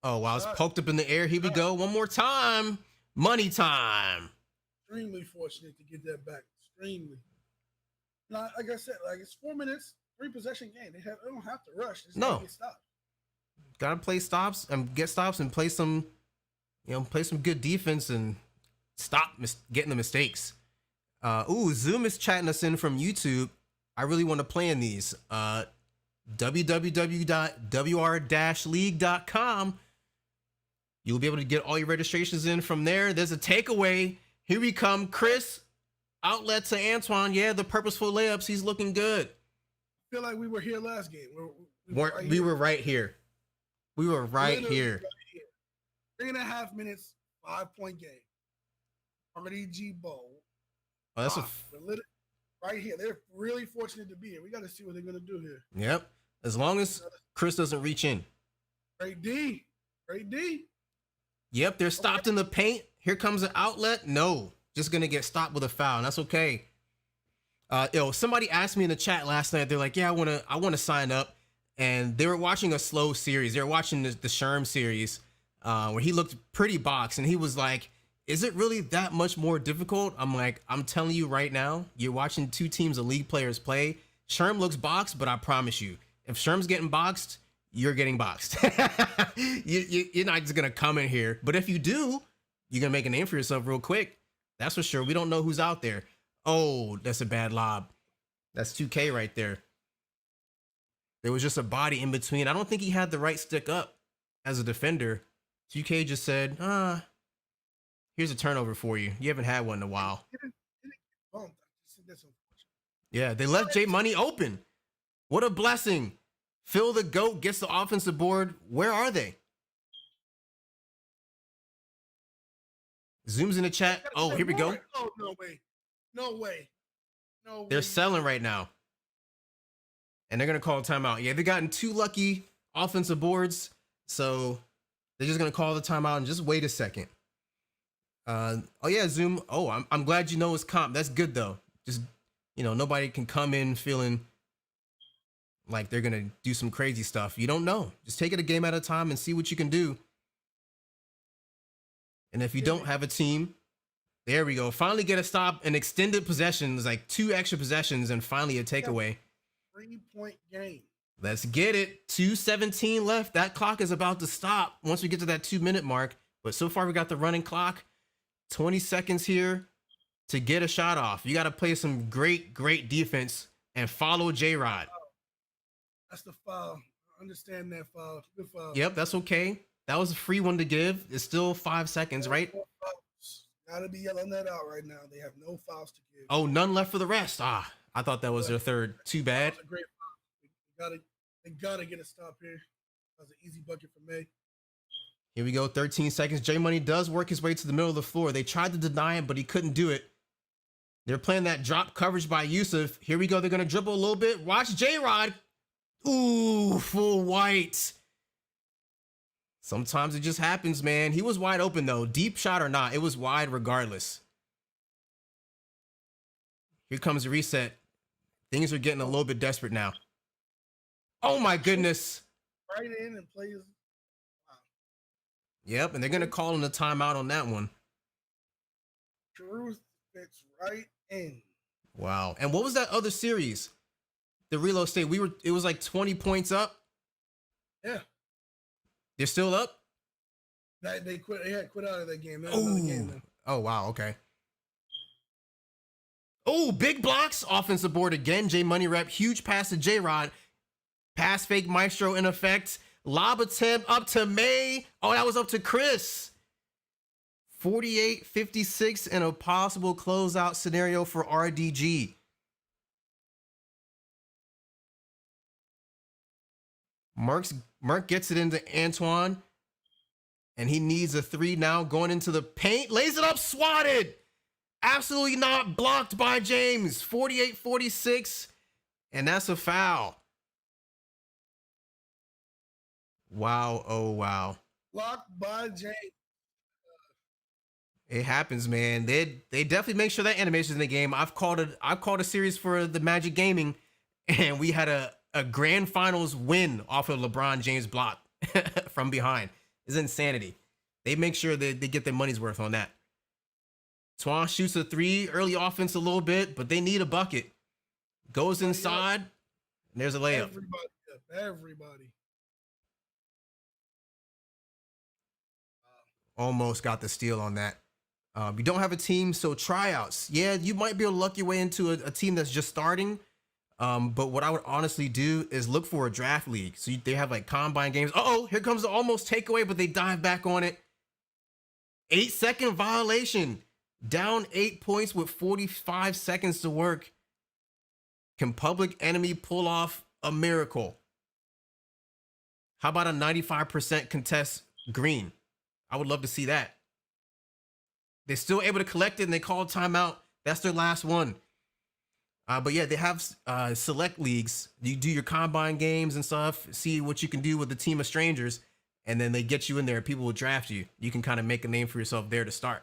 Oh, wow. It's poked up in the air. Here we go. One more time. Money time. Extremely fortunate to get that back. Extremely. Now, like I said, like it's 4 minutes, 3 possession game. They don't have to rush. No. Get stopped. Gotta play stops and get stops and play some good defense and stop getting the mistakes. Zoom is chatting us in from YouTube. I really want to play in these. www.wr-league.com. You'll be able to get all your registrations in from there. There's a takeaway. Here we come. Chris, outlet to Antoine. Yeah, the purposeful layups. He's looking good. I feel like we were here last game. We were right here. We were right here. 3.5 minutes, 5-point game. RDG Bowl. Oh, that's right here. They're really fortunate to be here. We got to see what they're going to do here. Yep. As long as Chris doesn't reach in. Great D. Great D. Yep, they're stopped in the paint. Here comes an outlet. No, just going to get stopped with a foul. And that's okay. Somebody asked me in the chat last night. They're like, yeah, I want to sign up. And they were watching a slow series. They were watching the Sherm series. where he looked pretty boxed, and he was like, is it really that much more difficult? I'm like, I'm telling you right now, you're watching two teams of league players play. Sherm looks boxed, but I promise you, if Sherm's getting boxed, you're getting boxed. You're not just going to come in here. But if you do, you're going to make a name for yourself real quick. That's for sure. We don't know who's out there. Oh, that's a bad lob. That's 2K right there. There was just a body in between. I don't think he had the right stick up as a defender. 2K just said, here's a turnover for you. You haven't had one in a while. Yeah, they left J Money open. What a blessing. Phil the GOAT gets the offensive board. Where are they? Zooms in the chat. Oh, here we go. Oh, no way. No way. No way. They're selling right now. And they're going to call a timeout. Yeah, they've gotten 2 lucky offensive boards. So they're just going to call the timeout and just wait a second. Oh, yeah, Zoom. Oh, I'm glad you know it's comp. That's good, though. Just, nobody can come in feeling like they're going to do some crazy stuff. You don't know. Just take it a game at a time and see what you can do. And if you don't have a team, there we go. Finally get a stop and extended possessions, like 2 extra possessions and finally a takeaway. 3-point game. Let's get it. 2:17 left. That clock is about to stop once we get to that 2-minute mark. But so far we got the running clock. 20 seconds here to get a shot off. You got to play some great defense and follow J-Rod. That's the foul. I understand that foul. Good foul. Yep, that's okay. That was a free one to give. It's still 5 seconds, right? Gotta be yelling that out right now. They have no fouls to give. Oh, none left for the rest. I thought that was their third. Too bad. That was a great foul. They gotta get a stop here. That was an easy bucket for May. Here we go. 13 seconds. J Money does work his way to the middle of the floor. They tried to deny him, but he couldn't do it. They're playing that drop coverage by Yusuf. Here we go. They're gonna dribble a little bit. Watch J-Rod. Ooh, full white. Sometimes it just happens, man. He was wide open, though. Deep shot or not, it was wide regardless. Here comes the reset. Things are getting a little bit desperate now. Oh, my goodness. Right in and plays. Wow. Yep, and they're going to call him a timeout on that one. Truth fits right in. Wow. And what was that other series? The reload state. It was like 20 points up. Yeah. They're still up? They quit. They had quit out of that game. Oh, wow. Okay. Oh, big blocks. Offensive board again. J Money rep. Huge pass to J-Rod. Pass fake Maestro in effect. Lob attempt up to May. Oh, that was up to Chris. 48-56 in a possible closeout scenario for RDG. Mark gets it into Antoine, and he needs a 3 now. Going into the paint, lays it up, swatted. Absolutely not, blocked by James. 48-46, and that's a foul. Wow, oh wow. Blocked by James. It happens, man. They definitely make sure that animation's in the game. I've called a series for the Magic Gaming, and we had a grand finals win off of LeBron James block from behind. It's insanity. They make sure that they get their money's worth on that. Twan shoots a 3, early offense a little bit, but they need a bucket. Goes inside, and there's a layup. Everybody. Almost got the steal on that. You don't have a team, so tryouts. Yeah, you might be able to luck your way into a team that's just starting. But what I would honestly do is look for a draft league. So they have like combine games. Uh-oh, here comes the almost takeaway, but they dive back on it. 8-second violation. Down 8 points with 45 seconds to work. Can Public Enemy pull off a miracle? How about a 95% contest green? I would love to see that. They're still able to collect it and they call timeout. That's their last one. But yeah, they have select leagues. You do your combine games and stuff, see what you can do with a team of strangers, and then they get you in there. People will draft you. You can kind of make a name for yourself there to start.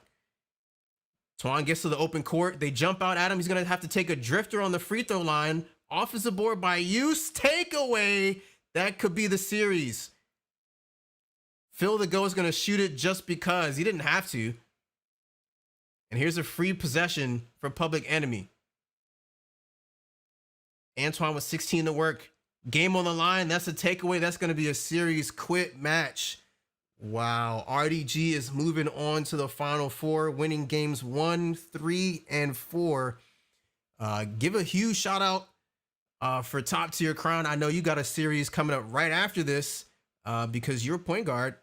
Twan gets to the open court. They jump out at him. He's going to have to take a drifter on the free throw line. Offensive board by Use. Takeaway. That could be the series. Phil the Goat's going to shoot it just because. He didn't have to. And here's a free possession for Public Enemy. Antoine with 16 to work. Game on the line. That's a takeaway. That's going to be a series quit match. Wow. RDG is moving on to the Final Four, winning games 1, 3, and 4. Give a huge shout out for Top Tier Crown. I know you got a series coming up right after this because your point guard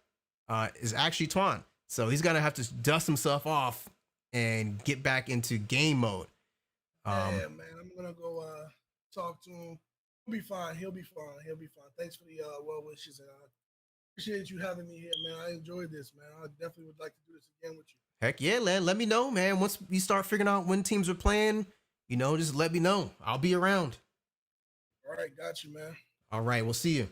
is actually Twan. So he's going to have to dust himself off and get back into game mode. Yeah, man. I'm going to go talk to him. He'll be fine. He'll be fine. He'll be fine. Thanks for the well wishes. And I appreciate you having me here, man. I enjoyed this, man. I definitely would like to do this again with you. Heck yeah, man. Let me know, man. Once you start figuring out when teams are playing, just let me know. I'll be around. All right. Got you, man. All right. We'll see you.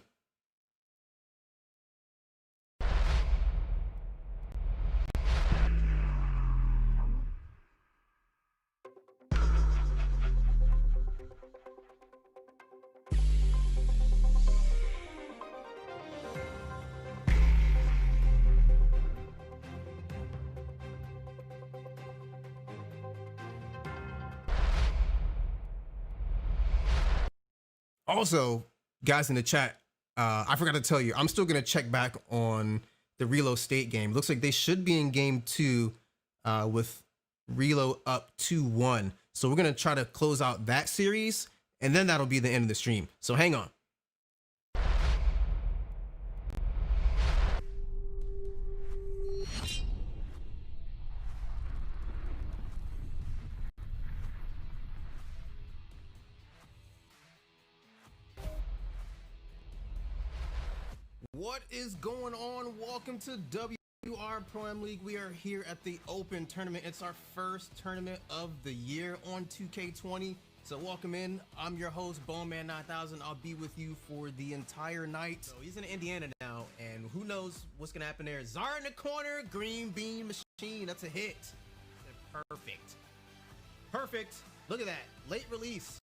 Also, guys in the chat, I forgot to tell you, I'm still going to check back on the Relo State game. Looks like they should be in game 2 with Relo up 2-1. So we're going to try to close out that series, and then that'll be the end of the stream. So hang on. What is going on? Welcome to WR Pro Am League. We are here at the Open Tournament. It's our first tournament of the year on 2K20. So welcome in. I'm your host, Bowman 9000. I'll be with you for the entire night. So he's in Indiana now, and who knows what's gonna happen there. Zara in the corner, green bean machine. That's a hit. Perfect. Perfect. Look at that. Late release.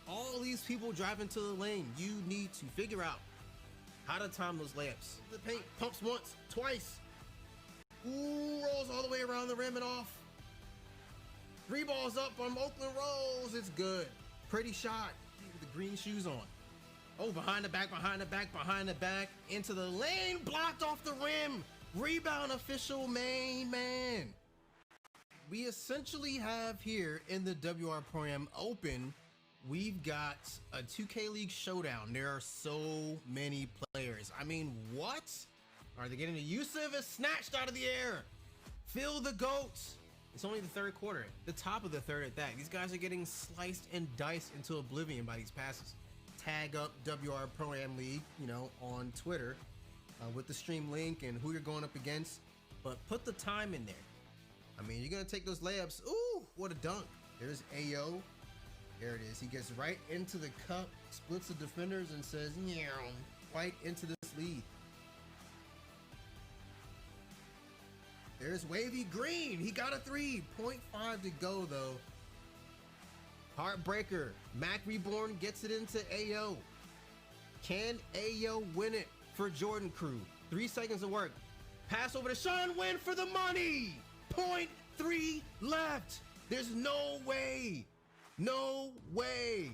All these people driving to the lane. You need to figure out how to time those layups. The paint pumps once, twice. Ooh, rolls all the way around the rim and off. 3 balls up on Oakland rolls. It's good. Pretty shot with the green shoes on. Oh, behind the back, behind the back, behind the back. Into the lane, blocked off the rim. Rebound official, main man. We essentially have here in the WR Pro Am Open, we've got a 2K League showdown. There are so many players. I mean, what? Are they getting a Yusuf is snatched out of the air? Phil the Goat. It's only the third quarter, the top of the third at that. These guys are getting sliced and diced into oblivion by these passes. Tag up WR Pro Am League, on Twitter with the stream link and who you're going up against. But put the time in there. I mean, you're going to take those layups. Ooh, what a dunk. There's Ayo. There it is. He gets right into the cup, splits the defenders, and says, right into this lead. There's Wavy Green. He got a 3. 0.5 to go, though. Heartbreaker. Mac Reborn gets it into Ayo. Can Ayo win it for Jordan Crew? 3 seconds of work. Pass over to Sean Wynn for the money. 0.3 left. There's no way. No way.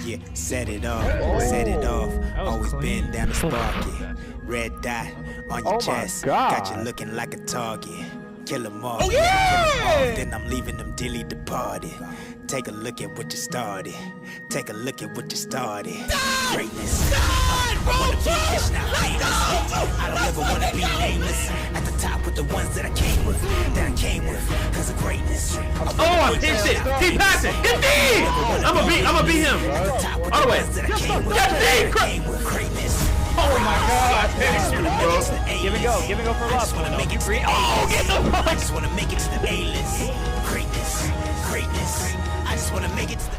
Yeah, set it off, set it off. Always been down to spark it. Red dot on your chest, got you looking like a target. Kill 'em off, kill 'em off, then I'm leaving them dilly departed. Take a look at what you started. Take a look at what you started. Greatness. I wanna be this, not famous. I don't ever wanna be nameless. At the top with the ones that I came with, cause of greatness. Oh, I pinched it. Keep passing. Get deep. I'ma beat him. All the way. Get deep. Greatness. Oh my God. Bro. Give it go for love. Oh, get the fuck! I just wanna make it to the A-list. Greatness, greatness. I just wanna make it to the...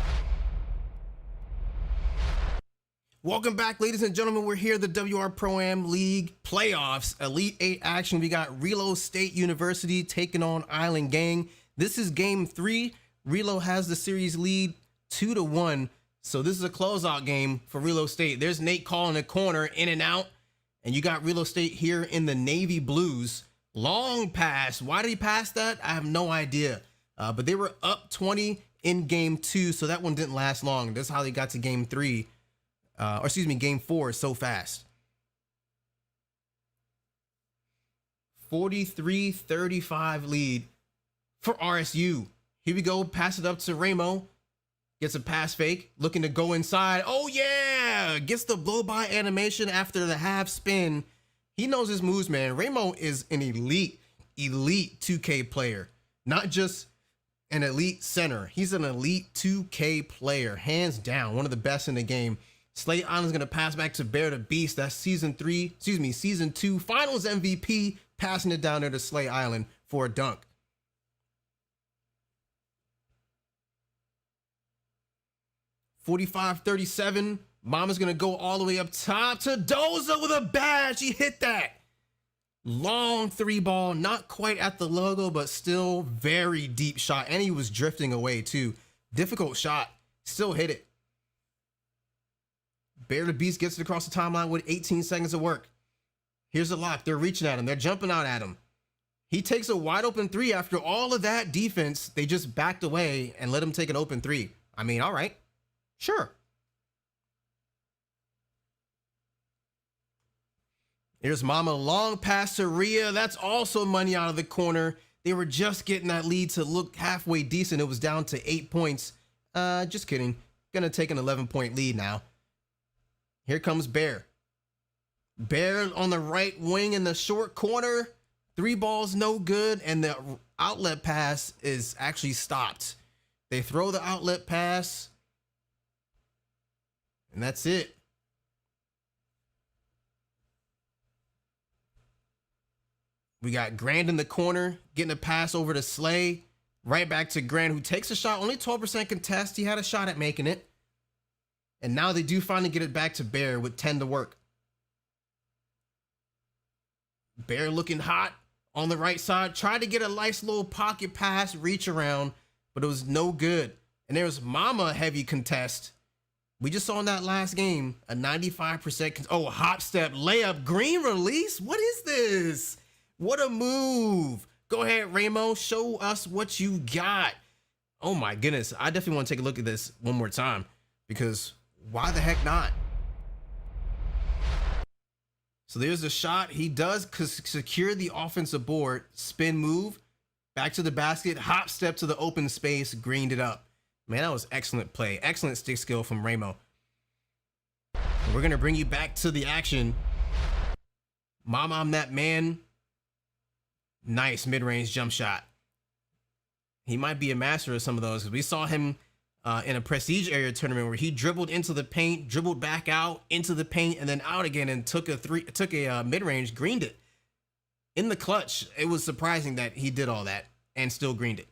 Welcome back, ladies and gentlemen. We're here at the WR Pro-Am League playoffs, Elite 8 action. We got Relo State University taking on Island Gang. This is game 3. Relo has the series lead 2-1. So this is a closeout game for Relo State. There's Nate calling the corner, in and out. And you got Relo State here in the navy blues. Long pass. Why did he pass that? I have no idea. But they were up 20 in game 2, so that one didn't last long. That's how they got to game 3. Or excuse me, game 4 so fast. 43-35 lead for RSU. Here we go. Pass it up to Ramo. Gets a pass fake. Looking to go inside. Oh, yeah. Gets the blow-by animation after the half spin. He knows his moves, man. Ramo is an elite 2K player. Not just an elite center. He's an elite 2K player. Hands down. One of the best in the game. Slate Island's going to pass back to Bear the Beast. That's season 2 finals MVP, passing it down there to Slate Island for a dunk. (45-37). Mama's going to go all the way up top to Doza with a badge. He hit that. Long 3-ball, not quite at the logo, but still very deep shot. And he was drifting away too. Difficult shot. Still hit it. Bear the Beast gets it across the timeline with 18 seconds of work. Here's the lock. They're reaching at him. They're jumping out at him. He takes a wide open 3 after all of that defense. They just backed away and let him take an open 3. I mean, all right. Sure. Here's Mama. Long pass to Rhea. That's also money out of the corner. They were just getting that lead to look halfway decent. It was down to 8 points. Just kidding. Gonna take an 11-point lead now. Here comes Bear. Bear on the right wing in the short corner. 3 balls, no good. And the outlet pass is actually stopped. They throw the outlet pass. And that's it. We got Grand in the corner, getting a pass over to Slay. Right back to Grand, who takes a shot. Only 12% contest. He had a shot at making it. And now they do finally get it back to Bear with 10 to work. Bear looking hot on the right side. Tried to get a nice little pocket pass, reach around, but it was no good. And there was Mama heavy contest. We just saw in that last game, a 95%. Oh, hop step, layup, green release. What is this? What a move. Go ahead, Ramo. Show us what you got. Oh my goodness. I definitely want to take a look at this one more time because why the heck not? So there's the shot. He does secure the offensive board. Spin move. Back to the basket. Hop step to the open space. Greened it up. Man, that was excellent play. Excellent stick skill from Ramo. We're going to bring you back to the action. Mama, I'm that man. Nice mid-range jump shot. He might be a master of some of those because we saw him in a prestige area tournament where he dribbled into the paint, dribbled back out into the paint, and then out again and took a mid-range, greened it. In the clutch, it was surprising that he did all that and still greened it.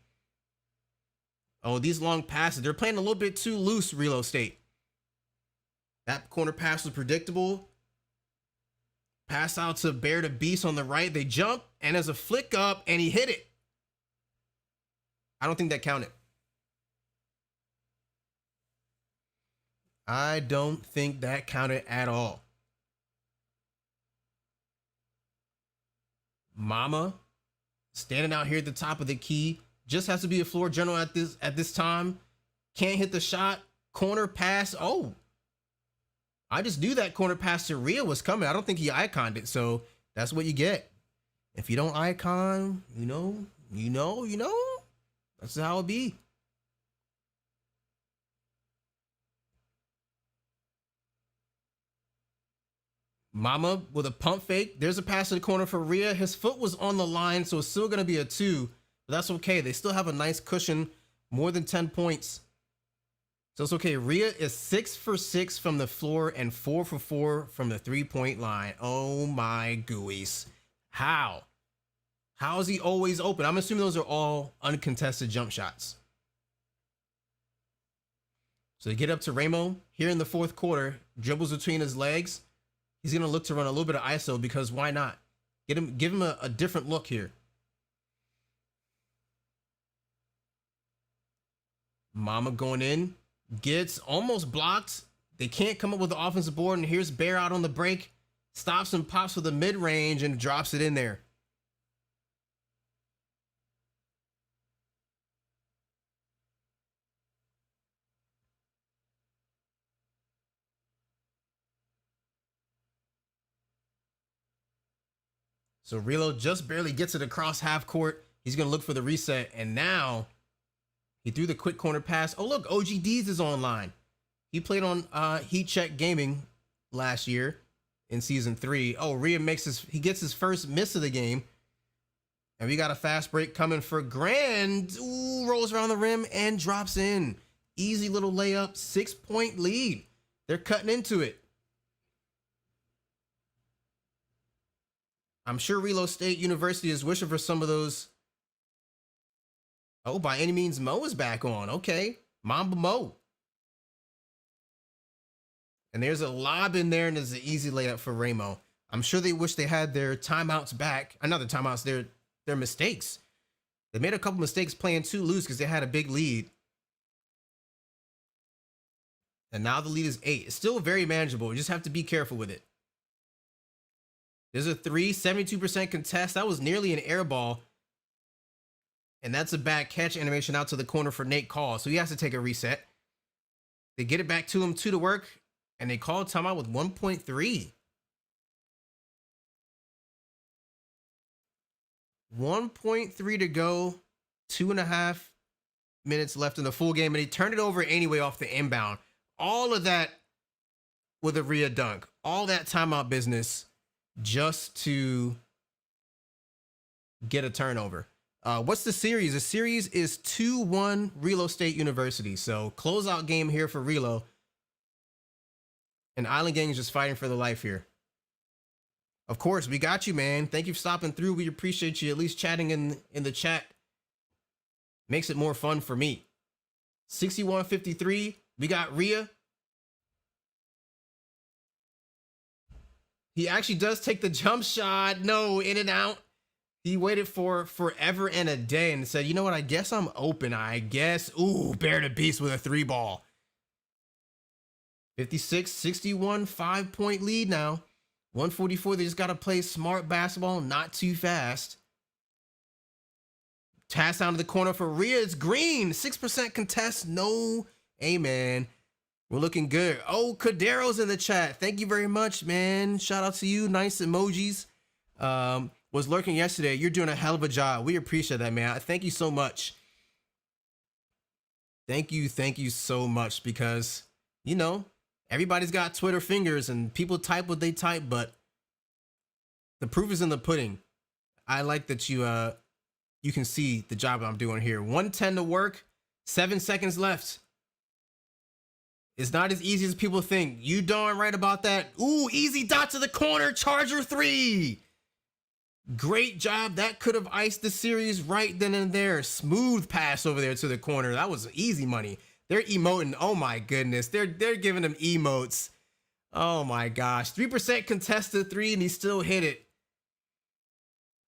Oh, these long passes, they're playing a little bit too loose, Relo State. That corner pass was predictable. Pass out to Bear the Beast on the right. They jump, and there's a flick up, and he hit it. I don't think that counted. I don't think that counted at all. Mama standing out here at the top of the key. Just has to be a floor general at this time. Can't hit the shot. Corner pass. Oh, I just knew that corner pass to Rhea was coming. I don't think he iconed it. So that's what you get. If you don't icon, you know, that's how it be. Mama with a pump fake. There's a pass to the corner for Rhea. His foot was on the line, so it's still going to be a 2. But that's okay. They still have a nice cushion. More than 10 points. So it's okay. Rhea is 6 for 6 from the floor and 4 for 4 from the 3-point line. Oh my gooeyes. How? How is he always open? I'm assuming those are all uncontested jump shots. So they get up to Ramo here in the fourth quarter, dribbles between his legs. He's going to look to run a little bit of ISO because why not? Give him a different look here. Mama going in, gets almost blocked. They can't come up with the offensive board, and here's Bear out on the break. Stops and pops with the mid-range and drops it in there. So Relo just barely gets it across half court. He's going to look for the reset, and now he threw the quick corner pass. Oh, look, OG Dees is online. He played on Heat Check Gaming last year in season 3. Oh, Rhea he gets his first miss of the game. And we got a fast break coming for Grand. Ooh, rolls around the rim and drops in. Easy little layup, 6-point lead. They're cutting into it. I'm sure Relo State University is wishing for some of those. Oh, by any means, Mo is back on. Okay, Mamba Mo. And there's a lob in there, and there's an easy layup for Ramo. I'm sure they wish they had their timeouts back. Not their timeouts, their mistakes. They made a couple mistakes playing 2 loose because they had a big lead. And now the lead is 8. It's still very manageable. You just have to be careful with it. There's a 3, 72% contest. That was nearly an air ball. And that's a bad catch animation out to the corner for Nate Call. So he has to take a reset. They get it back to him, 2 to work. And they call timeout with 1.3. 1.3 to go. 2.5 minutes left in the full game. And he turned it over anyway off the inbound. All of that with a Rhea dunk. All that timeout business just to get a turnover. What's the series? The series is 2-1 Relo State University. So closeout game here for Relo. And Island Gang is just fighting for their life here. Of course, we got you, man. Thank you for stopping through. We appreciate you at least chatting in the chat. Makes it more fun for me. 61-53. We got Rhea. He actually does take the jump shot. No, in and out. He waited for forever and a day and said, you know what? I guess I'm open. I guess. Ooh, Bear the Beast with a 3 ball. 56-61, 5-point lead now. 144. They just got to play smart basketball, not too fast. Pass down to the corner for Rhea. It's Green. 6% contest. No. Amen. We're looking good. Oh, Cadero's in the chat. Thank you very much, man. Shout out to you. Nice emojis. Was lurking yesterday. You're doing a hell of a job. We appreciate that, man. Thank you so much. Thank you so much because, you know, everybody's got Twitter fingers and people type what they type, but the proof is in the pudding. I like that you can see the job I'm doing here. 1:10 to work, 7 seconds left. It's not as easy as people think. You darn right about that. Ooh, easy dot to the corner, Charger 3. Great job. That could have iced the series right then and there. Smooth pass over there to the corner. That was easy money. They're emoting. Oh my goodness. They're giving him emotes. Oh my gosh. 3% contested 3 and he still hit it.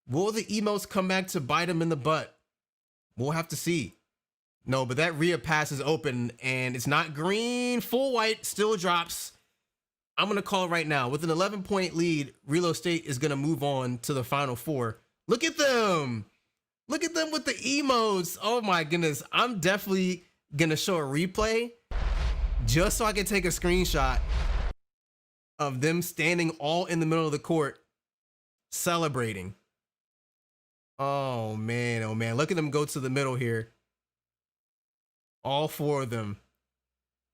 Will the emotes come back to bite him in the butt? We'll have to see. No, but that Rhea pass is open and it's not Green. Full white still drops. I'm going to call it right now. With an 11-point lead, Relo State is going to move on to the Final Four. Look at them. Look at them with the emotes. Oh my goodness. I'm definitely going to show a replay just so I can take a screenshot of them standing all in the middle of the court celebrating. Oh man, oh man. Look at them go to the middle here. All 4 of them.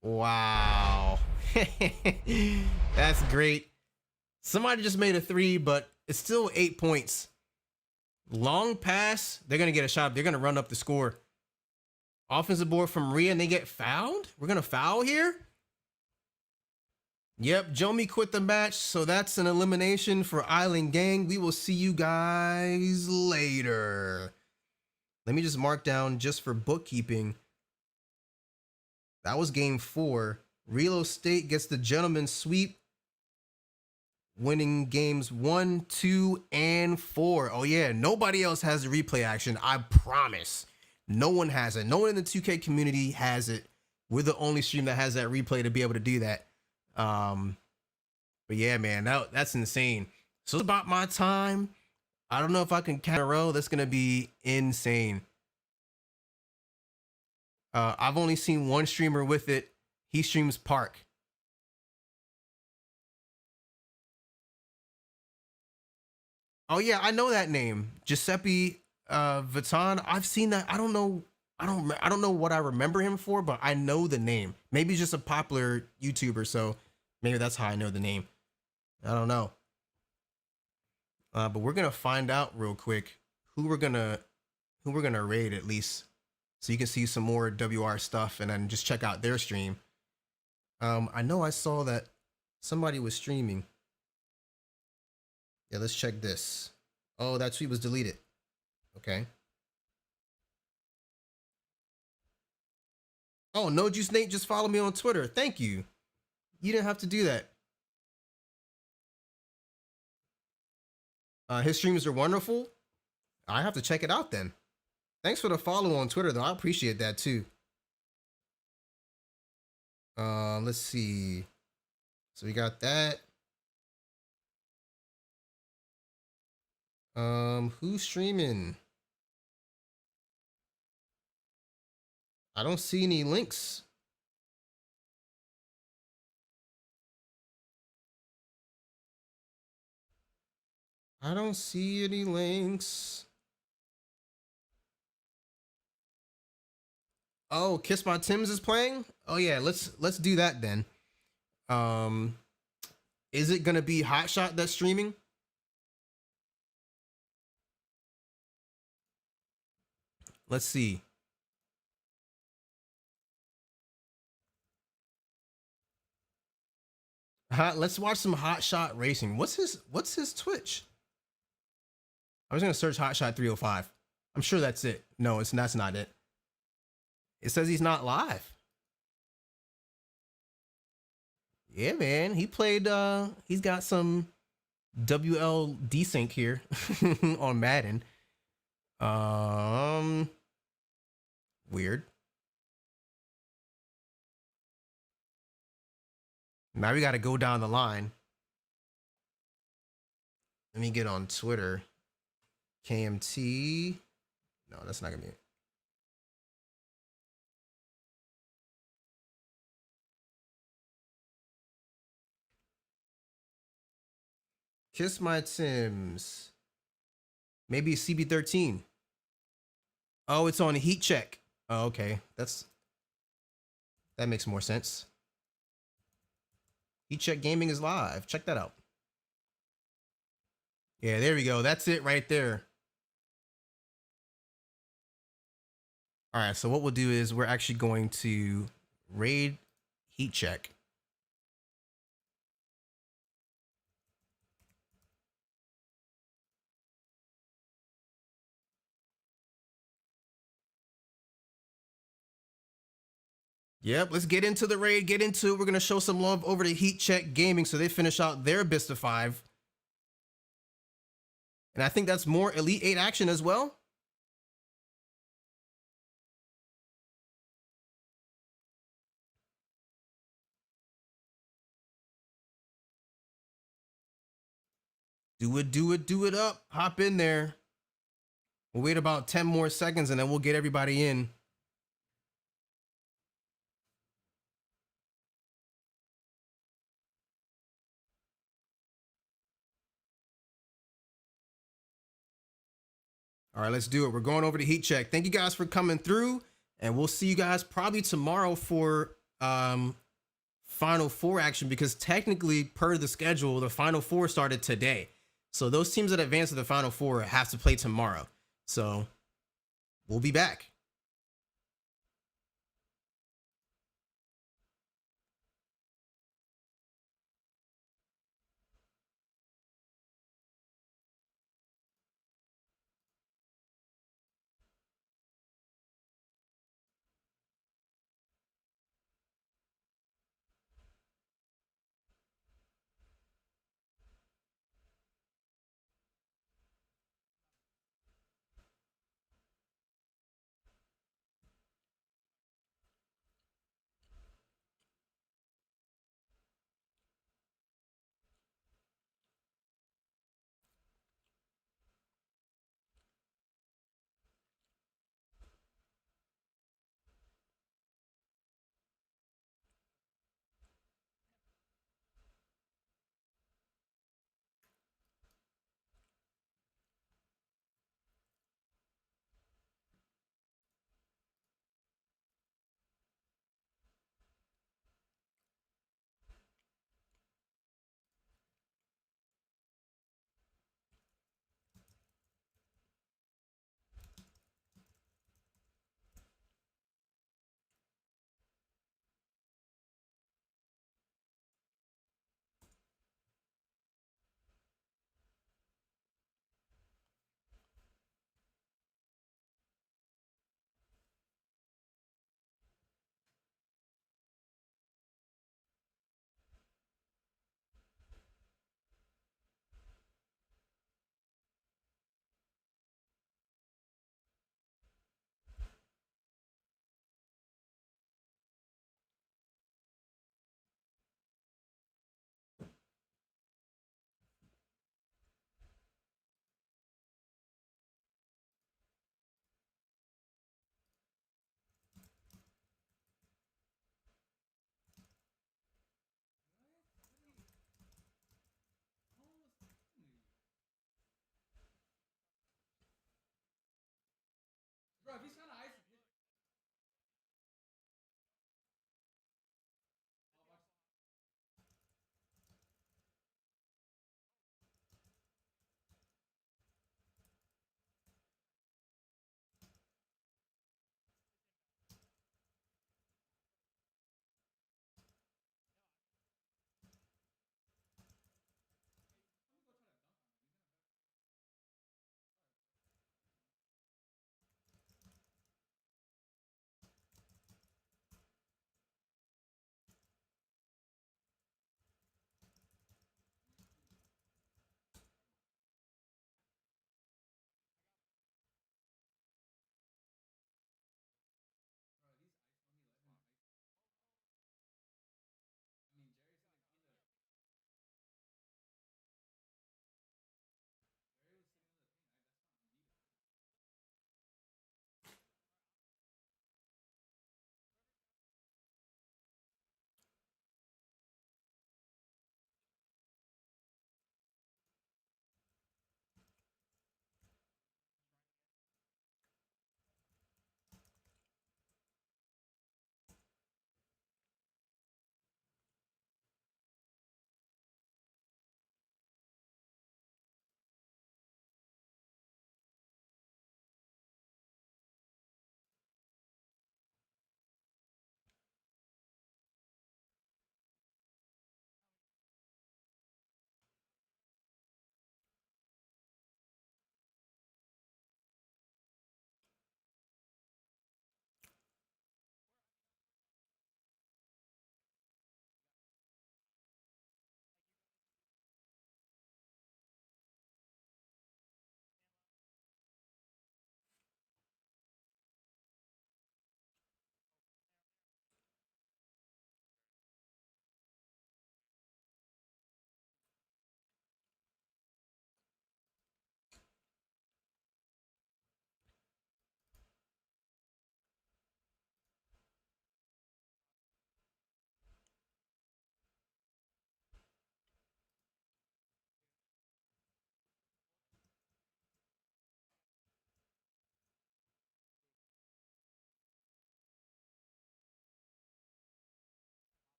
Wow. That's great. Somebody just made a 3, but it's still 8 points. Long pass. They're going to get a shot. They're going to run up the score. Offensive board from Rhea and they get fouled? We're going to foul here? Yep, Jomi quit the match, so that's an elimination for Island Gang. We will see you guys later. Let me just mark down just for bookkeeping. That was game 4. Relo State gets the gentleman's sweep, winning games 1, 2, and 4. Oh yeah, nobody else has the replay action, I promise. No one has it. No one in the 2K community has it. We're the only stream that has that replay to be able to do that. But yeah, man, that's insane. So it's about my time. I don't know if I can count in a row. That's gonna be insane. I've only seen one streamer with it. He streams Park. Oh yeah, I know that name, Giuseppe Vuitton. I've seen that. I don't know what I remember him for, but I know the name. Maybe he's just a popular YouTuber, so maybe that's how I know the name. I don't know. But we're gonna find out real quick who we're gonna raid at least, so you can see some more WR stuff and then just check out their stream. I know I saw that somebody was streaming. Yeah, let's check this. Oh, that tweet was deleted. Okay. Oh, No Juice Nate just followed me on Twitter. Thank you. You didn't have to do that. His streams are wonderful. I have to check it out then. Thanks for the follow on Twitter, though. I appreciate that too. Let's see. So we got that. Who's streaming? I don't see any links. I don't see any links. Oh, Kiss My Tims is playing? Oh yeah, let's do that then. Is it gonna be Hotshot that's streaming? Let's see. Let's watch some Hotshot racing. What's his Twitch? I was gonna search Hotshot 305. I'm sure that's it. No, that's not it. It says he's not live. Yeah, man. He played he's got some WL desync here on Madden. Weird. Now we gotta go down the line. Let me get on Twitter. KMT. No, that's not gonna be it. Kiss My Tims. Maybe CB13. Oh, it's on Heat Check. Oh, okay. That makes more sense. Heat Check Gaming is live. Check that out. Yeah, there we go. That's it right there. All right, so what we'll do is we're actually going to raid Heat Check. Yep, let's get into the raid, get into it. We're going to show some love over to Heat Check Gaming so they finish out their best of 5. And I think that's more Elite 8 action as well. Do it up. Hop in there. We'll wait about 10 more seconds and then we'll get everybody in. All right, let's do it. We're going over to Heat Check. Thank you guys for coming through, and we'll see you guys probably tomorrow for Final Four action, because technically, per the schedule, the Final Four started today. So those teams that advance to the Final Four have to play tomorrow. So we'll be back.